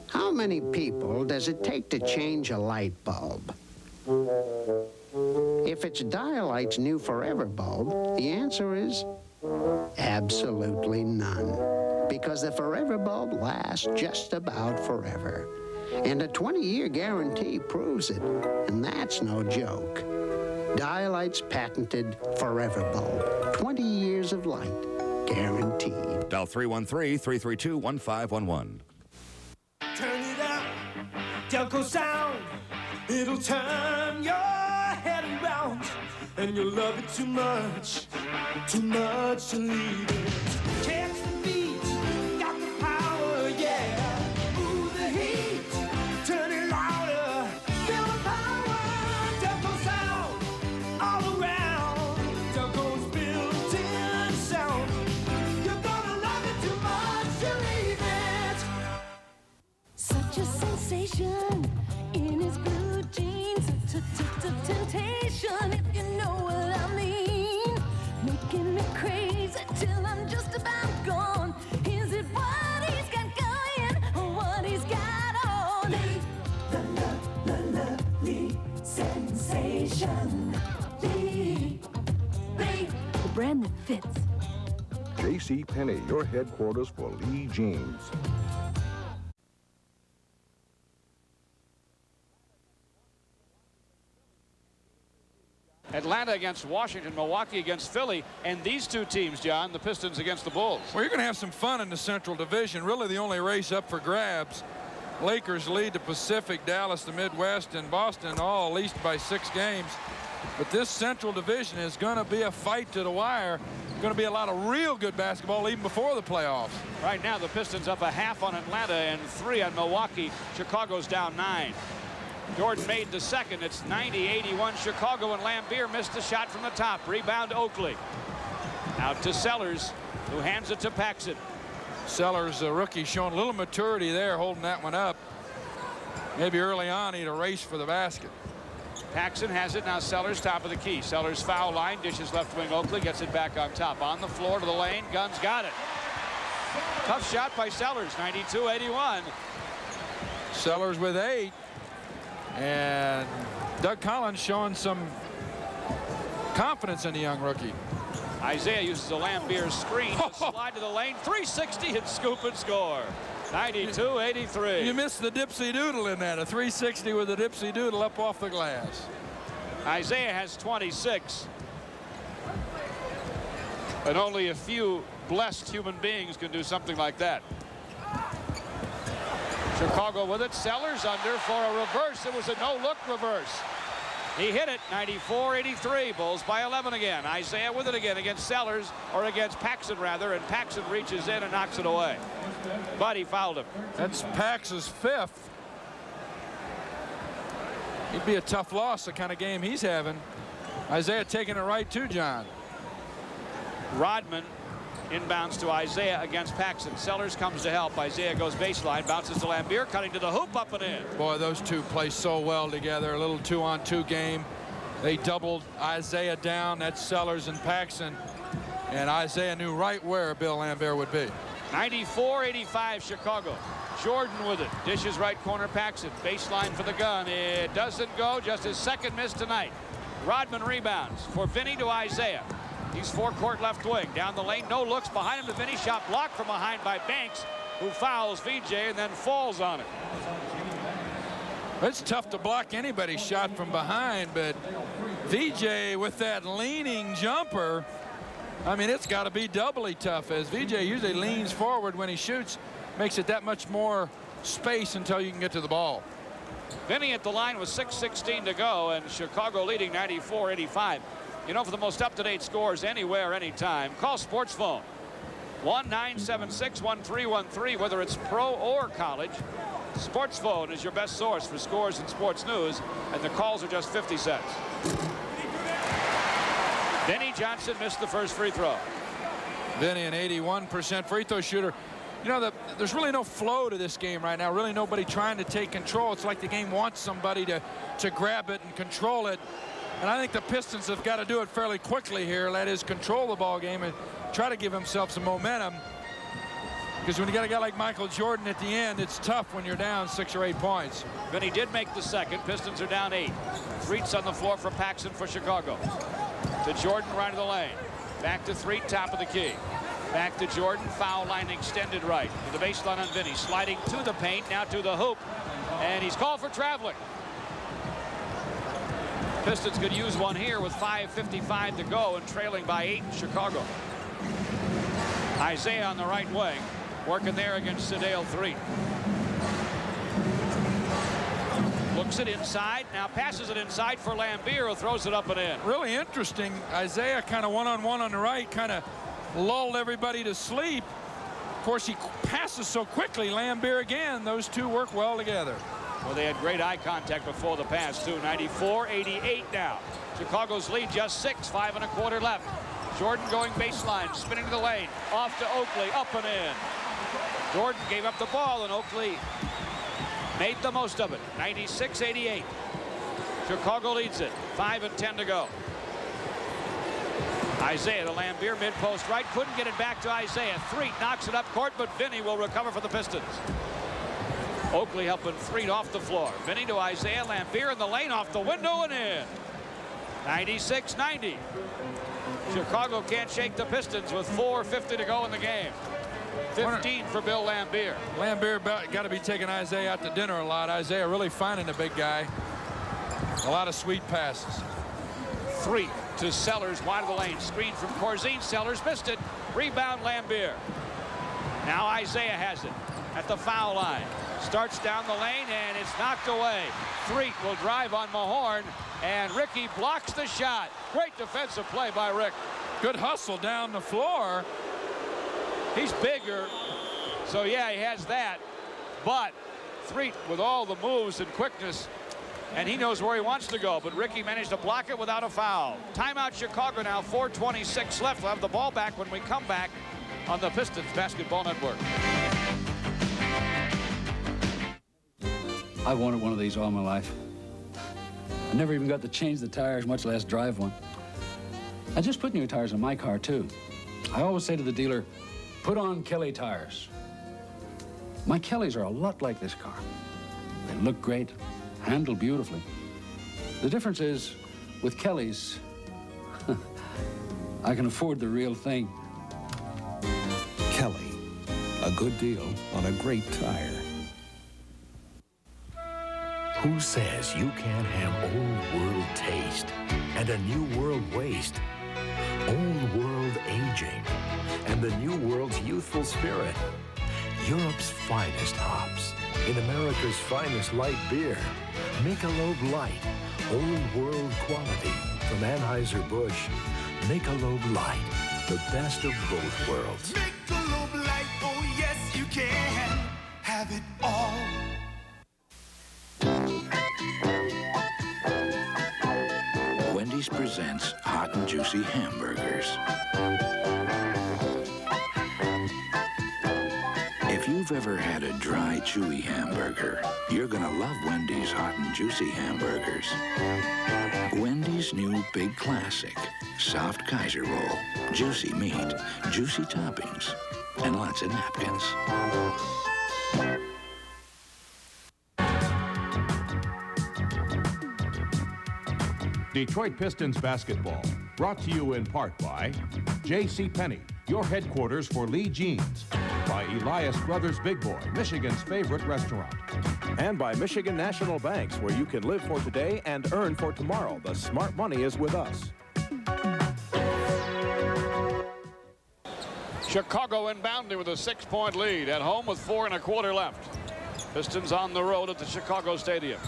How many people does it take to change a light bulb? If it's Dialight's new Forever bulb, the answer is absolutely none. Because the Forever bulb lasts just about forever. And a 20-year guarantee proves it. And that's no joke. Dialight's patented Forever bulb. 20 years of light guaranteed. Dial 313-332-1511. Turn it up, Delco sound. It'll turn your head around, and you'll love it too much to leave it. Catch the beat, got the power, yeah. Ooh, the heat, turn it louder, feel the power. Delco sound, all around. Delco's built-in sound. You're gonna love it too much to leave it. Such a sensation in his blue jeans. Temptation, if you know what I mean. Making me crazy till I'm just about gone. Is it what he's got going or what he's got on? The lovely sensation. The brand that fits. J.C. Penney, your headquarters for Lee jeans. Atlanta against Washington, Milwaukee against Philly, and these two teams, John, the Pistons against the Bulls. Well, you're going to have some fun in the Central Division. Really the only race up for grabs. Lakers lead the Pacific, Dallas the Midwest, and Boston all at least by 6 games. But this Central Division is going to be a fight to the wire. Going to be a lot of real good basketball even before the playoffs. Right now the Pistons up a half on Atlanta and 3 on Milwaukee. Chicago's down 9. Jordan made the second. It's 90-81 Chicago, and Lambeer missed the shot from the top. Rebound Oakley. Out to Sellers, who hands it to Paxson. Sellers, a rookie, showing a little maturity there, holding that one up. Maybe early on he'd a race for the basket. Paxson has it now. Sellers top of the key. Sellers foul line, dishes left wing. Oakley gets it back on top. On the floor to the lane. Gunn's got it. Tough shot by Sellers. 92-81. Sellers with 8. And Doug Collins showing some confidence in the young rookie. Isaiah uses a Lambier screen to slide to the lane. 360 and scoop and score. 92-83. You missed the dipsy doodle in that. A 360 with a dipsy doodle up off the glass. Isaiah has 26. And only a few blessed human beings can do something like that. Chicago with it. Sellers under for a reverse. It was a no-look reverse. He hit it. 94-83. Bulls by 11 again. Isaiah with it again against Sellers, or against Paxson rather, and Paxson reaches in and knocks it away. But he fouled him. That's Pax's 5th. He'd be a tough loss, the kind of game he's having. Isaiah taking it right to John. Rodman inbounds to Isaiah against Paxson. Sellers comes to help. Isaiah goes baseline, bounces to Lambier, cutting to the hoop, up and in. Boy, those two play so well together. A little 2-on-2 game. They doubled Isaiah down. That's Sellers and Paxson. And Isaiah knew right where Bill Lambier would be. 94-85 Chicago. Jordan with it. Dishes right corner Paxson. Baseline for the gun. It doesn't go. Just his second miss tonight. Rodman rebounds for Vinny to Isaiah. He's forecourt left wing. Down the lane. No looks behind him to Vinny. Shot blocked from behind by Banks, who fouls VJ and then falls on it. It's tough to block anybody's shot from behind, but VJ with that leaning jumper, I mean, it's got to be doubly tough, as VJ usually leans forward when he shoots, makes it that much more space until you can get to the ball. Vinny at the line with 6:16 to go, and Chicago leading 94-85. You know, for the most up-to-date scores anywhere, anytime, call Sports Phone. 1-976-1313, whether it's pro or college. Sports Phone is your best source for scores and sports news, and the calls are just 50 cents. Vinny Johnson missed the first free throw. Vinny, an 81% free throw shooter. You know, there's really no flow to this game right now. Really nobody trying to take control. It's like the game wants somebody to grab it and control it. And I think the Pistons have got to do it fairly quickly here. That is, control the ball game and try to give himself some momentum. Because when you got a guy like Michael Jordan at the end, it's tough when you're down 6 or 8 points. Vinny did make the second. Pistons are down 8. Threet's on the floor for Paxson for Chicago. To Jordan, right of the lane. Back to Threet, top of the key. Back to Jordan, foul line extended right. To the baseline on Vinny. Sliding to the paint, now to the hoop. And he's called for traveling. Pistons could use one here with 5:55 to go and trailing by 8 in Chicago. Isaiah on the right wing, working there against Sedale Threet. Looks it inside, now passes it inside for Lambier, who throws it up and in. Really interesting. Isaiah kind of one-on-one on the right, kind of lulled everybody to sleep. Of course, he passes so quickly. Lambier again. Those two work well together. Well, they had great eye contact before the pass, too. 94-88 now. Chicago's lead just 6, 5 1/4 left. Jordan going baseline, spinning to the lane. Off to Oakley, up and in. Jordan gave up the ball, and Oakley made the most of it. 96-88. Chicago leads it. 5 10 to go. Isaiah, the Lambier mid-post right. Couldn't get it back to Isaiah. Threet knocks it up court, but Vinny will recover for the Pistons. Oakley helping Threet off the floor. Vinny to Isaiah. Lambier in the lane, off the window and in. 96-90. Chicago can't shake the Pistons with 4:50 to go in the game. 15 for Bill Lambier. Lambier got to be taking Isaiah out to dinner a lot. Isaiah really finding the big guy. A lot of sweet passes. Threet to Sellers, wide of the lane. Screen from Corzine. Sellers missed it. Rebound Lambier. Now Isaiah has it at the foul line. Starts down the lane, and it's knocked away. Threet will drive on Mahorn, and Ricky blocks the shot. Great defensive play by Rick. Good hustle down the floor. He's bigger, so yeah, he has that. But Threet with all the moves and quickness, and he knows where he wants to go. But Ricky managed to block it without a foul. Timeout Chicago now, 4:26 left. We'll have the ball back when we come back on the Pistons Basketball Network. I've wanted one of these all my life. I never even got to change the tires, much less drive one. I just put new tires on my car, too. I always say to the dealer, put on Kelly tires. My Kellys are a lot like this car. look great, handle beautifully. The difference is, with Kelly's, I can afford the real thing. Kelly, a good deal on a great tire. Who says you can't have old world taste and a new world waste? Old world aging and the new world's youthful spirit. Europe's finest hops in America's finest light beer. Michelob Light, old world quality from Anheuser-Busch. Michelob Light, the best of both worlds. Michelob Light, oh yes you can have it all. Wendy's presents hot and juicy hamburgers. If you've ever had a dry, chewy hamburger, you're gonna love Wendy's hot and juicy hamburgers. Wendy's new big classic, soft Kaiser roll, juicy meat, juicy toppings, and lots of napkins. Detroit Pistons basketball, brought to you in part by J.C. Penney, your headquarters for Lee Jeans, by Elias Brothers Big Boy, Michigan's favorite restaurant, And by Michigan National Banks, where you can live for today and earn for tomorrow. The smart money is with us. Chicago inbounding with a 6-point lead at home with 4 1/4 left. Pistons on the road at the Chicago Stadium.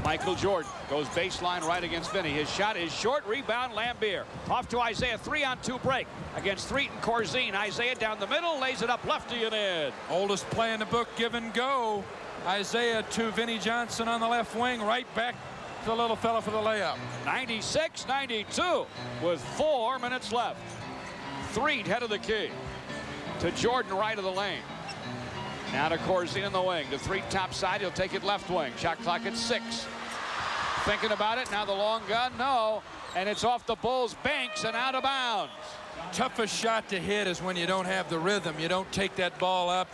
Michael Jordan goes baseline right against Vinny. His shot is short. Rebound, Lambier. Off to Isaiah. 3-on-2 break against Threaton Corzine. Isaiah down the middle, lays it up lefty and in. Oldest play in the book, give and go. Isaiah to Vinny Johnson on the left wing, right back to the little fella for the layup. 96-92 with 4 minutes left. Threet head of the key to Jordan right of the lane. Now to Corzine in the wing. To Threet top side. He'll take it left wing. Shot clock at 6. Thinking about it. Now the long gun. No. And it's off the Bulls' Banks and out of bounds. Toughest shot to hit is when you don't have the rhythm. You don't take that ball up,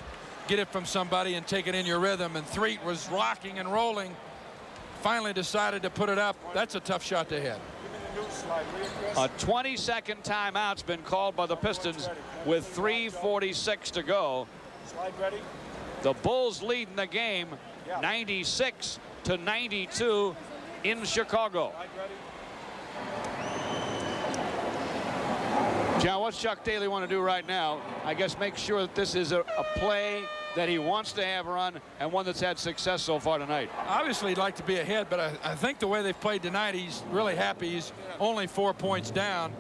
get it from somebody, and take it in your rhythm. And Threet was rocking and rolling. Finally decided to put it up. That's a tough shot to hit. A 20-second timeout's been called by the Pistons with 3:46 to go. Slide ready. The Bulls lead in the game 96-92 in Chicago. John, what's Chuck Daly want to do right now? I guess make sure that this is a play that he wants to have run and one that's had success so far tonight. Obviously, he'd like to be ahead, but I think the way they've played tonight, he's really happy. He's only 4 points down.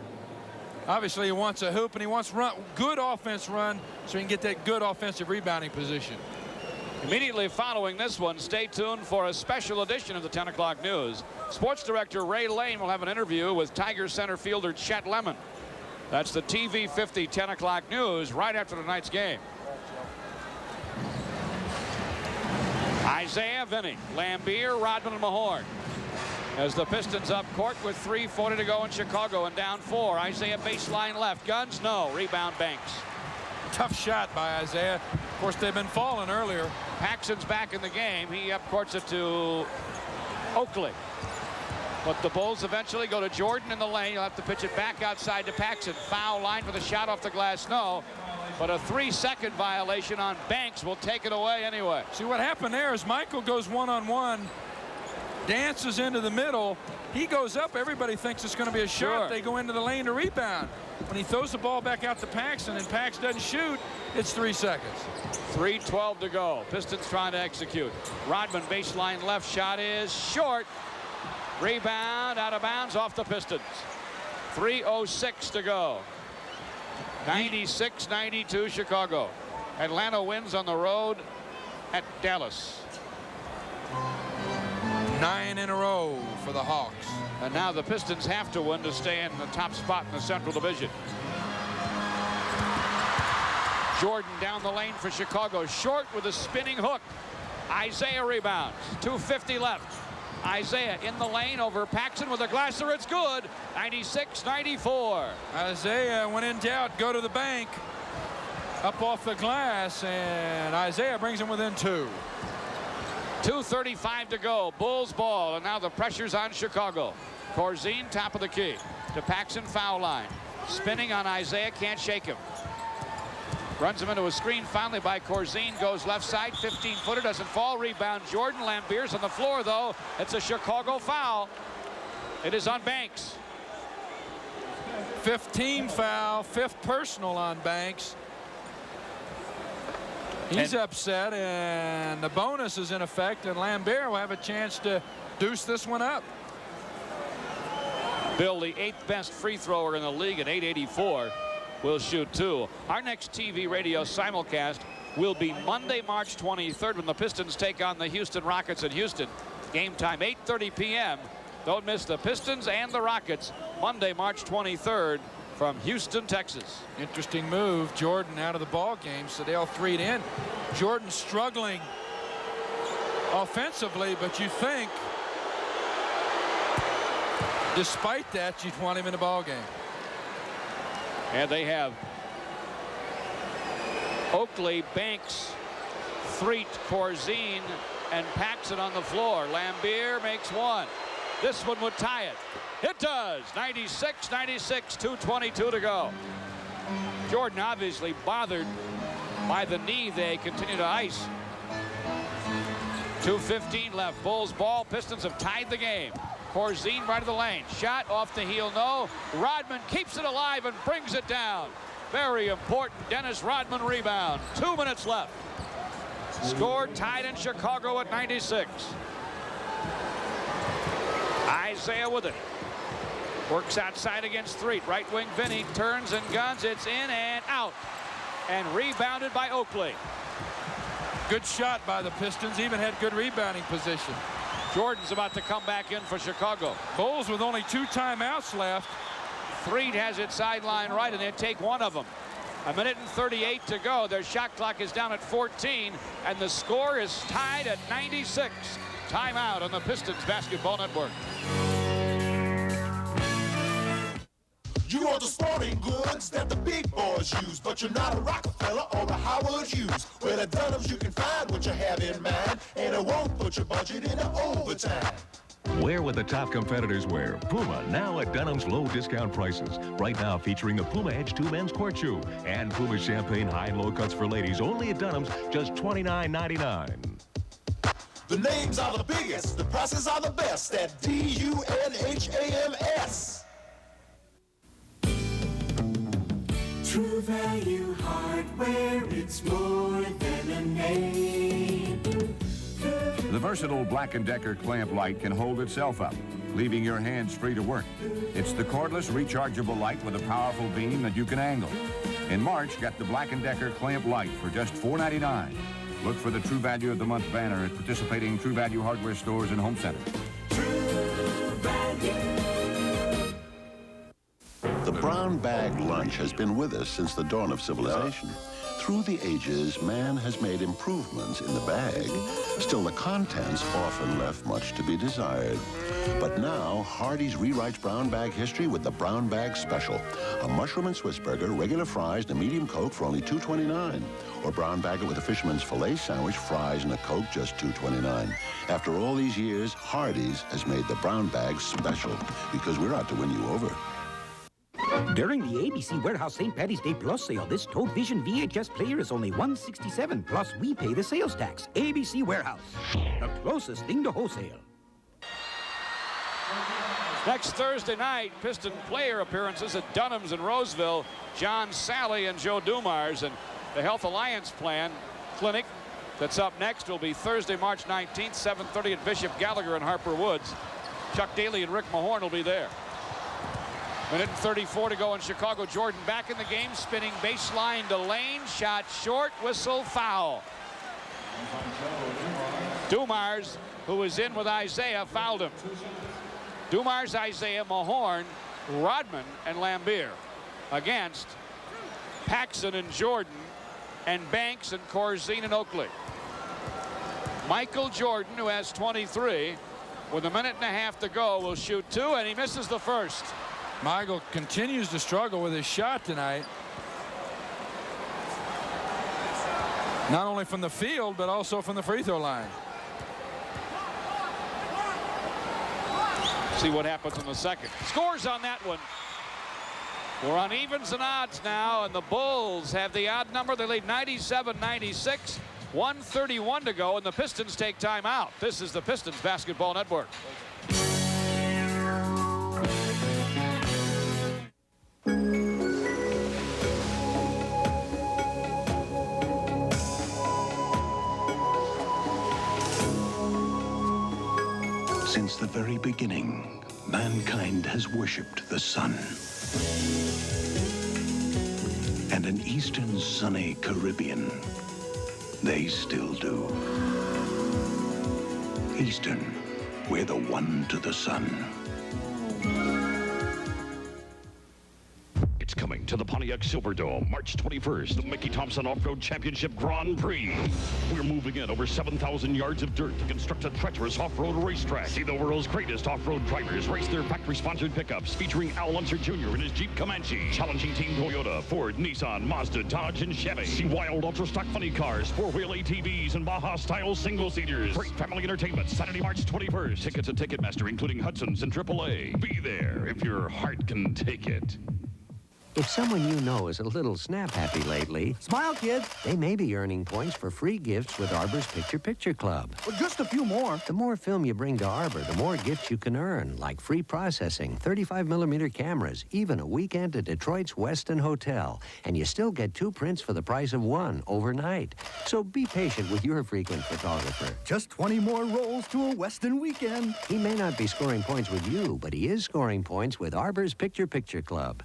Obviously, he wants a hoop, and he wants good offense run so he can get that good offensive rebounding position. Immediately following this one, stay tuned for a special edition of the 10 o'clock news. Sports director Ray Lane will have an interview with Tiger center fielder Chet Lemon. That's the TV 50 10 o'clock news right after tonight's game. Isaiah, Vinny, Lambier, Rodman, and Mahorn. As the Pistons up court with 3:40 to go in Chicago and down 4. Isaiah baseline left. Guns, no. Rebound, Banks. Tough shot by Isaiah. Of course, they've been falling earlier. Paxson's back in the game. He up courts it to Oakley. But the Bulls eventually go to Jordan in the lane. He'll have to pitch it back outside to Paxson. Foul line for the shot off the glass, no. But a 3-second violation on Banks will take it away anyway. See, what happened there is Michael goes one-on-one, dances into the middle. He goes up. Everybody thinks it's going to be a shot. Sure. They go into the lane to rebound. When he throws the ball back out to Paxson and Pax doesn't shoot, it's 3 seconds. 3:12 to go. Pistons trying to execute. Rodman baseline left shot is short. Rebound out of bounds off the Pistons. 3:06 to go. 96-92 Chicago. Atlanta wins on the road at Dallas. 9 in a row for the Hawks. And now the Pistons have to win to stay in the top spot in the Central Division. Jordan down the lane for Chicago. Short with a spinning hook. Isaiah rebounds. 2:50 left. Isaiah in the lane over Paxson with a glasser. It's good. 96-94. Isaiah, when in doubt, go to the bank. Up off the glass, and Isaiah brings him within 2. 2:35 to go. Bulls ball, and now the pressure's on Chicago. Corzine, top of the key. To Paxson, foul line. Spinning on Isaiah, can't shake him. Runs him into a screen finally by Corzine. Goes left side, 15-footer, doesn't fall. Rebound Jordan. Lambier's on the floor, though. It's a Chicago foul. It is on Banks. 15 foul, 5th personal on Banks. He's upset, and the bonus is in effect, and Lambert will have a chance to deuce this one up. Bill, the 8th best free thrower in the league at 884, will shoot 2. Our next TV radio simulcast will be Monday, March 23rd, when the Pistons take on the Houston Rockets in Houston. Game time 8:30 p.m. Don't miss the Pistons and the Rockets Monday, March 23rd from Houston, Texas. Interesting move. Jordan out of the ball game, so they'll 3'd in. Jordan struggling offensively, but you think despite that you'd want him in the ball game. And they have Oakley, Banks, Threet, Corzine, and Paxson on the floor. Lambier makes one. This one would tie it. It does. 96-96, 2:22 to go. Jordan obviously bothered by the knee they continue to ice. 2:15 left. Bulls ball. Pistons have tied the game. Corzine right of the lane. Shot off the heel, no. Rodman keeps it alive and brings it down. Very important Dennis Rodman rebound. 2 minutes left. Score tied in Chicago at 96. Isaiah with it. Works outside against Threet. Right wing Vinny turns and guns. It's in and out. And rebounded by Oakley. Good shot by the Pistons. Even had good rebounding position. Jordan's about to come back in for Chicago. Bulls with only 2 timeouts left. Threet has it sideline right, and they take one of them. 1:38 to go. Their shot clock is down at 14, and the score is tied at 96. Timeout on the Pistons Basketball Network. You want the sporting goods that the big boys use, but you're not a Rockefeller or a Howard Hughes. Well, at Dunham's you can find what you have in mind, and it won't put your budget into overtime. Wear what the top competitors wear. Puma, now at Dunham's low discount prices. Right now featuring the Puma Edge 2 men's court shoe and Puma Champagne high and low cuts for ladies, only at Dunham's, just $29.99. The names are the biggest, the prices are the best at DUNHAMS. True Value Hardware, it's more than a name. The versatile Black & Decker clamp light can hold itself up, leaving your hands free to work. It's the cordless, rechargeable light with a powerful beam that you can angle. In March, get the Black & Decker clamp light for just $4.99. Look for the True Value of the Month banner at participating True Value hardware stores and home centers. The brown bag lunch has been with us since the dawn of civilization. Through the ages, man has made improvements in the bag. Still, the contents often left much to be desired. But now, Hardee's rewrites brown bag history with the Brown Bag Special. A mushroom and Swiss burger, regular fries, and a medium Coke for only $2.29. Or brown bag it with a fisherman's fillet sandwich, fries, and a Coke, just $2.29. After all these years, Hardee's has made the brown bag special because we're out to win you over. During the ABC Warehouse St. Patty's Day Plus sale, this Toad Vision VHS player is only $167, plus we pay the sales tax. ABC Warehouse, the closest thing to wholesale. Next Thursday night, Piston player appearances at Dunham's in Roseville. John Sally and Joe Dumars, and the Health Alliance Plan Clinic that's up next will be Thursday, March 19th, 7:30 at Bishop Gallagher in Harper Woods. Chuck Daly and Rick Mahorn will be there. 1:34 to go in Chicago. Jordan back in the game, spinning baseline to lane, shot short, whistle, foul. Dumars, who was in with Isaiah, fouled him. Dumars, Isaiah, Mahorn, Rodman, and Lambier against Paxson and Jordan, and Banks and Corzine and Oakley. Michael Jordan, who has 23, with 1.5 to go, will shoot 2, and he misses the first. Michael continues to struggle with his shot tonight. Not only from the field, but also from the free throw line. See what happens in the second. Scores on that one. We're on evens and odds now, and the Bulls have the odd number. They lead 97-96. 1:31 to go, and the Pistons take time out. This is the Pistons Basketball Network. Since the very beginning, mankind has worshipped the sun. And an eastern sunny Caribbean, they still do. Eastern, we're the one to the sun. It's coming to the Pontiac Silverdome, March 21st, the Mickey Thompson Off-Road Championship Grand Prix. We're moving in over 7,000 yards of dirt to construct a treacherous off-road racetrack. See the world's greatest off-road drivers race their factory-sponsored pickups featuring Al Unser Jr. in his Jeep Comanche, challenging Team Toyota, Ford, Nissan, Mazda, Dodge, and Chevy. See wild ultra-stock funny cars, four-wheel ATVs, and Baja-style single-seaters. Great family entertainment, Saturday, March 21st. Tickets at Ticketmaster, including Hudson's and AAA. Be there if your heart can take it. If someone you know is a little snap-happy lately, smile, kid. They may be earning points for free gifts with Arbor's Picture Picture Club. Well, just a few more. The more film you bring to Arbor, the more gifts you can earn, like free processing, 35mm cameras, even a weekend at Detroit's Westin Hotel. And you still get 2 prints for the price of 1 overnight. So be patient with your frequent photographer. Just 20 more rolls to a Westin weekend. He may not be scoring points with you, but he is scoring points with Arbor's Picture Picture Club.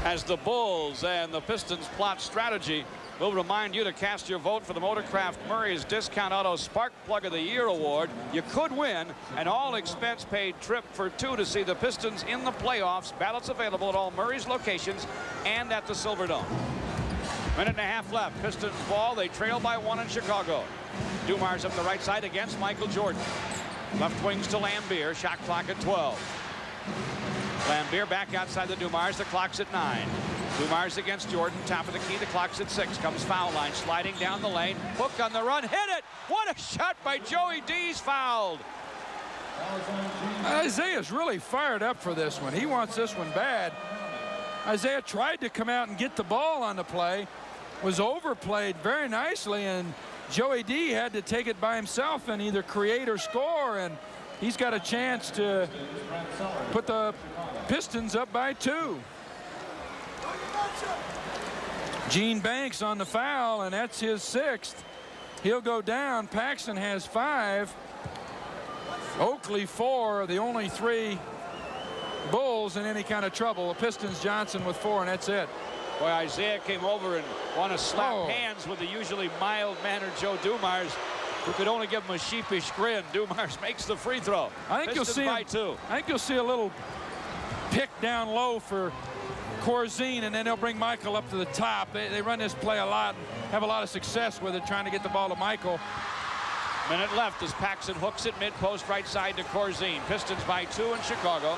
As the Bulls and the Pistons plot strategy, we'll remind you to cast your vote for the Motorcraft Murray's Discount Auto Spark Plug of the Year award. You could win an all-expense-paid trip for 2 to see the Pistons in the playoffs. Ballots available at all Murray's locations and at the Silverdome. Minute and a half left. Pistons ball. They trail by 1 in Chicago. Dumars up the right side against Michael Jordan. Left wings to Lambier. Shot clock at 12. Lambier back outside the Dumars. The clock's at 9. Dumars against Jordan. Top of the key. The clock's at 6. Comes foul line. Sliding down the lane. Hook on the run. Hit it. What a shot by Joey D's fouled. Isaiah's really fired up for this one. He wants this one bad. Isaiah tried to come out and get the ball on the play. Was overplayed very nicely. And Joey D had to take it by himself and either create or score. And he's got a chance to put the Pistons up by 2. Gene Banks on the foul, and that's his 6th. He'll go down. Paxson has 5. Oakley 4, the only 3 Bulls in any kind of trouble. The Pistons, Johnson with 4, and that's it. Boy, Isaiah came over and wanted to slap hands with the usually mild-mannered Joe Dumars, who could only give him a sheepish grin. Dumars makes the free throw. I think you'll see by 2. I think you'll see a little pick down low for Corzine, and then they'll bring Michael up to the top. They run this play a lot and have a lot of success with it, trying to get the ball to Michael. Minute left as Paxson hooks it mid-post right side to Corzine. Pistons by 2 in Chicago.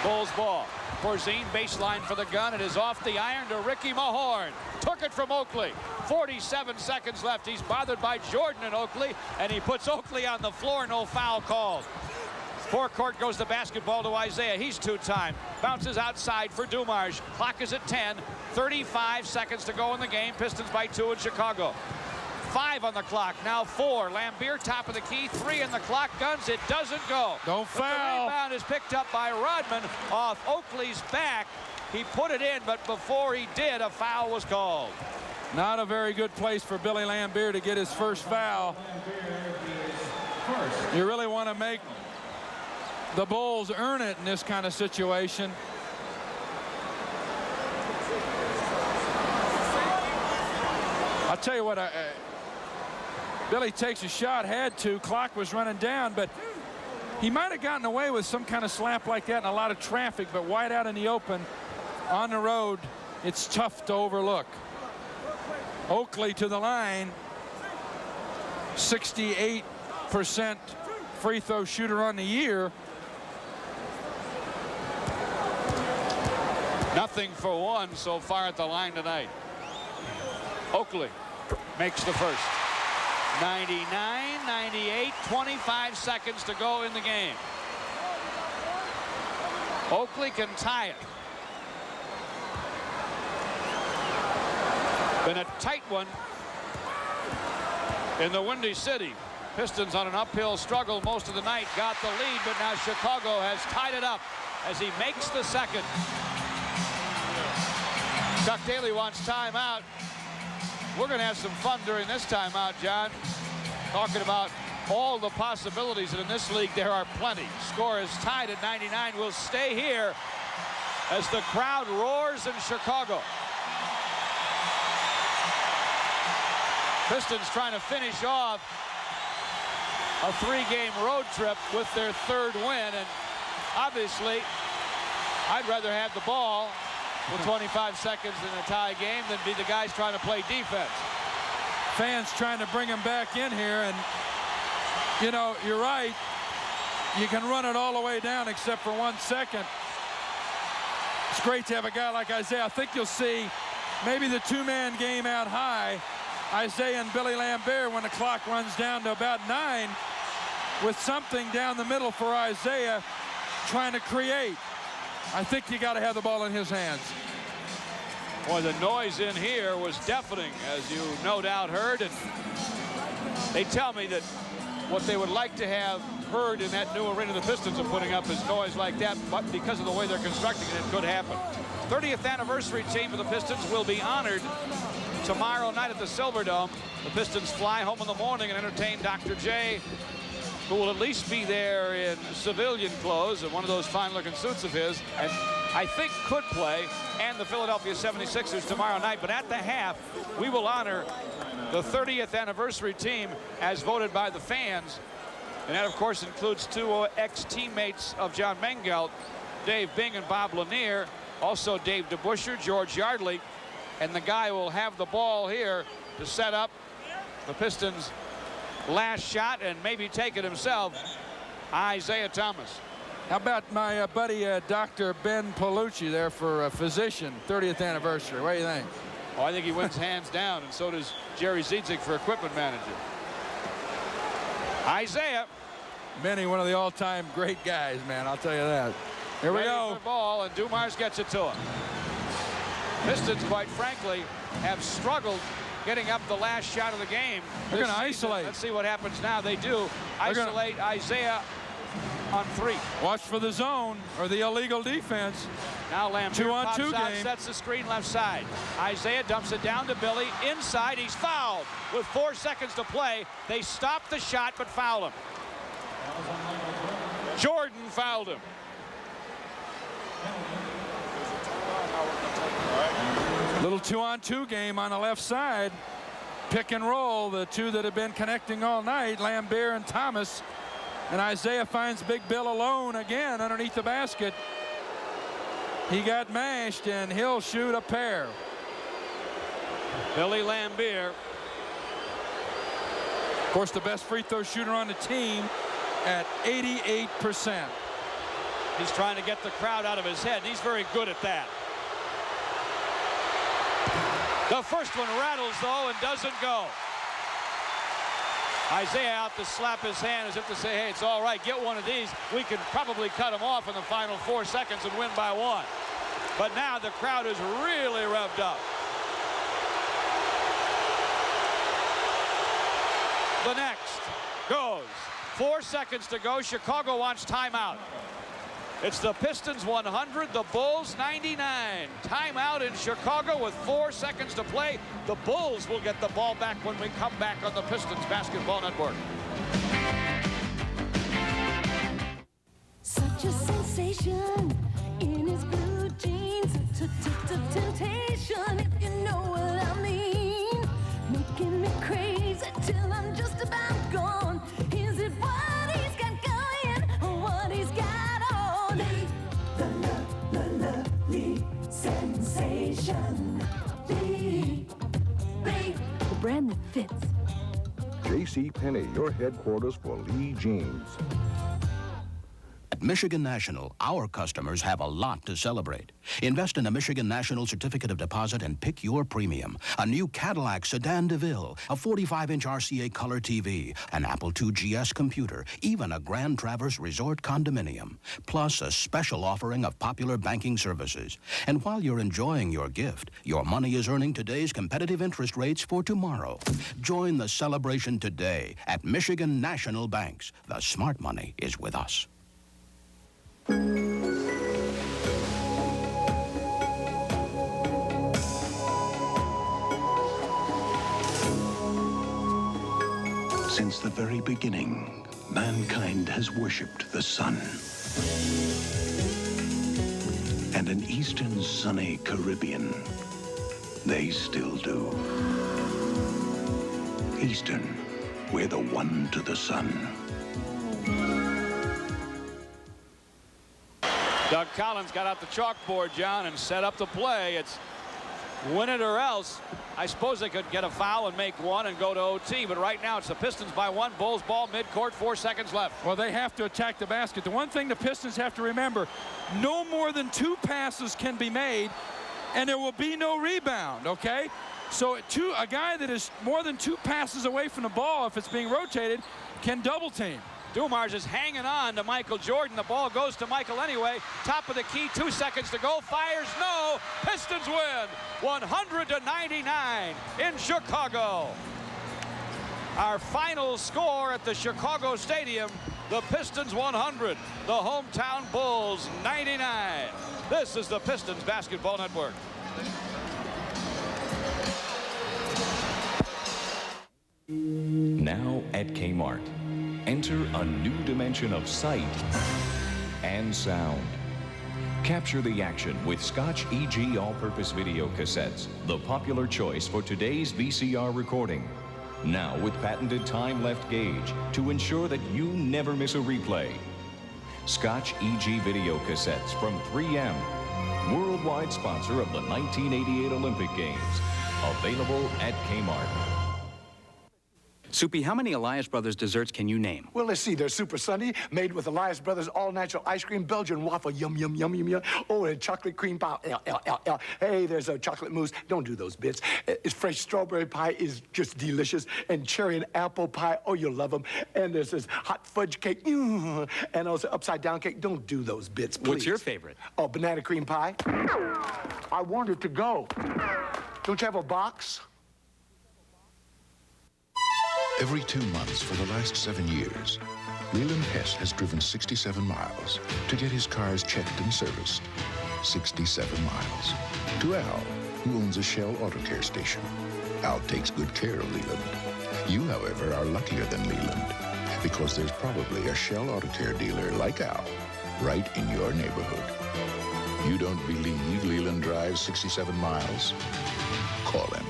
Bulls ball. Corzine baseline for the gun. It is off the iron to Ricky Mahorn. Took it from Oakley. 47 seconds left. He's bothered by Jordan and Oakley, and he puts Oakley on the floor. No foul called. Forecourt goes the basketball to Isaiah. He's 2-time. Bounces outside for Dumars. Clock is at 10. 35 seconds to go in the game. Pistons by 2 in Chicago. 5 on the clock. Now 4. Lambier top of the key. 3 in the clock. Guns. It doesn't go. Don't foul. The rebound is picked up by Rodman off Oakley's back. He put it in, but before he did, a foul was called. Not a very good place for Billy Lambier to get his first foul. You really want to make the Bulls earn it in this kind of situation. I'll tell you what, Billy takes a shot, had to. Clock was running down, but he might have gotten away with some kind of slap like that in a lot of traffic, but wide out in the open on the road, it's tough to overlook. Oakley to the line, 68% free throw shooter on the year. Nothing for 1 so far at the line tonight. Oakley makes the first. 99, 98, 25 seconds to go in the game. Oakley can tie it. Been a tight one in the Windy City. Pistons on an uphill struggle most of the night, got the lead, but now Chicago has tied it up as he makes the second. Chuck Daly wants timeout. We're going to have some fun during this timeout, John, talking about all the possibilities, and in this league there are plenty. Score is tied at 99. We'll stay here as the crowd roars in Chicago. Pistons trying to finish off a 3-game road trip with their 3rd win, and obviously I'd rather have the ball with 25 seconds in a tie game than be the guys trying to play defense. Fans trying to bring him back in here, and you know, you're right, you can run it all the way down except for 1 second. It's great to have a guy like Isaiah. I think you'll see maybe the 2-man game out high, Isaiah and Billy Lambert, when the clock runs down to about 9, with something down the middle for Isaiah trying to create. I think you got to have the ball in his hands. Boy, the noise in here was deafening, as you no doubt heard, and they tell me that what they would like to have heard in that new arena the Pistons are putting up is noise like that, but because of the way they're constructing it, it could happen. 30th anniversary team of the Pistons will be honored tomorrow night at the Silverdome. The Pistons fly home in the morning and entertain Dr. J, who will at least be there in civilian clothes and one of those fine-looking suits of his, and I think could play, and the Philadelphia 76ers tomorrow night. But at the half, we will honor the 30th anniversary team as voted by the fans, and that, of course, includes 2 ex-teammates of John Mengelt, Dave Bing and Bob Lanier, also Dave DeBuscher, George Yardley, and the guy will have the ball here to set up the Pistons' last shot and maybe take it himself, Isaiah Thomas. How about my buddy Dr. Ben Palucci there for a physician, 30th anniversary? What do you think? Oh, I think he wins hands down, and so does Jerry Ziedzik for equipment manager. Isaiah. Benny, one of the all-time great guys, man, I'll tell you that. Here we go. For the ball, and Dumars gets it to him. Pistons, quite frankly, have struggled getting up the last shot of the game. They're going to isolate. Let's see what happens now. They do isolate Isaiah on 3. Watch for the zone or the illegal defense. Now Lambert 2-on-2 pops out, game. sets the screen left side. Isaiah dumps it down to Billy. Inside, he's fouled with 4 seconds to play. They stop the shot but foul him. Jordan fouled him. Little 2-on-2 game on the left side. Pick and roll, the 2 that have been connecting all night, Lambert and Thomas. And Isaiah finds Big Bill alone again underneath the basket. He got mashed, and he'll shoot a pair. Billy Lambert. Of course, the best free throw shooter on the team at 88%. He's trying to get the crowd out of his head. He's very good at that. The first one rattles, though, and doesn't go. Isaiah out to slap his hand as if to say, hey, it's all right, get one of these. We can probably cut him off in the final 4 seconds and win by 1. But now the crowd is really revved up. The next goes. 4 seconds to go. Chicago wants timeout. It's the Pistons 100, the Bulls 99. Timeout in Chicago with 4 seconds to play. The Bulls will get the ball back when we come back on the Pistons Basketball Network. Such a sensation in his blue jeans. Temptation, if you know what I mean. Making me crazy till I'm just about gone. Is it what he's got going or what he's got on? The lovely sensation. The brand that fits. J.C. Penney, your headquarters for Lee Jeans. Michigan National, our customers have a lot to celebrate. Invest in a Michigan National certificate of deposit and pick your premium. A new Cadillac Sedan DeVille, a 45-inch RCA color TV, an Apple II GS computer, even a Grand Traverse Resort condominium, plus a special offering of popular banking services. And while you're enjoying your gift, your money is earning today's competitive interest rates for tomorrow. Join the celebration today at Michigan National Banks. The smart money is with us. Since the very beginning, mankind has worshipped the sun. And an eastern sunny Caribbean, they still do. Eastern, we're the one to the sun. Doug Collins got out the chalkboard, John, and set up the play. It's win it or else. I suppose they could get a foul and make one and go to OT, but right now it's the Pistons by one. Bulls ball midcourt, 4 seconds left. Well, they have to attack the basket. The one thing the Pistons have to remember, no more than 2 passes can be made, and there will be no rebound, okay? So a guy that is more than 2 passes away from the ball, if it's being rotated, can double team. Dumars is hanging on to Michael Jordan. The ball goes to Michael anyway. Top of the key, 2 seconds to go. Fires, no. Pistons win 100-99 in Chicago. Our final score at the Chicago Stadium, the Pistons 100, the hometown Bulls 99. This is the Pistons Basketball Network. Now at Kmart. Enter a new dimension of sight and sound. Capture the action with Scotch EG all-purpose video cassettes, the popular choice for today's VCR recording. Now with patented time-left gauge to ensure that you never miss a replay. Scotch EG video cassettes from 3M, worldwide sponsor of the 1988 Olympic Games. Available at Kmart. Soupy, how many Elias Brothers desserts can you name? Well, let's see. There's Super Sundae, made with Elias Brothers all-natural ice cream, Belgian waffle, yum, yum, yum, yum, yum. Oh, and chocolate cream pie, Hey, there's a chocolate mousse. Don't do those bits. It's fresh strawberry pie is just delicious, and cherry and apple pie, oh, you'll love them. And there's this hot fudge cake, and also upside-down cake. Don't do those bits, please. What's your favorite? Oh, banana cream pie. I want it to go. Don't you have a box? Every 2 months for the last 7 years, Leland Hess has driven 67 miles to get his cars checked and serviced. 67 miles. To Al, who owns a Shell Auto Care station. Al takes good care of Leland. You, however, are luckier than Leland, because there's probably a Shell Auto Care dealer like Al right in your neighborhood. You don't believe Leland drives 67 miles? Call him.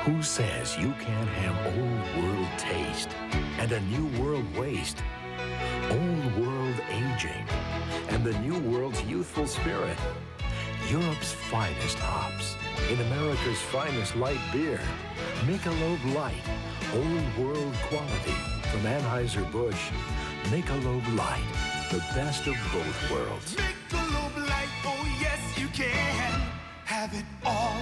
Who says you can't have old world taste and a new world waste? Old world aging and the new world's youthful spirit. Europe's finest hops in America's finest light beer. Michelob Light, old world quality from Anheuser-Busch. Michelob Light, the best of both worlds. Michelob Light, oh yes you can have it all.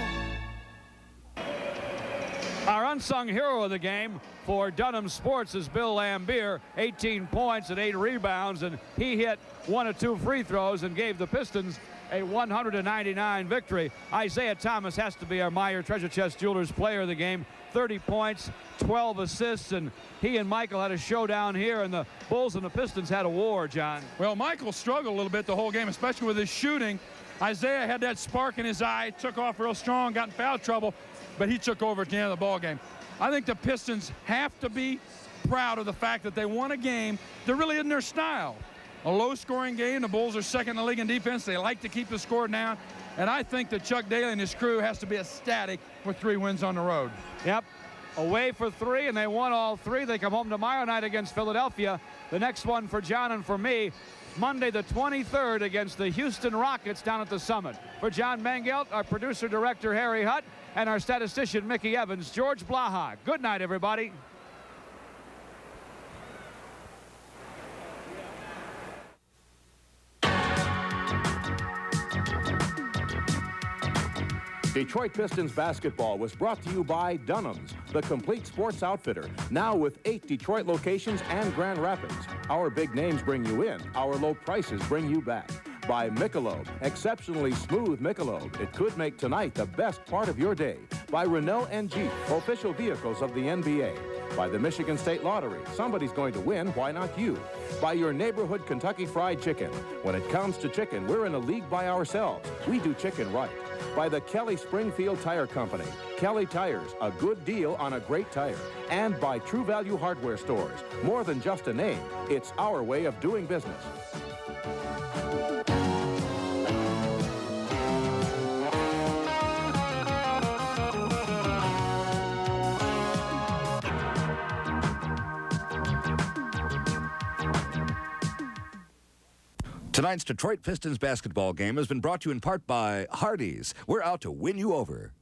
Our unsung hero of the game for Dunham Sports is Bill Lambier, 18 points and 8 rebounds, and he hit 1 of 2 free throws and gave the Pistons a 199 victory. Isaiah Thomas has to be our Meyer Treasure Chest Jewelers player of the game. 30 points, 12 assists, and he and Michael had a showdown here, and the Bulls and the Pistons had a war, John. Well, Michael struggled a little bit the whole game, especially with his shooting. Isaiah had that spark in his eye, took off real strong, got in foul trouble, but he took over at the end of the ball game. I think the Pistons have to be proud of the fact that they won a game that really isn't their style. A low-scoring game. The Bulls are second in the league in defense. They like to keep the score down. And I think that Chuck Daly and his crew has to be ecstatic with 3 wins on the road. Yep. Away for 3, and they won all 3. They come home tomorrow night against Philadelphia. The next one for John and for me, Monday the 23rd against the Houston Rockets down at the Summit. For John Mangelt, our producer-director Harry Hutt, and our statistician Mickey Evans, George Blaha. Good night, everybody. Detroit Pistons basketball was brought to you by Dunham's, the complete sports outfitter, now with 8 Detroit locations and Grand Rapids. Our big names bring you in. Our low prices bring you back. By Michelob, exceptionally smooth Michelob. It could make tonight the best part of your day. By Renault and Jeep, official vehicles of the NBA. By the Michigan State Lottery. Somebody's going to win, why not you? By your neighborhood Kentucky Fried Chicken. When it comes to chicken, we're in a league by ourselves. We do chicken right. By the Kelly Springfield Tire Company. Kelly Tires, a good deal on a great tire. And by True Value Hardware Stores. More than just a name, it's our way of doing business. Tonight's Detroit Pistons basketball game has been brought to you in part by Hardee's. We're out to win you over.